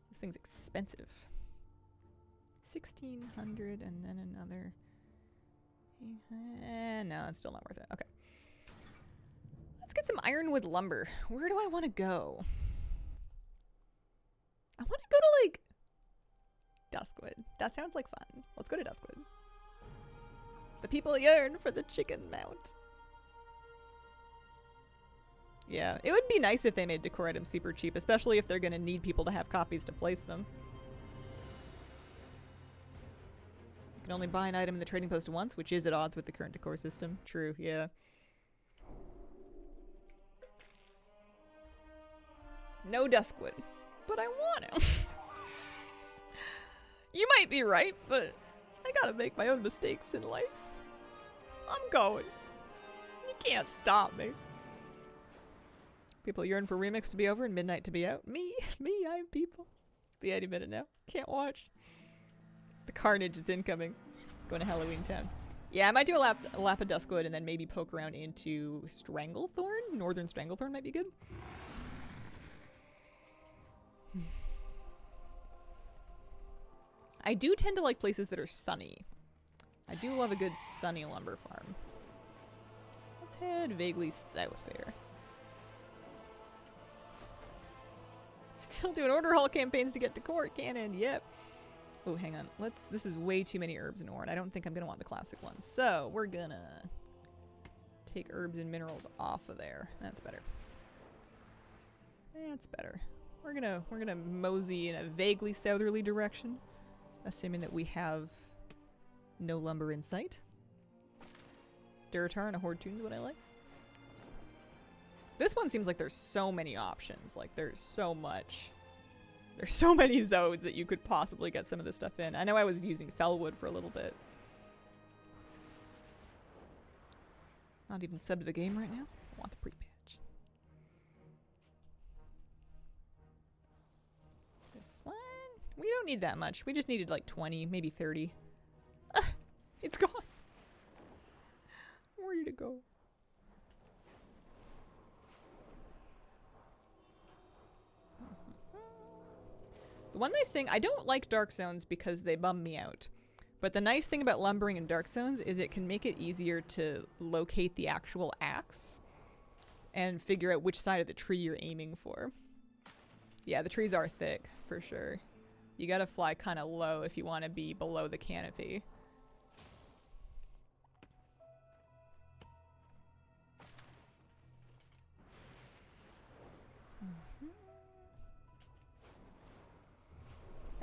This thing's expensive. 1,600 and then another... no, it's still not worth it. Okay. Let's get some ironwood lumber. Where do I want to go? I want to go to, like, Duskwood. That sounds like fun. Let's go to Duskwood. The people yearn for the chicken mount. Yeah, it would be nice if they made decor items super cheap, especially if they're going to need people to have copies to place them. You can only buy an item in the trading post once, which is at odds with the current decor system. True, yeah. No duskwood. But I want to. You might be right, but I gotta make my own mistakes in life. I'm going. You can't stop me. People yearn for Remix to be over and Midnight to be out. Me, I'm people. Be any minute now. Can't watch. The carnage is incoming. Going to Halloween Town. Yeah, I might do a lap of Duskwood and then maybe poke around into Stranglethorn. Northern Stranglethorn might be good. I do tend to like places that are sunny. I do love a good sunny lumber farm. Let's head vaguely south there. Still doing order hall campaigns to get decor at Cannon. Yep. Oh, hang on. This is way too many herbs and ore, and I don't think I'm gonna want the classic ones. So we're gonna take herbs and minerals off of there. That's better. That's better. We're gonna mosey in a vaguely southerly direction, assuming that we have no lumber in sight. Duratar and a Horde Toon's what I like. This one seems like there's so many options. Like there's so much. There's so many zones that you could possibly get some of this stuff in. I know I was using Fellwood for a little bit. Not even subbed to the game right now. I want the pre-patch. This one. We don't need that much. We just needed like 20, maybe 30. It's gone. Where did it go? The one nice thing, I don't like dark zones because they bum me out. But the nice thing about lumbering in dark zones is it can make it easier to locate the actual axe and figure out which side of the tree you're aiming for. Yeah, the trees are thick, for sure. You gotta fly kind of low if you want to be below the canopy.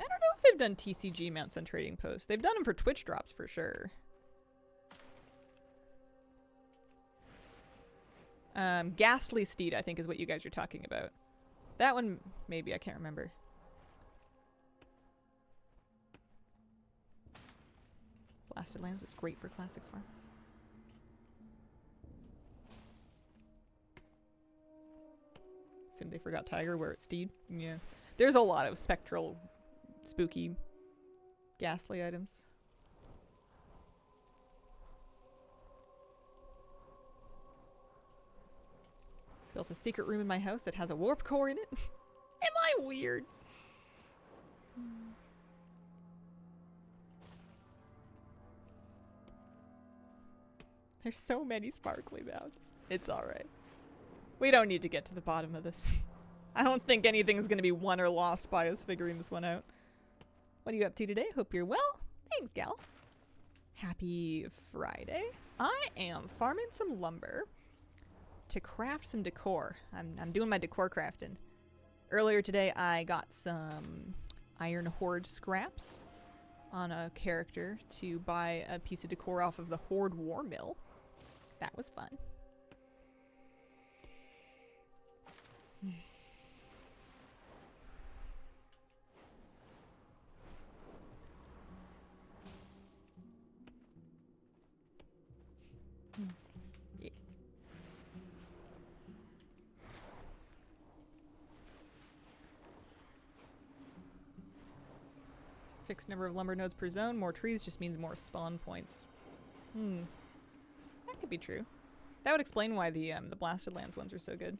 I don't know if they've done TCG mounts on Trading Post. They've done them for Twitch drops for sure. Ghastly Steed, I think, is what you guys are talking about. That one, maybe, I can't remember. Blasted Lands was great for Classic Farm. Assume they forgot Tiger where it's Steed. Yeah. There's a lot of spectral, spooky, ghastly items. Built a secret room in my house that has a warp core in it. Am I weird? There's so many sparkly mounts. It's alright. We don't need to get to the bottom of this. I don't think anything's gonna be won or lost by us figuring this one out. What are you up to today? Hope you're well. Thanks, gal. Happy Friday. I am farming some lumber to craft some decor. I'm doing my decor crafting. Earlier today I got some Iron Horde scraps on a character to buy a piece of decor off of the Horde War Mill. That was fun. Yeah. Fixed number of lumber nodes per zone. More trees just means more spawn points. That could be true. That would explain why the Blasted Lands ones are so good.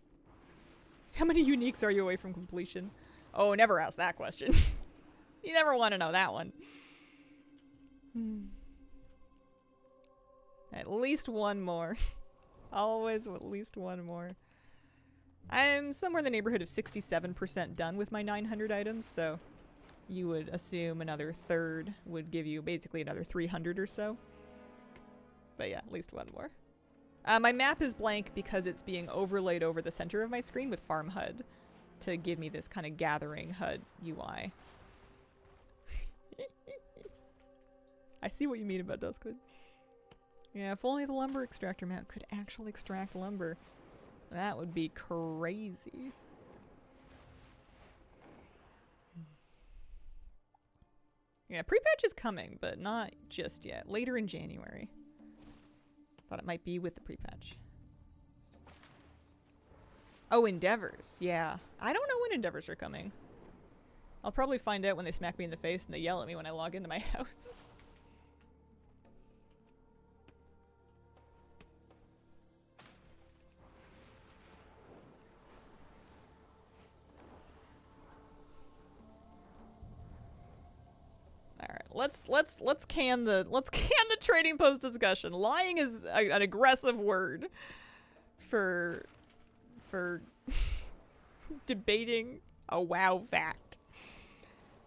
How many uniques are you away from completion? Oh, never ask that question. You never want to know that one. At least one more. Always at least one more. I'm somewhere in the neighborhood of 67% done with my 900 items, so you would assume another third would give you basically another 300 or so. But yeah, at least one more. My map is blank because it's being overlaid over the center of my screen with Farm HUD to give me this kind of gathering HUD UI. I see what you mean about Duskwood. Yeah, if only the lumber extractor mount could actually extract lumber. That would be crazy. Yeah, pre-patch is coming, but not just yet. Later in January. Thought it might be with the pre-patch. Oh, Endeavors. Yeah. I don't know when Endeavors are coming. I'll probably find out when they smack me in the face and they yell at me when I log into my house. Let's can the trading post discussion. Lying is an aggressive word for debating a WoW fact.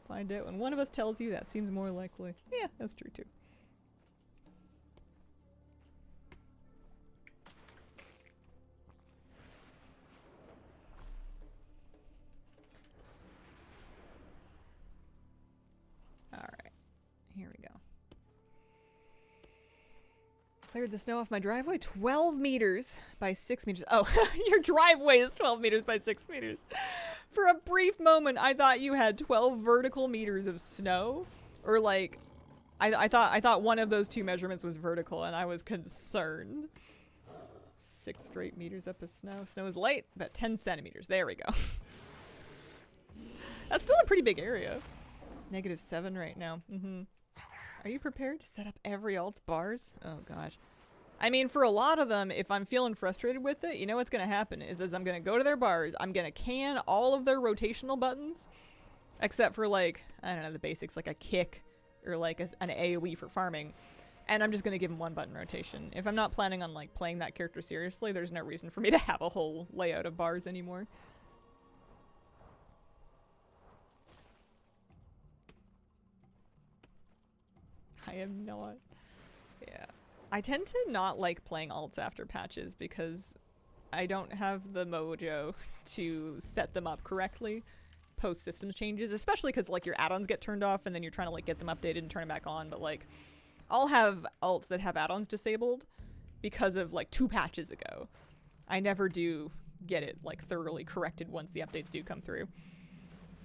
Find out when one of us tells you that seems more likely. Yeah, that's true too. Alright. Here we go. Cleared the snow off my driveway. 12 meters by 6 meters. Oh, your driveway is 12 meters by 6 meters. For a brief moment, I thought you had 12 vertical meters of snow. Or like, I thought one of those two measurements was vertical, and I was concerned. 6 straight meters up of snow. Snow is light, about 10 centimeters. There we go. That's still a pretty big area. -7 right now. Are you prepared to set up every alt's bars? Oh gosh. I mean, for a lot of them, if I'm feeling frustrated with it, you know what's going to happen is I'm going to go to their bars, I'm going to can all of their rotational buttons, except for like, I don't know, the basics, like a kick or like an AoE for farming, and I'm just going to give them one button rotation. If I'm not planning on like playing that character seriously, there's no reason for me to have a whole layout of bars anymore. I am not. Yeah. I tend to not like playing alts after patches because I don't have the mojo to set them up correctly post system changes, especially because like your add-ons get turned off and then you're trying to like get them updated and turn them back on. But like I'll have alts that have add-ons disabled because of like 2 patches ago. I never do get it like thoroughly corrected once the updates do come through.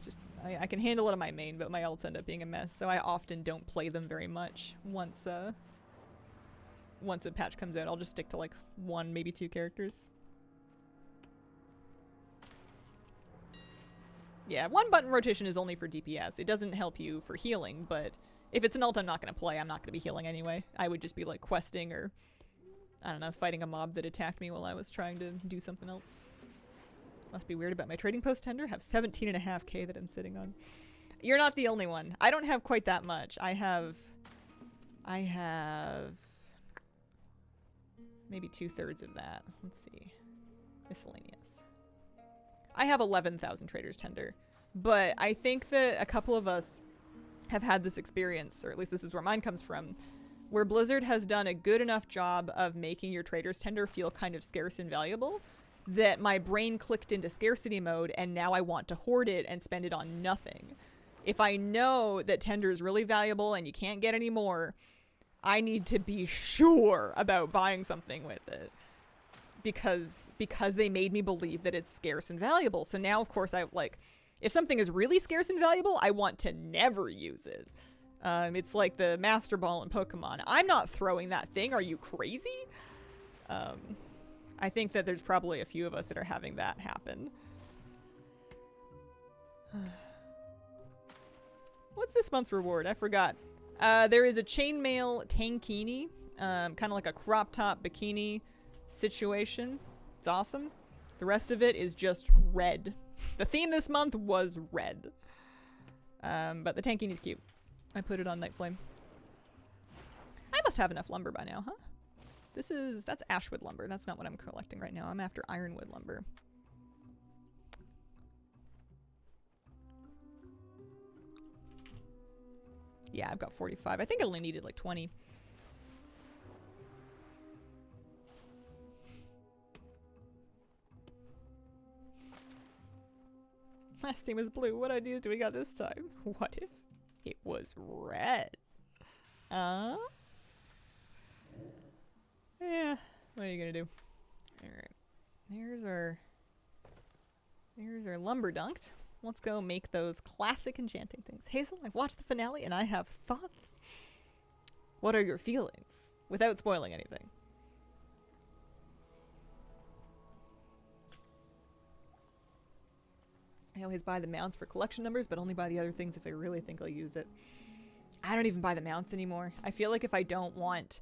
Just I can handle it on my main, but my alts end up being a mess, so I often don't play them very much once a patch comes out. I'll just stick to like 1, maybe 2 characters. Yeah, 1 button rotation is only for DPS. It doesn't help you for healing, but if it's an alt I'm not going to play, I'm not going to be healing anyway. I would just be like questing or, I don't know, fighting a mob that attacked me while I was trying to do something else. Must be weird about my trading post tender. Have 17.5k that I'm sitting on. You're not the only one. I don't have quite that much. I have maybe 2/3 of that. Let's see. Miscellaneous. I have 11,000 traders tender, but I think that a couple of us have had this experience, or at least this is where mine comes from, where Blizzard has done a good enough job of making your traders tender feel kind of scarce and valuable that my brain clicked into scarcity mode and now I want to hoard it and spend it on nothing. If I know that tender is really valuable and you can't get any more, I need to be sure about buying something with it because they made me believe that it's scarce and valuable. So now, of course, I like, if something is really scarce and valuable, I want to never use it. It's like the Master Ball in Pokemon. I'm not throwing that thing. Are you crazy? I think that there's probably a few of us that are having that happen. What's this month's reward? I forgot. There is a chainmail tankini, kind of like a crop top bikini situation. It's awesome. The rest of it is just red. The theme this month was red. But the tankini's cute. I put it on Night Flame. I must have enough lumber by now, huh? That's ashwood lumber. That's not what I'm collecting right now. I'm after ironwood lumber. Yeah, I've got 45. I think I only needed like 20. Last theme was blue. What ideas do we got this time? What if it was red? Yeah, what are you gonna do? Alright. There's our lumber dunked. Let's go make those classic enchanting things. Hazel, I've watched the finale and I have thoughts. What are your feelings? Without spoiling anything. I always buy the mounts for collection numbers, but only buy the other things if I really think I'll use it. I don't even buy the mounts anymore. I feel like if I don't want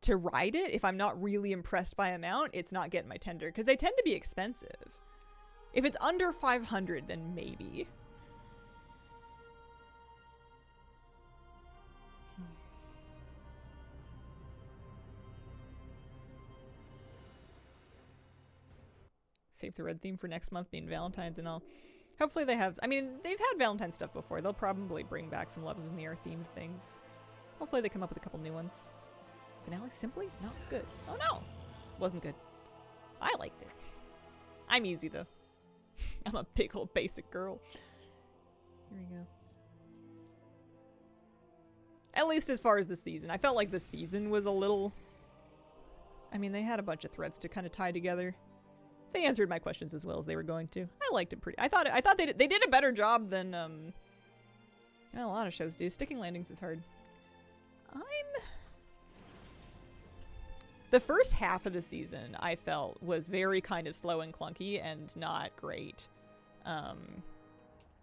to ride it, if I'm not really impressed by a mount, it's not getting my tender, because they tend to be expensive. If it's under 500, then maybe. Save the red theme for next month being Valentine's and all. Hopefully they have... I mean, they've had Valentine's stuff before. They'll probably bring back some Loves in the Air themed things. Hopefully they come up with a couple new ones. Finale simply not good. Oh no! Wasn't good. I liked it. I'm easy though. I'm a big old basic girl. Here we go. At least as far as the season. I felt like the season was a little... I mean, they had a bunch of threads to kind of tie together. They answered my questions as well as they were going to. I liked it pretty... I thought they did a better job than, well, a lot of shows do. Sticking landings is hard. The first half of the season, I felt, was very kind of slow and clunky and not great.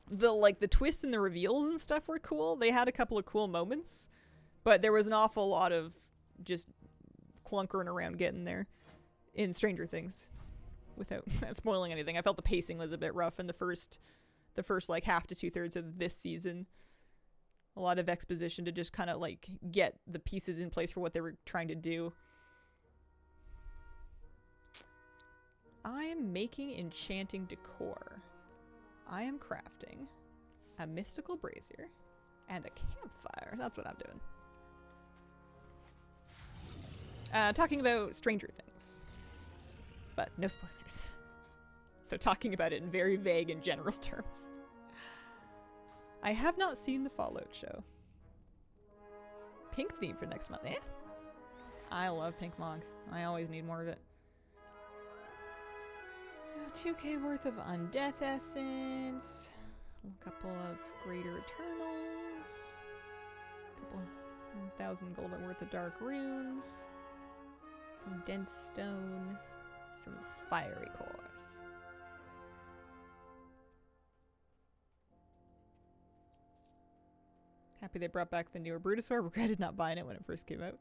The twists and the reveals and stuff were cool. They had a couple of cool moments, but there was an awful lot of just clunkering around getting there in Stranger Things. Without spoiling anything, I felt the pacing was a bit rough in the first like half to 2/3 of this season. A lot of exposition to just kind of like get the pieces in place for what they were trying to do. I am making enchanting decor. I am crafting a mystical brazier and a campfire. That's what I'm doing. Talking about Stranger Things. But no spoilers. So talking about it in very vague and general terms. I have not seen the Fallout show. Pink theme for next month, eh? I love Pink Mog. I always need more of it. 2k worth of Undeath Essence. A couple of Greater Eternals. A couple 1,000 golden worth of Dark Runes. Some Dense Stone. Some Fiery Cores. Happy they brought back the newer Brutosaur. Regretted not buying it when it first came out.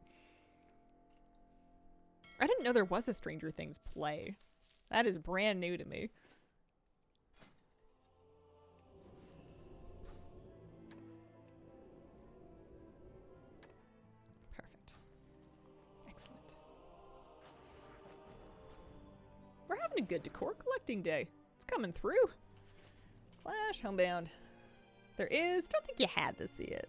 I didn't know there was a Stranger Things play. That is brand new to me. Perfect. Excellent. We're having a good decor collecting day. It's coming through. / homebound. There is. Don't think you had to see it.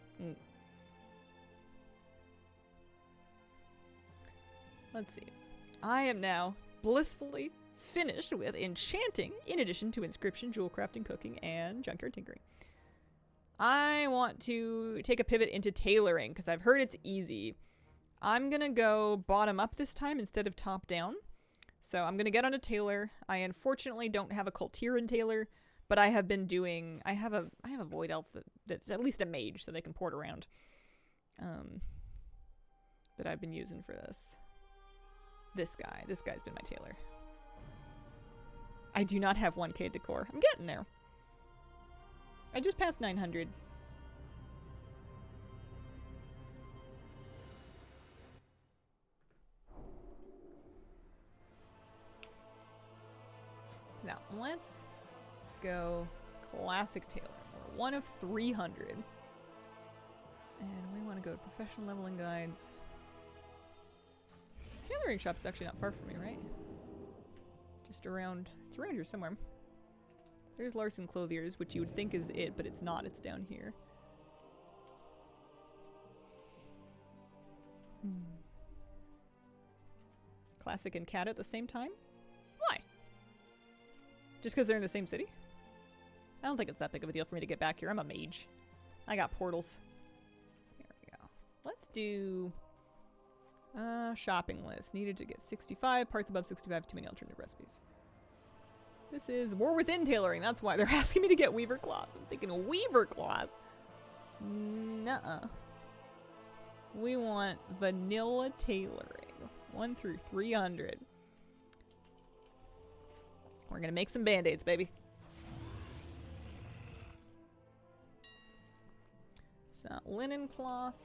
Let's see. I am now blissfully finished with enchanting, in addition to inscription, jewel crafting, cooking, and junkyard tinkering. I want to take a pivot into tailoring because I've heard it's easy. I'm gonna go bottom up this time instead of top down. So I'm gonna get on a tailor. I unfortunately don't have a Kultiran tailor, but I have been doing. I have a void elf that's at least a mage, so they can port around. That I've been using for this. This guy's been my tailor. I do not have 1k decor. I'm getting there. I just passed 900. Now, let's go classic tailor. We're one of 300. And we want to go to professional leveling guides. The tailoring shop's actually not far from me, right? Just around, it's around here somewhere. There's Larson Clothiers, which you would think is it, but it's not. It's down here. Classic and Cat at the same time? Why? Just because they're in the same city? I don't think it's that big of a deal for me to get back here. I'm a mage. I got portals. Here we go. Let's do... shopping list. Needed to get 65. Parts above 65. Too many alternative recipes. This is War Within tailoring. That's why they're asking me to get weaver cloth. I'm thinking weaver cloth. Nuh-uh. We want vanilla tailoring. 1 through 300. We're gonna make some band-aids, baby. So, linen cloth.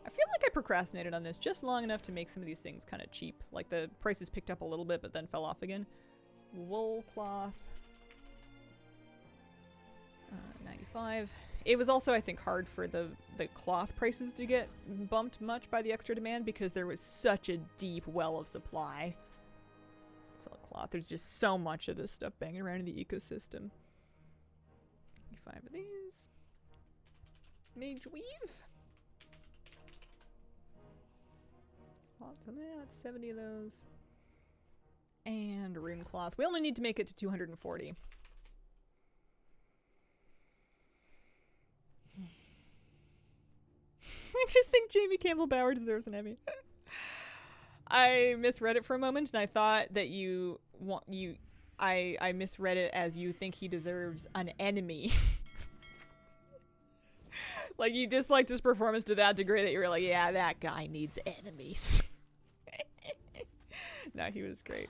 I feel like I procrastinated on this just long enough to make some of these things kind of cheap. Like the prices picked up a little bit but then fell off again. Wool cloth. 95. It was also, I think, hard for the cloth prices to get bumped much by the extra demand because there was such a deep well of supply. Silk cloth. There's just so much of this stuff banging around in the ecosystem. 5 of these. Mage weave. Lots of that. 70 of those. And rune cloth. We only need to make it to 240. I just think Jamie Campbell Bower deserves an Emmy. I misread it for a moment and I thought that I misread it as you think he deserves an enemy. Like you disliked his performance to that degree that you were like, yeah, that guy needs enemies. No, he was great.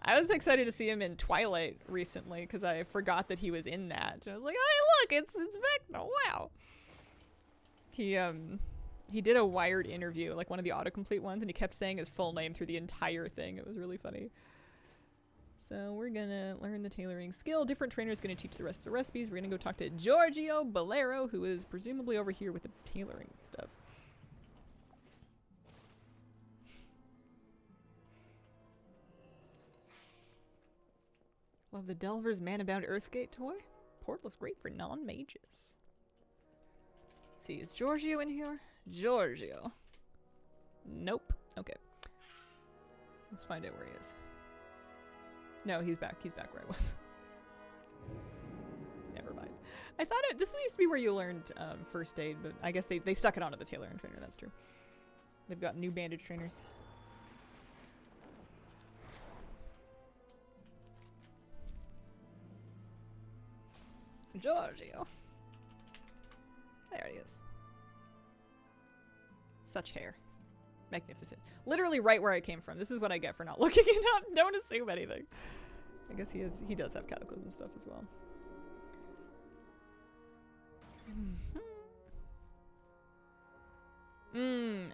I was excited to see him in Twilight recently because I forgot that he was in that. And I was like, oh, look, it's Vecna. Wow. He did a Wired interview, like one of the autocomplete ones, and he kept saying his full name through the entire thing. It was really funny. So we're gonna learn the tailoring skill. Different trainers gonna teach the rest of the recipes. We're gonna go talk to Giorgio Bolero, who is presumably over here with the tailoring stuff. Love the Delver's Manabound Earthgate toy. Portal's great for non-mages. See, is Giorgio in here? Giorgio. Nope. Okay. Let's find out where he is. No, he's back. He's back where I was. Never mind. I thought this used to be where you learned first aid, but I guess they stuck it onto the tailoring trainer. That's true. They've got new bandage trainers. Giorgio. There he is. Such hair. Magnificent. Literally right where I came from. This is what I get for not looking and don't assume anything. I guess he does have cataclysm stuff as well.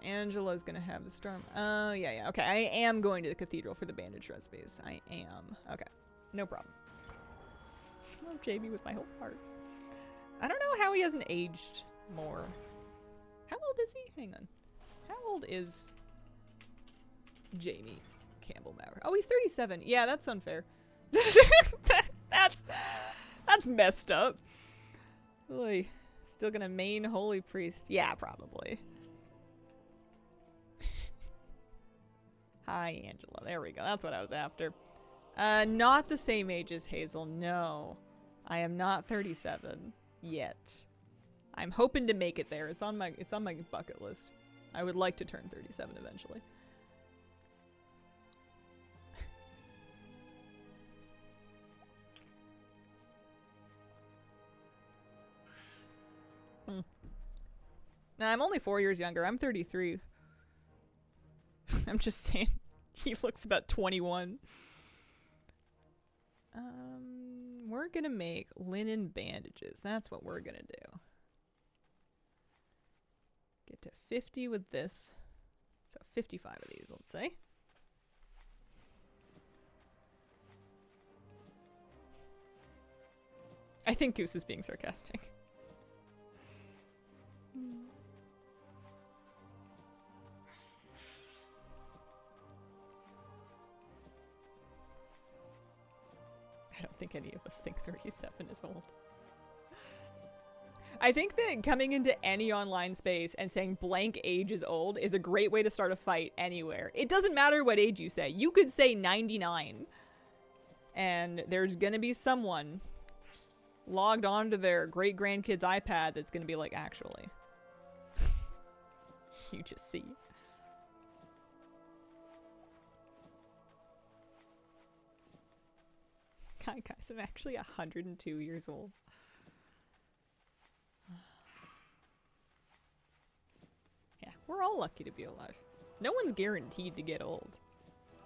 Angela's gonna have the storm. Oh, yeah. Okay, I am going to the cathedral for the bandage recipes. I am. Okay. No problem. I love Jamie with my whole heart. I don't know how he hasn't aged more. How old is he? Hang on. How old is Jamie Campbell Bower? Oh, he's 37. Yeah, that's unfair. That's messed up. Oy. Still gonna main holy priest? Yeah, probably. Hi, Angela. There we go. That's what I was after. Not the same age as Hazel. No. I am not 37 yet. I'm hoping to make it there. It's on my bucket list. I would like to turn 37 eventually. Now, I'm only 4 years younger. I'm 33. I'm just saying. He looks about 21. We're gonna make linen bandages. That's what we're gonna do. Get to 50 with this. So 55 of these, let's say. I think Goose is being sarcastic. I don't think any of us think 37 is old. I think that coming into any online space and saying blank age is old is a great way to start a fight anywhere. It doesn't matter what age you say. You could say 99. And there's gonna be someone logged onto their great-grandkid's iPad that's gonna be like, actually. You just see. Hi guys, I'm actually 102 years old. Yeah, we're all lucky to be alive. No one's guaranteed to get old.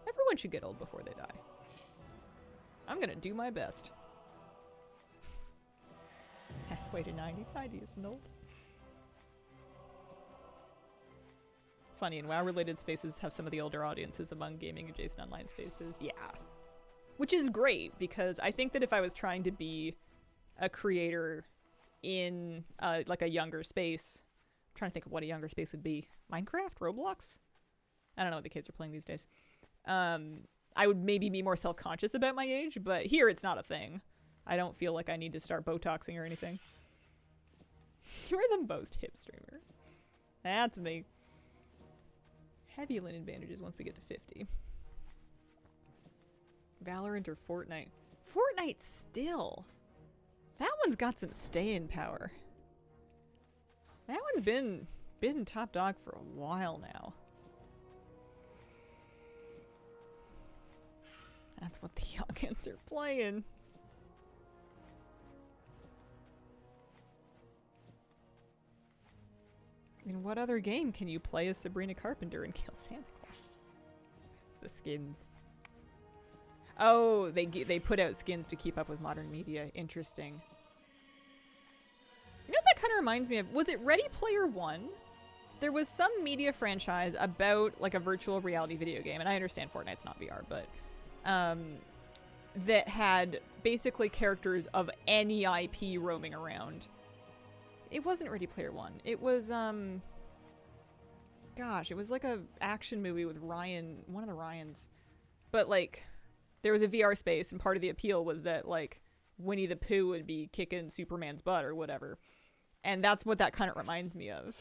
Everyone should get old before they die. I'm gonna do my best. Halfway to 90, 90 isn't old. Funny, and WoW-related spaces have some of the older audiences among gaming-adjacent online spaces. Yeah. Which is great, because I think that if I was trying to be a creator in, like, a younger space... I'm trying to think of what a younger space would be. Minecraft? Roblox? I don't know what the kids are playing these days. I would maybe be more self-conscious about my age, but here it's not a thing. I don't feel like I need to start Botoxing or anything. You're the most hip streamer. That's me. Heavy linen bandages once we get to 50. Valorant or Fortnite? Fortnite still. That one's got some staying power. That one's been top dog for a while now. That's what the youngins are playing. In what other game can you play as Sabrina Carpenter and kill Santa Claus? It's the skins. Oh, they put out skins to keep up with modern media. Interesting. You know what that kind of reminds me of? Was it Ready Player One? There was some media franchise about like a virtual reality video game, and I understand Fortnite's not VR, but that had basically characters of any IP roaming around. It wasn't Ready Player One. It was gosh, it was like a action movie with Ryan, one of the Ryans. But like there was a VR space, and part of the appeal was that like Winnie the Pooh would be kicking Superman's butt or whatever. And that's what that kind of reminds me of.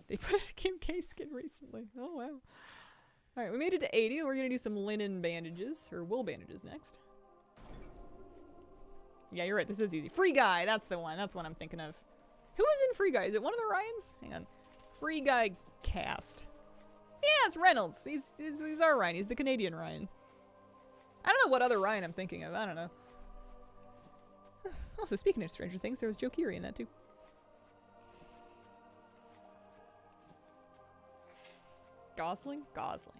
They put a Kim K skin recently. Oh wow. Alright, we made it to 80. We're gonna do some linen bandages, or wool bandages next. Yeah, you're right, this is easy. Free Guy, that's the one. That's what I'm thinking of. Who is in Free Guy? Is it one of the Ryans? Hang on. Free Guy cast. Yeah, it's Reynolds. He's our Ryan. He's the Canadian Ryan. I don't know what other Ryan I'm thinking of. I don't know. Also, speaking of Stranger Things, there was Joe Keery in that too. Gosling? Gosling.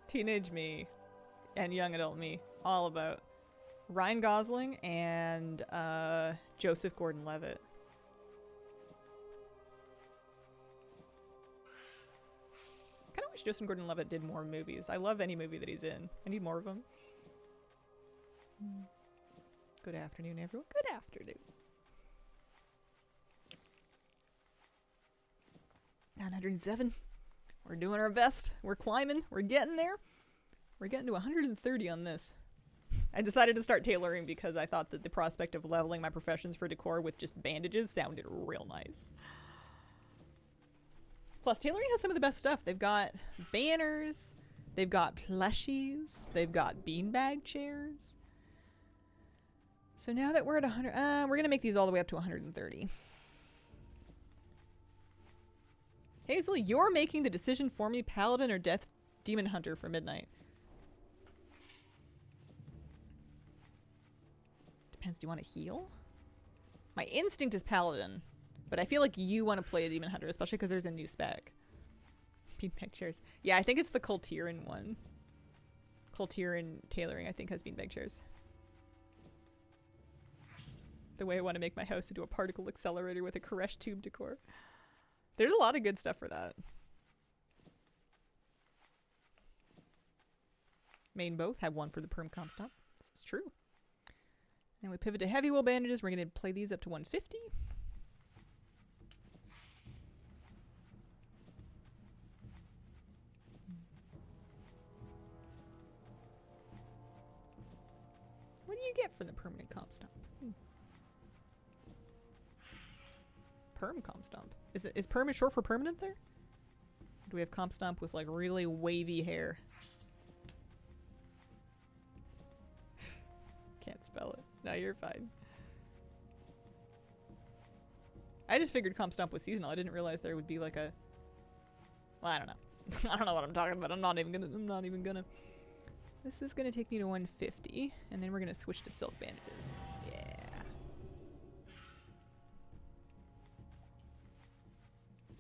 Teenage me and young adult me, all about Ryan Gosling and Joseph Gordon-Levitt. I kind of wish Joseph Gordon-Levitt did more movies. I love any movie that he's in. I need more of them. Good afternoon, everyone. Good afternoon. 907. We're doing our best. We're climbing. We're getting there. We're getting to 130 on this. I decided to start tailoring because I thought that the prospect of leveling my professions for decor with just bandages sounded real nice. Plus, tailoring has some of the best stuff. They've got banners. They've got plushies. They've got beanbag chairs. So now that we're at 100, we're going to make these all the way up to 130. Hazel, you're making the decision for me, Paladin or Death Demon Hunter for midnight. Depends, do you want to heal? My instinct is Paladin, but I feel like you want to play a Demon Hunter, especially because there's a new spec. Beanbag chairs. Yeah, I think it's the Coltiran one. Coltiran tailoring, I think, has beanbag chairs. The way I want to make my house into a particle accelerator with a Koresh tube decor. There's a lot of good stuff for that. Main both have one for the perm comp stop. This is true. And we pivot to heavy wool bandages. We're going to play these up to 150. What do you get for the permanent comp stomp? Perm comp stomp. Is perm short for permanent there? Do we have comp stomp with like really wavy hair? Can't spell it. No, you're fine. I just figured comp stomp was seasonal. I didn't realize there would be like a Well, I don't know. I don't know what I'm talking about. I'm not even gonna. This is gonna take me to 150, and then we're gonna switch to silk bandages. Yeah.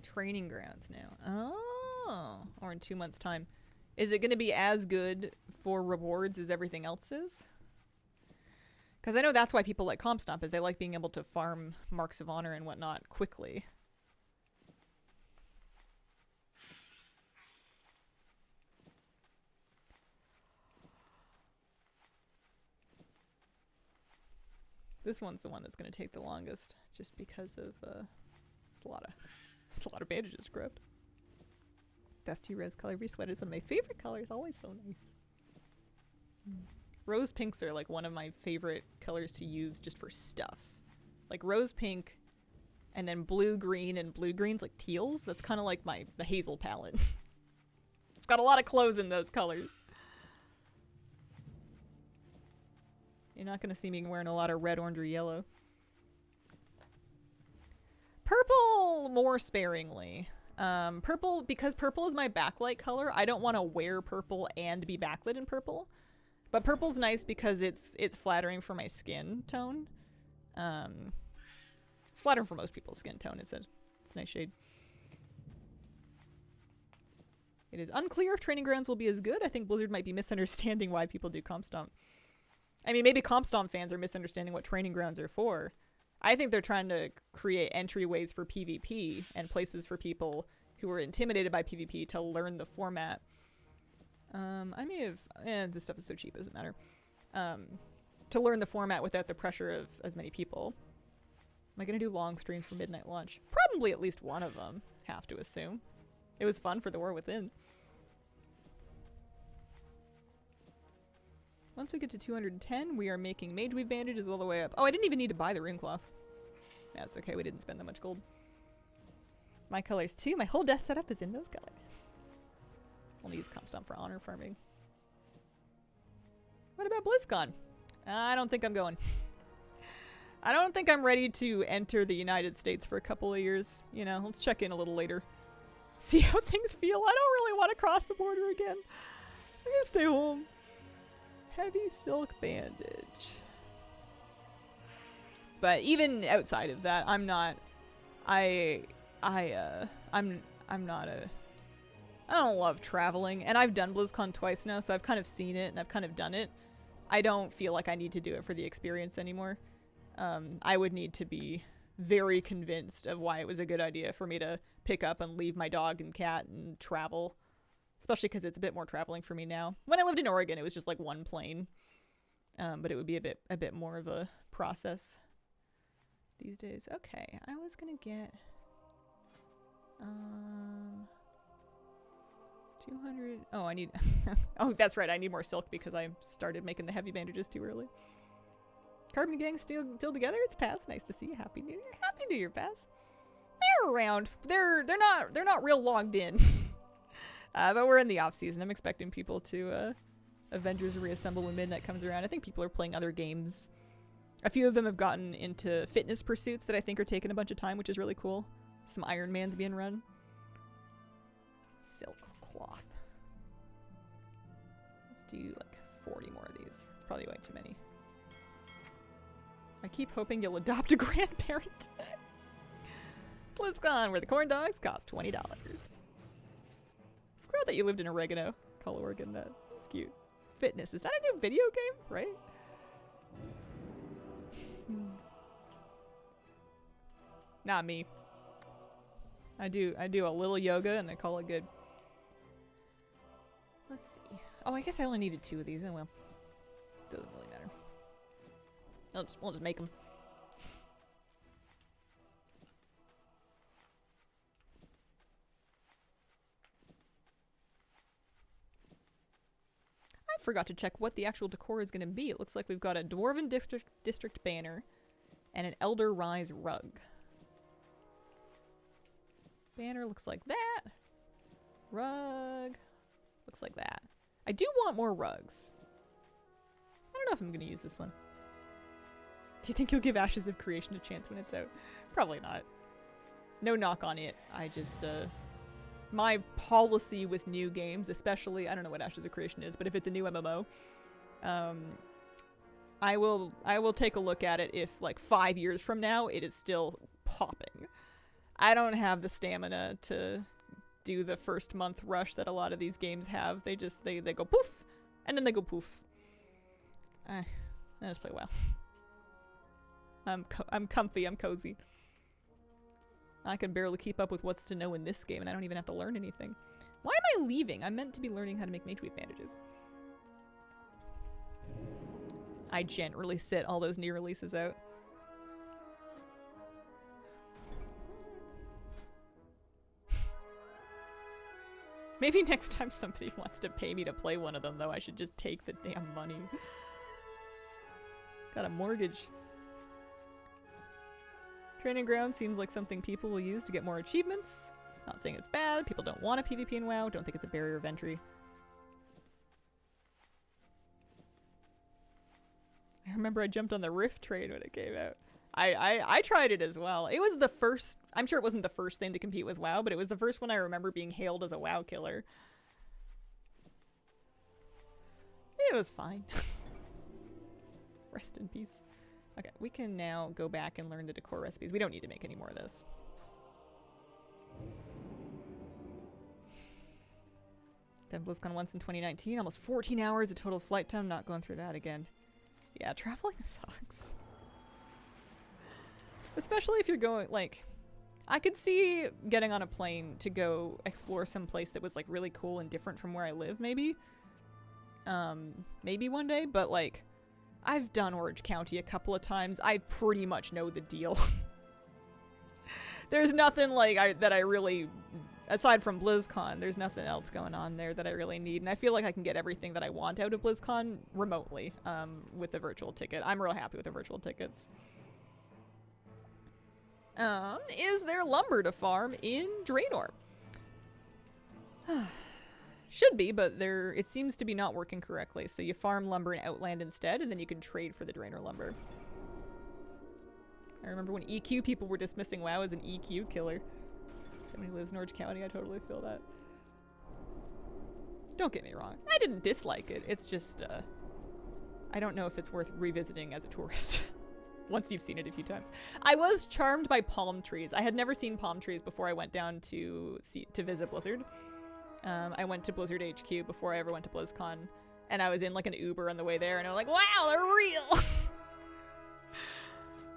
Training grounds now. Oh, or in 2 months' time. Is it gonna be as good for rewards as everything else is? Because I know that's why people like Comp Stomp, is they like being able to farm marks of honor and whatnot quickly. This one's the one that's going to take the longest, just because of it's a lot of bandages to craft. Dusty rose color sweater is one of my favorite colors. Always so nice. Rose pinks are like one of my favorite colors to use just for stuff. Like rose pink, and then blue green and blue greens like teals. That's kind of like the hazel palette. It's got a lot of clothes in those colors. You're not going to see me wearing a lot of red, orange, or yellow. Purple, more sparingly. Purple, because purple is my backlight color, I don't want to wear purple and be backlit in purple. But purple's nice because it's flattering for my skin tone. It's flattering for most people's skin tone. It's a nice shade. It is unclear if Training Grounds will be as good. I think Blizzard might be misunderstanding why people do Comp Stomp. I mean, maybe Comp Stomp fans are misunderstanding what Training Grounds are for. I think they're trying to create entryways for PvP and places for people who are intimidated by PvP to learn the format. I may have... this stuff is so cheap, it doesn't matter. To learn the format without the pressure of as many people. Am I going to do long streams for Midnight Launch? Probably at least one of them, have to assume. It was fun for the War Within. Once we get to 210, we are making Mage Weave bandages all the way up. Oh, I didn't even need to buy the rune cloth. That's okay, we didn't spend that much gold. My colors too. My whole desk setup is in those colors. Only use Comp Stomp for honor farming. What about BlizzCon? I don't think I'm going. I don't think I'm ready to enter the United States for a couple of years. You know, let's check in a little later. See how things feel. I don't really want to cross the border again. I'm gonna stay home. Heavy silk bandage. But even outside of that, I'm not. I'm not a. I don't love traveling, and I've done BlizzCon twice now, so I've kind of seen it and I've kind of done it. I don't feel like I need to do it for the experience anymore. I would need to be very convinced of why it was a good idea for me to pick up and leave my dog and cat and travel. Especially because it's a bit more traveling for me now. When I lived in Oregon, it was just like one plane. But it would be a bit more of a process these days. Okay, I was gonna get 200. Oh, I need. Oh, that's right. I need more silk because I started making the heavy bandages too early. Carbon Gang still together. It's Paz. Nice to see you. Happy New Year. Happy New Year, Paz. They're around. They're not real logged in. But we're in the off season. I'm expecting people to Avengers reassemble when midnight comes around. I think people are playing other games. A few of them have gotten into fitness pursuits that I think are taking a bunch of time, which is really cool. Some Iron Man's being run. Silk cloth. Let's do like 40 more of these. Probably way too many. I keep hoping you'll adopt a grandparent. BlizzCon, where the corn dogs cost $20. Forgot that you lived in Oregano, Call Oregon. That's cute. Fitness, is that a new video game? Right? Not me. I do a little yoga and I call it good. Let's see. Oh, I guess I only needed 2 of these. Oh well. Doesn't really matter. We'll just make them. I forgot to check what the actual decor is going to be. It looks like we've got a Dwarven District banner and an Elder Rise rug. Banner looks like that. Rug looks like that. I do want more rugs. I don't know if I'm going to use this one. Do you think you'll give Ashes of Creation a chance when it's out? Probably not. No knock on it. I just, my policy with new games, especially, I don't know what Ashes of Creation is, but if it's a new MMO, I will take a look at it if like 5 years from now it is still popping. I don't have the stamina to do the first month rush that a lot of these games have. They just they go poof and then they go poof. I just play WoW. I'm comfy, I'm cozy. I can barely keep up with what's to know in this game, and I don't even have to learn anything. Why am I leaving? I'm meant to be learning how to make Mageweave bandages. I generally sit all those new releases out. Maybe next time somebody wants to pay me to play one of them, though, I should just take the damn money. Got a mortgage. Training ground seems like something people will use to get more achievements. Not saying it's bad. People don't want a PvP in WoW. Don't think it's a barrier of entry. I remember I jumped on the Rift train when it came out. I tried it as well. It was the first... I'm sure it wasn't the first thing to compete with WoW, but it was the first one I remember being hailed as a WoW killer. It was fine. Rest in peace. Okay, we can now go back and learn the decor recipes. We don't need to make any more of this. Done BlizzCon once in 2019. Almost 14 hours of total flight time. Not going through that again. Yeah, traveling sucks. Especially if you're going, like... I could see getting on a plane to go explore some place that was, like, really cool and different from where I live, maybe. Maybe one day, but, like... I've done Orange County a couple of times. I pretty much know the deal. There's nothing like that I really, aside from BlizzCon, there's nothing else going on there that I really need. And I feel like I can get everything that I want out of BlizzCon remotely with the virtual ticket. I'm real happy with the virtual tickets. Is there lumber to farm in Draenor? Should be, but it seems to be not working correctly. So you farm lumber in Outland instead, and then you can trade for the Draenor lumber. I remember when EQ people were dismissing WoW as an EQ killer. Somebody who lives in Orange County, I totally feel that. Don't get me wrong. I didn't dislike it. It's just, I don't know if it's worth revisiting as a tourist. Once you've seen it a few times. I was charmed by palm trees. I had never seen palm trees before I went down to visit Blizzard. I went to Blizzard HQ before I ever went to BlizzCon, and I was in like an Uber on the way there, and I was like, wow, they're real!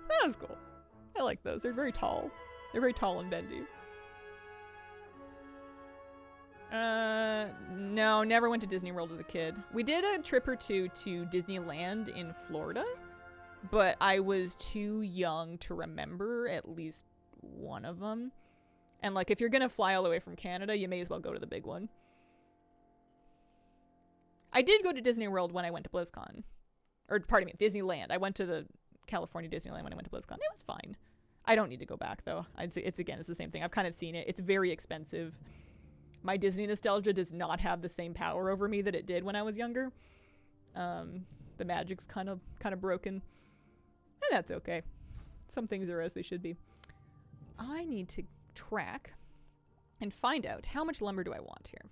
That was cool. I like those. They're very tall. They're very tall and bendy. No, never went to Disney World as a kid. We did a trip or two to Disneyland in Florida, but I was too young to remember at least one of them. And, like, if you're gonna fly all the way from Canada, you may as well go to the big one. I did go to Disney World when I went to BlizzCon. Or, pardon me, Disneyland. I went to the California Disneyland when I went to BlizzCon. It was fine. I don't need to go back, though. It's the same thing. I've kind of seen it. It's very expensive. My Disney nostalgia does not have the same power over me that it did when I was younger. The magic's kind of broken. And that's okay. Some things are as they should be. I need to track and find out how much lumber do I want here.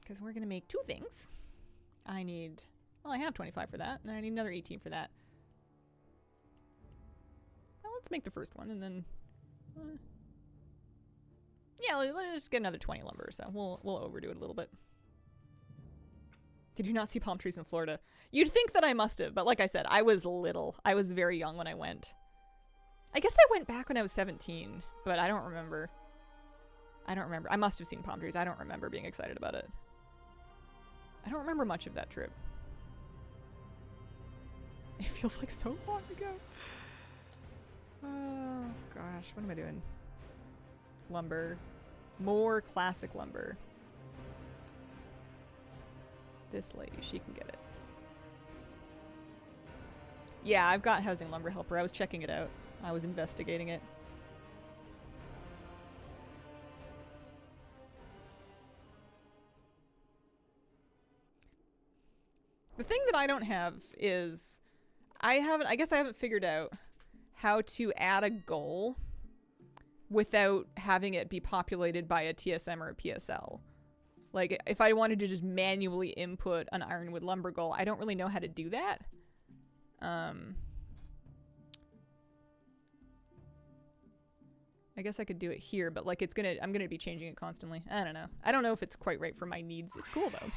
Because we're going to make two things. I have 25 for that, and I need another 18 for that. Well, let's make the first one, and then... yeah, let's just get another 20 lumber, so we'll overdo it a little bit. Did you not see palm trees in Florida? You'd think that I must have, but like I said, I was little. I was very young when I went. I guess I went back when I was 17, but I don't remember. I must have seen palm trees. I don't remember being excited about it. I don't remember much of that trip. It feels like so long ago. Oh, gosh. What am I doing? Lumber. More classic lumber. This lady, she can get it. Yeah, I've got Housing Lumber Helper. I was checking it out. I was investigating it. The thing that I don't have is I guess I haven't figured out how to add a goal without having it be populated by a TSM or a PSL. Like, if I wanted to just manually input an ironwood lumber goal, I don't really know how to do that. I guess I could do it here, but like I'm gonna be changing it constantly. I don't know. I don't know if it's quite right for my needs. It's cool though.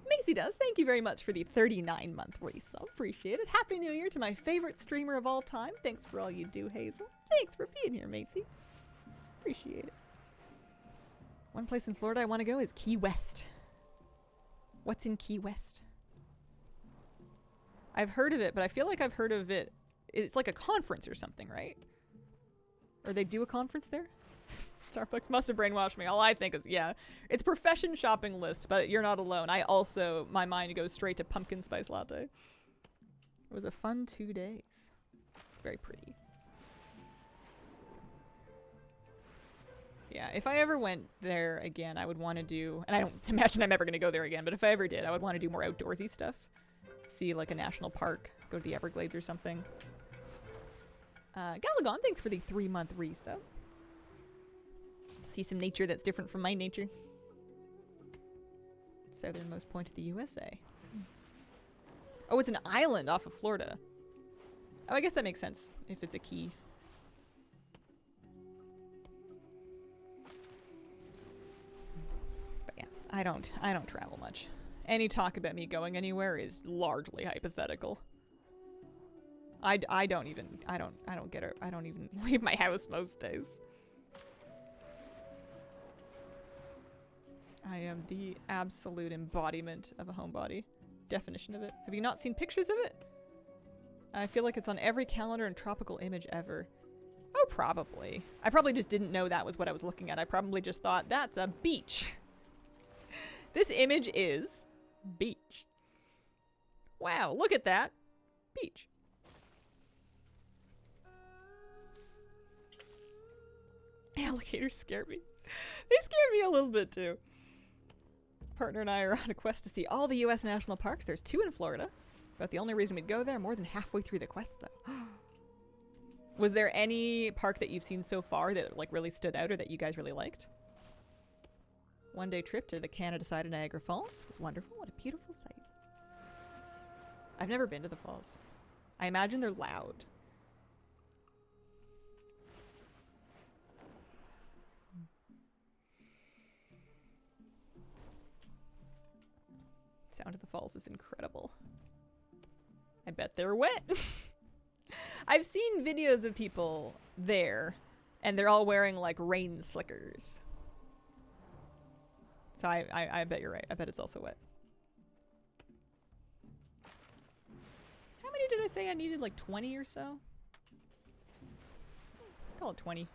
Macy does. Thank you very much for the 39-month resub. Appreciate it. Happy New Year to my favorite streamer of all time. Thanks for all you do, Hazel. Thanks for being here, Macy. Appreciate it. One place in Florida I want to go is Key West. What's in Key West? I've heard of it, but I feel like I've heard of it. It's like a conference or something, right? Or they do a conference there? Starbucks must have brainwashed me. All I think is, yeah, it's profession shopping list, but you're not alone. I also, my mind goes straight to pumpkin spice latte. It was a fun 2 days. It's very pretty. Yeah, if I ever went there again, I would want to do, and I don't imagine I'm ever going to go there again, but if I ever did, I would want to do more outdoorsy stuff. See like a national park, go to the Everglades or something. Galagon, thanks for the 3-month resub. See some nature that's different from my nature. Southernmost point of the USA. Oh, it's an island off of Florida. Oh, I guess that makes sense if it's a key. But yeah, I don't travel much. Any talk about me going anywhere is largely hypothetical. I don't even leave my house most days. I am the absolute embodiment of a homebody. Definition of it. Have you not seen pictures of it? I feel like it's on every calendar and tropical image ever. Oh, probably. I probably just didn't know that was what I was looking at. I probably just thought, that's a beach. This image is beach. Wow, look at that. Beach. Alligators scare me. They scare me a little bit too. Partner and I are on a quest to see all the U.S. national parks. There's 2 in Florida. About the only reason we'd go there, more than halfway through the quest though. Was there any park that you've seen so far that like really stood out or that you guys really liked? One-day trip to the Canada side of Niagara Falls. It was wonderful. What a beautiful sight. I've never been to the falls. I imagine they're loud. Sound of the falls is incredible. I bet they're wet. I've seen videos of people there and they're all wearing like rain slickers. So I bet you're right. I bet it's also wet. How many did I say I needed? Like 20 or so? Call it 20.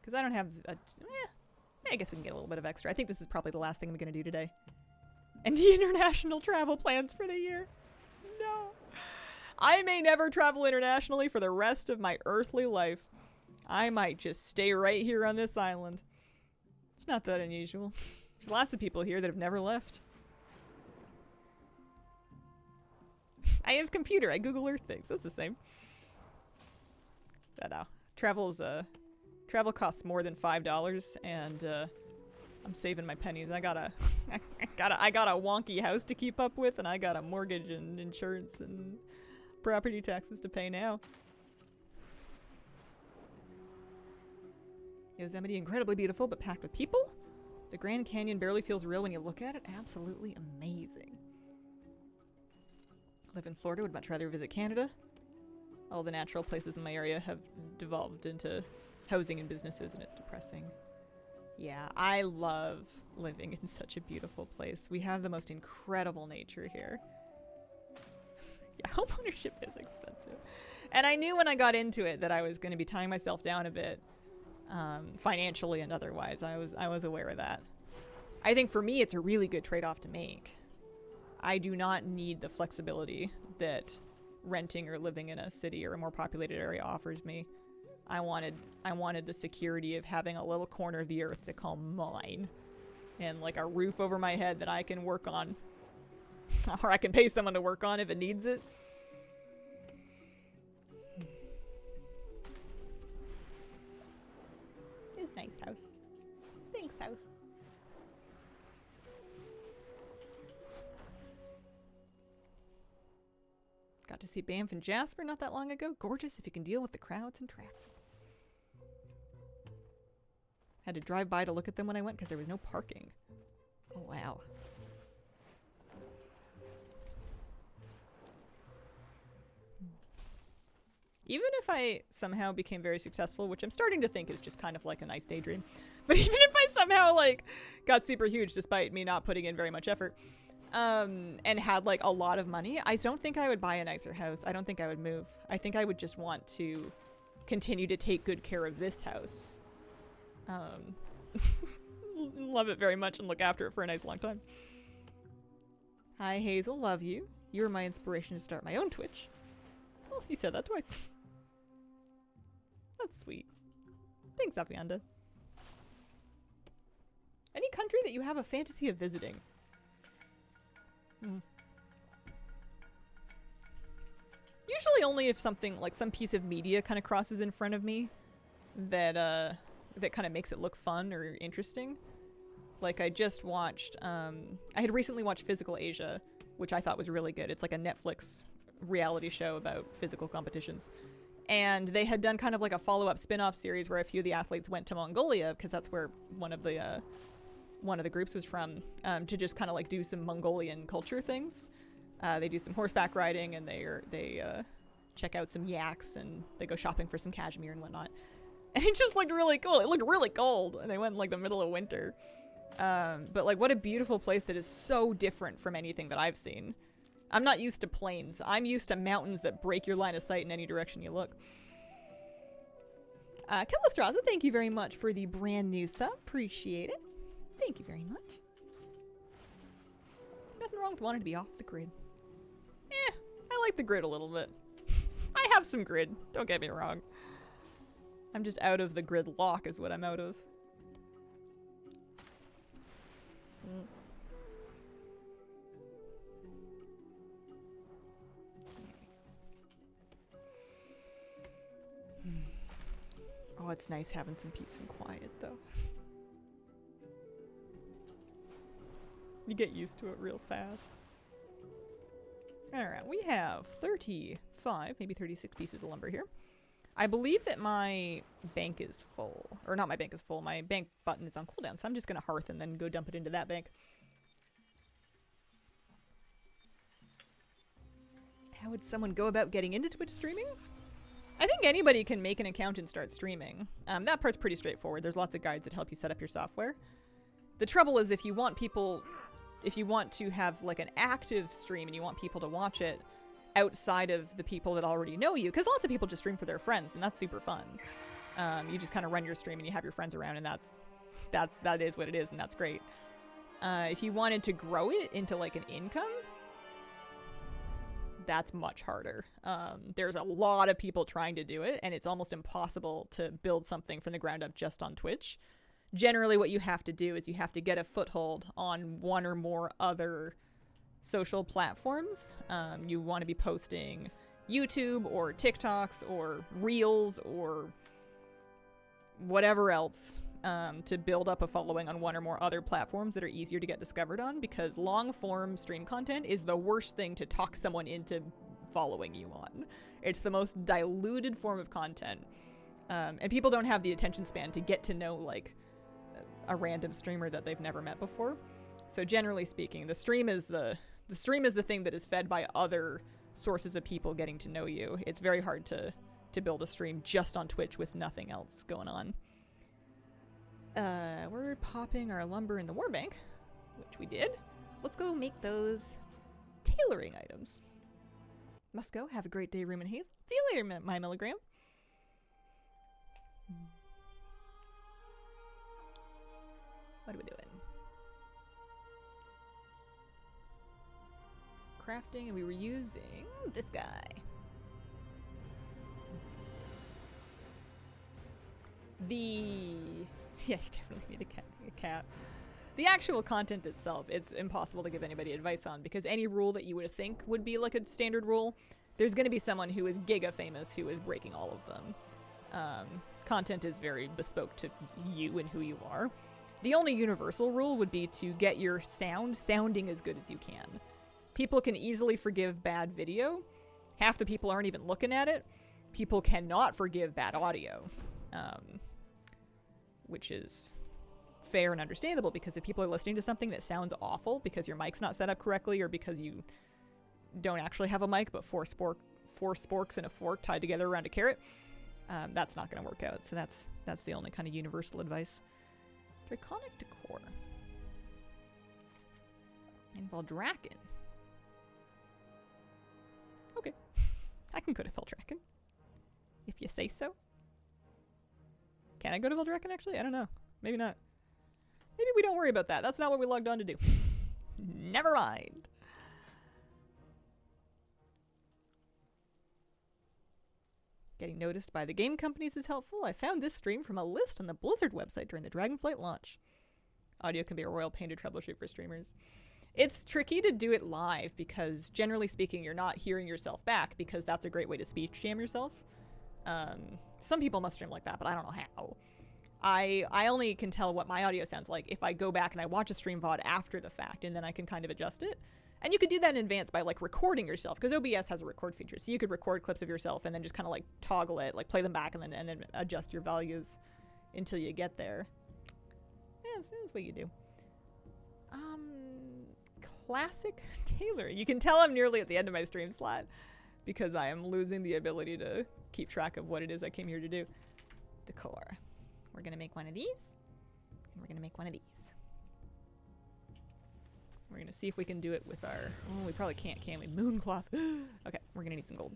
Because I don't have I guess we can get a little bit of extra. I think this is probably the last thing I'm going to do today. And the international travel plans for the year. No. I may never travel internationally for the rest of my earthly life. I might just stay right here on this island. It's not that unusual. There's lots of people here that have never left. I have a computer. I Google Earth things. That's the same. But no. Travel costs more than $5 and I'm saving my pennies. I got a wonky house to keep up with, and I got a mortgage and insurance and property taxes to pay now. Yosemite, incredibly beautiful, but packed with people. The Grand Canyon barely feels real when you look at it. Absolutely amazing. Live in Florida, would much rather visit Canada. All the natural places in my area have devolved into housing and businesses, and it's depressing. Yeah, I love living in such a beautiful place. We have the most incredible nature here. Yeah, homeownership is expensive. And I knew when I got into it that I was going to be tying myself down a bit, financially and otherwise. I was aware of that. I think for me, it's a really good trade-off to make. I do not need the flexibility that renting or living in a city or a more populated area offers me. I wanted the security of having a little corner of the earth to call mine and like a roof over my head that I can work on or I can pay someone to work on if it needs it. house. Thanks, house. Got to see Banff and Jasper not that long ago. Gorgeous if you can deal with the crowds and traffic. Had to drive by to look at them when I went because there was no parking. Oh, wow. Even if I somehow became very successful, which I'm starting to think is just kind of like a nice daydream, but even if I somehow like got super huge despite me not putting in very much effort, and had like a lot of money, I don't think I would buy a nicer house. I don't think I would move. I think I would just want to continue to take good care of this house. Love it very much and look after it for a nice long time. Hi Hazel, love you. You were my inspiration to start my own Twitch. Oh, he said that twice. That's sweet. Thanks, Avianda. Any country that you have a fantasy of visiting? Usually only if something, like some piece of media kind of crosses in front of me that that kind of makes it look fun or interesting. Like I just watched, I had recently watched Physical Asia, which I thought was really good. It's like a Netflix reality show about physical competitions. And they had done kind of like a follow-up spin-off series where a few of the athletes went to Mongolia, because that's where one of the groups was from, to just kind of like do some Mongolian culture things. They do some horseback riding, and they check out some yaks, and they go shopping for some cashmere and whatnot. And it just looked really cool. It looked really cold, and they went in like the middle of winter. But like, what a beautiful place that is so different from anything that I've seen. I'm not used to plains. I'm used to mountains that break your line of sight in any direction you look. Kilistraza, thank you very much for the brand new sub. Appreciate it. Thank you very much. Nothing wrong with wanting to be off the grid. I like the grid a little bit. I have some grid, don't get me wrong. I'm just out of the grid lock is what I'm out of. Oh, it's nice having some peace and quiet, though. You get used to it real fast. Alright, we have 35, maybe 36 pieces of lumber here. I believe that my bank is full. Or not my bank is full, my bank button is on cooldown, so I'm just gonna hearth and then go dump it into that bank. How would someone go about getting into Twitch streaming? I think anybody can make an account and start streaming. That part's pretty straightforward. There's lots of guides that help you set up your software. The trouble is if you want to have like an active stream and you want people to watch it outside of the people that already know you, because lots of people just stream for their friends and that's super fun. You just kind of run your stream and you have your friends around and that is what it is and that's great. If you wanted to grow it into like an income, that's much harder. There's a lot of people trying to do it, and it's almost impossible to build something from the ground up just on Twitch. Generally, what you have to do is you have to get a foothold on one or more other social platforms. You want to be posting YouTube or TikToks or Reels or whatever else to build up a following on one or more other platforms that are easier to get discovered on, because long form stream content is the worst thing to talk someone into following you on. It's the most diluted form of content, and people don't have the attention span to get to know like a random streamer that they've never met before. So generally speaking, the stream is the thing that is fed by other sources of people getting to know you. It's very hard to build a stream just on Twitch with nothing else going on. We're popping our lumber in the war bank, which we did. Let's go make those tailoring items. Must go. Have a great day, Room and Hazel. See you later, my milligram. What are we doing? Crafting, and we were using this guy. Yeah, you definitely need a cat. The actual content itself, it's impossible to give anybody advice on, because any rule that you would think would be like a standard rule, there's going to be someone who is giga famous who is breaking all of them. content is very bespoke to you and who you are. The only universal rule would be to get your sound sounding as good as you can. People can easily forgive bad video. Half the people aren't even looking at it. People cannot forgive bad audio, which is fair and understandable, because if people are listening to something that sounds awful because your mic's not set up correctly, or because you don't actually have a mic but four sporks and a fork tied together around a carrot, that's not going to work out. So that's the only kind of universal advice. Draconic decor. And Valdraken. Okay. I can go to Valdraken. If you say so. Can I go to Valdraken, actually? I don't know. Maybe not. Maybe we don't worry about that. That's not what we logged on to do. Never mind. Getting noticed by the game companies is helpful. I found this stream from a list on the Blizzard website during the Dragonflight launch. Audio can be a royal pain to troubleshoot for streamers. It's tricky to do it live because, generally speaking, you're not hearing yourself back, because that's a great way to speech jam yourself. Some people must stream like that, but I don't know how. I only can tell what my audio sounds like if I go back and I watch a stream VOD after the fact, and then I can kind of adjust it. And you could do that in advance by, like, recording yourself, because OBS has a record feature. So you could record clips of yourself and then just kind of, like, toggle it, like, play them back and then adjust your values until you get there. Yeah, that's what you do. Classic Taylor. You can tell I'm nearly at the end of my stream slot, because I am losing the ability to keep track of what it is I came here to do. Decor. We're going to make one of these, and we're going to make one of these. We're going to see if we can do it with our... Oh, we probably can't, can we? Mooncloth. Okay, we're going to need some gold.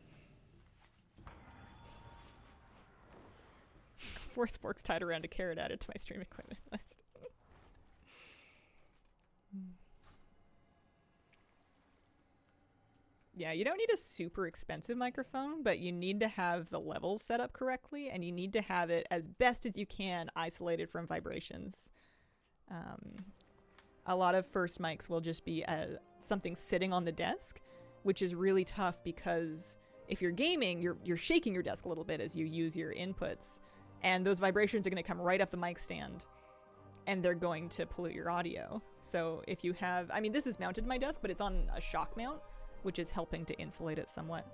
4 sporks tied around a carrot added to my stream equipment list. Yeah, you don't need a super expensive microphone, but you need to have the levels set up correctly, and you need to have it as best as you can isolated from vibrations. A lot of first mics will just be something sitting on the desk, which is really tough because if you're gaming, you're shaking your desk a little bit as you use your inputs, and those vibrations are going to come right up the mic stand, and they're going to pollute your audio. So if you have... I mean, this is mounted to my desk, but it's on a shock mount, which is helping to insulate it somewhat.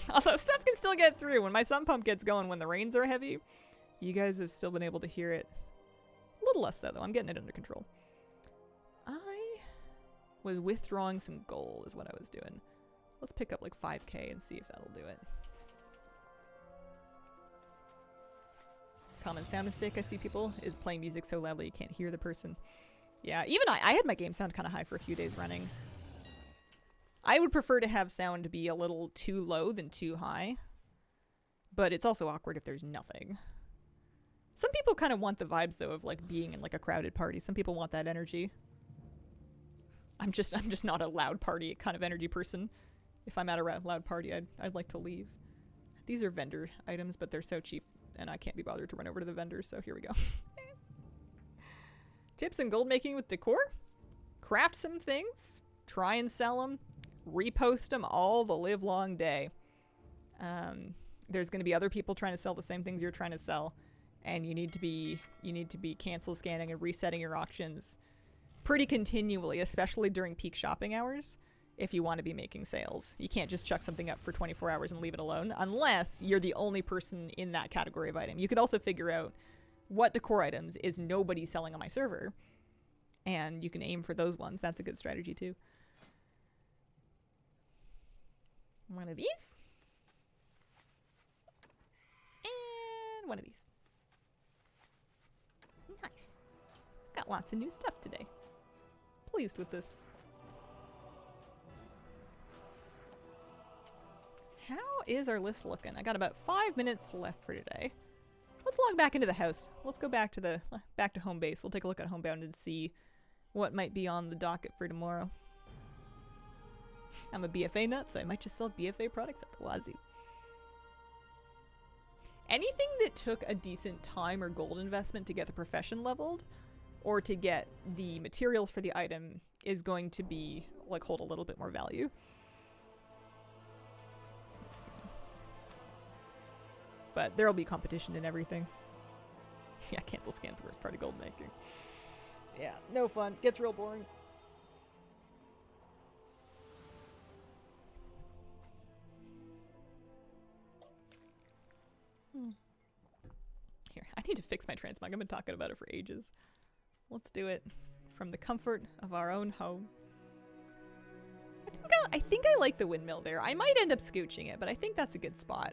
Although stuff can still get through. When my sump pump gets going, when the rains are heavy, you guys have still been able to hear it. A little less so, though. I'm getting it under control. I was withdrawing some gold is what I was doing. Let's pick up like 5k and see if that'll do it. Common sound mistake I see people is playing music so loudly you can't hear the person. Yeah, even I had my game sound kind of high for a few days running. I would prefer to have sound be a little too low than too high, but it's also awkward if there's nothing. Some people kind of want the vibes, though, of like being in like a crowded party. Some people want that energy. I'm just not a loud party kind of energy person. If I'm at a loud party, I'd like to leave. These are vendor items, but they're so cheap, and I can't be bothered to run over to the vendors, so here we go. Tips in gold making with decor? Craft some things, try and sell them, repost them all the live long day. There's going to be other people trying to sell the same things you're trying to sell, and you need to be cancel scanning and resetting your auctions pretty continually, especially during peak shopping hours, if you want to be making sales. You can't just chuck something up for 24 hours and leave it alone, unless you're the only person in that category of item. You could also figure out what decor items is nobody selling on my server, and you can aim for those ones. That's a good strategy too. One of these. And one of these. Nice. Got lots of new stuff today. Pleased with this. How is our list looking? I got about 5 minutes left for today. Let's log back into the house. Let's go back to home base. We'll take a look at Homebound and see what might be on the docket for tomorrow. I'm a BFA nut, so I might just sell BFA products at the wazoo. Anything that took a decent time or gold investment to get the profession leveled, or to get the materials for the item, is going to be, like, hold a little bit more value. Let's see. but there'll be competition and everything. Yeah, cancel scan's the worst part of gold making. Yeah, no fun. Gets real boring. Here, I need to fix my transmog. I've been talking about it for ages. Let's do it from the comfort of our own home. I think I like the windmill there. I might end up scooching it, but I think that's a good spot.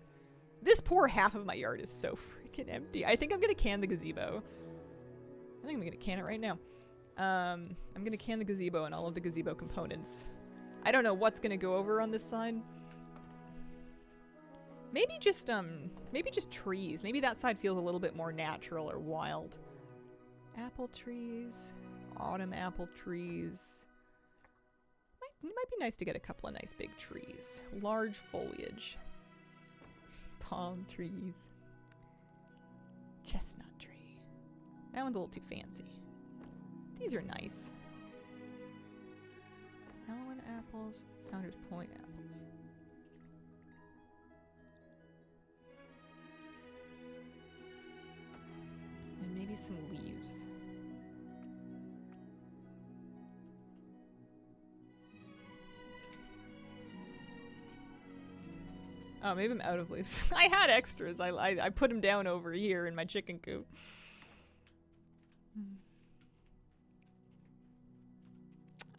This poor half of my yard is so freaking empty. I think I'm going to can the gazebo. I think I'm going to can it right now. I'm going to can the gazebo and all of the gazebo components. I don't know what's going to go over on this side. Maybe just trees. Maybe that side feels a little bit more natural or wild. Apple trees. Autumn apple trees. It might be nice to get a couple of nice big trees. Large foliage. Palm trees. Chestnut tree. That one's a little too fancy. These are nice. Elwyn apples. Founder's Point apples. And maybe some leaves. Oh, maybe I'm out of leaves. I had extras. I put them down over here in my chicken coop.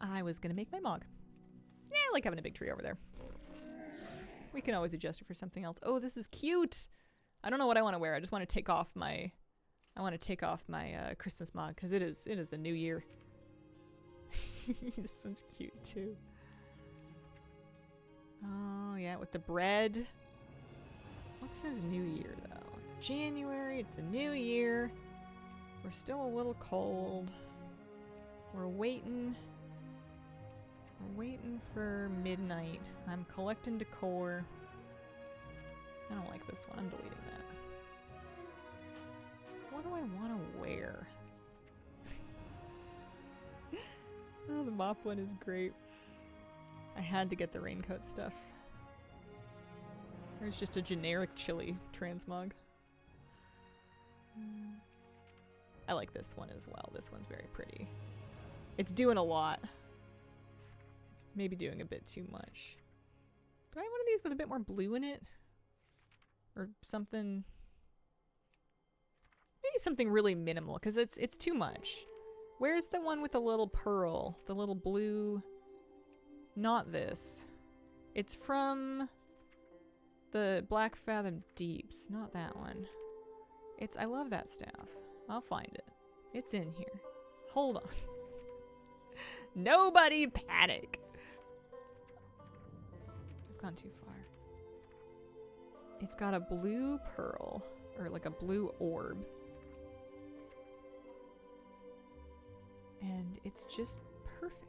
I was gonna make my mog. Yeah, I like having a big tree over there. We can always adjust it for something else. Oh, this is cute. I don't know what I want to wear. I just want to take off my. I want to take off my Christmas mog because it is the new year. This one's cute too. Oh, yeah, with the bread. What says New Year, though? It's January, it's the new year. We're still a little cold. We're waiting. We're waiting for midnight. I'm collecting decor. I don't like this one. I'm deleting that. What do I want to wear? Oh, the mop one is great. I had to get the raincoat stuff. There's just a generic chili transmog. I like this one as well. This one's very pretty. It's doing a lot. It's maybe doing a bit too much. Do I have one of these with a bit more blue in it? Or something? Maybe something really minimal, because it's too much. Where's the one with the little pearl? The little blue... Not this. It's from the Black Fathom Deeps. Not that one. I love that staff. I'll find it. It's in here. Hold on. Nobody panic. I've gone too far. It's got a blue pearl. Or like a blue orb. And it's just perfect.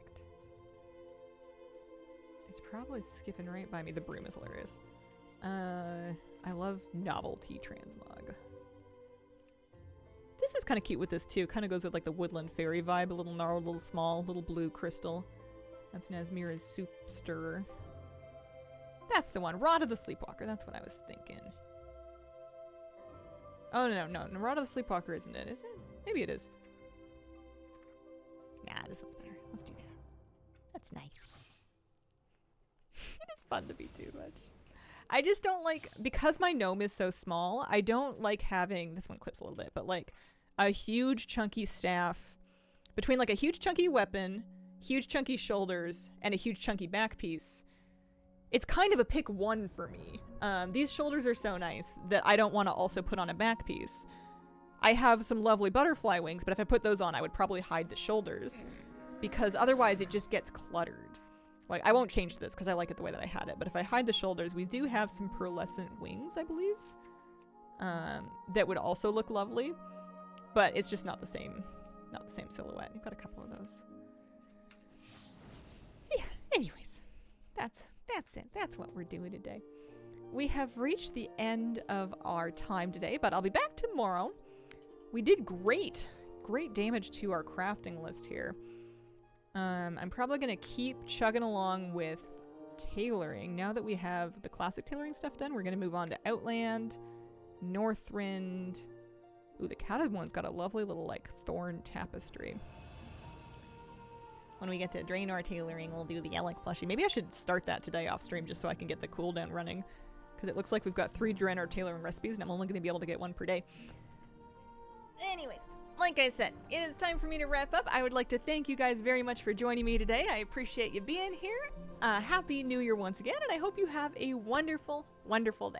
It's probably skipping right by me. The broom is hilarious. I love novelty transmog. This is kind of cute with this too. Kind of goes with like the woodland fairy vibe. A little gnarled, a little small, little blue crystal. That's Nazmira's soup stirrer. That's the one. Rod of the Sleepwalker. That's what I was thinking. Oh, no. Rod of the Sleepwalker isn't it, is it? Maybe it is. Nah, this one's better. Let's do that. That's nice. It is fun to be too much. I just don't like, because my gnome is so small, I don't like having, this one clips a little bit, but like a huge chunky staff between like a huge chunky weapon, huge chunky shoulders, and a huge chunky back piece. It's kind of a pick one for me. These shoulders are so nice that I don't want to also put on a back piece. I have some lovely butterfly wings, but if I put those on, I would probably hide the shoulders because otherwise it just gets cluttered. Like, I won't change this because I like it the way that I had it, but if I hide the shoulders, we do have some pearlescent wings, I believe, that would also look lovely, but it's just not the same silhouette. You've got a couple of those. Yeah, anyways, that's it. That's what we're doing today. We have reached the end of our time today, but I'll be back tomorrow. We did great damage to our crafting list here. I'm probably going to keep chugging along with tailoring. Now that we have the classic tailoring stuff done, we're going to move on to Outland, Northrind. Ooh, the Catted one's got a lovely little, like, thorn tapestry. When we get to Draenor tailoring, we'll do the Alec plushie. Maybe I should start that today off stream just so I can get the cooldown running. Because it looks like we've got 3 Draenor tailoring recipes, and I'm only going to be able to get 1 per day. Anyways, like I said, it is time for me to wrap up. I would like to thank you guys very much for joining me today. I appreciate you being here. Happy New Year once again, and I hope you have a wonderful, wonderful day.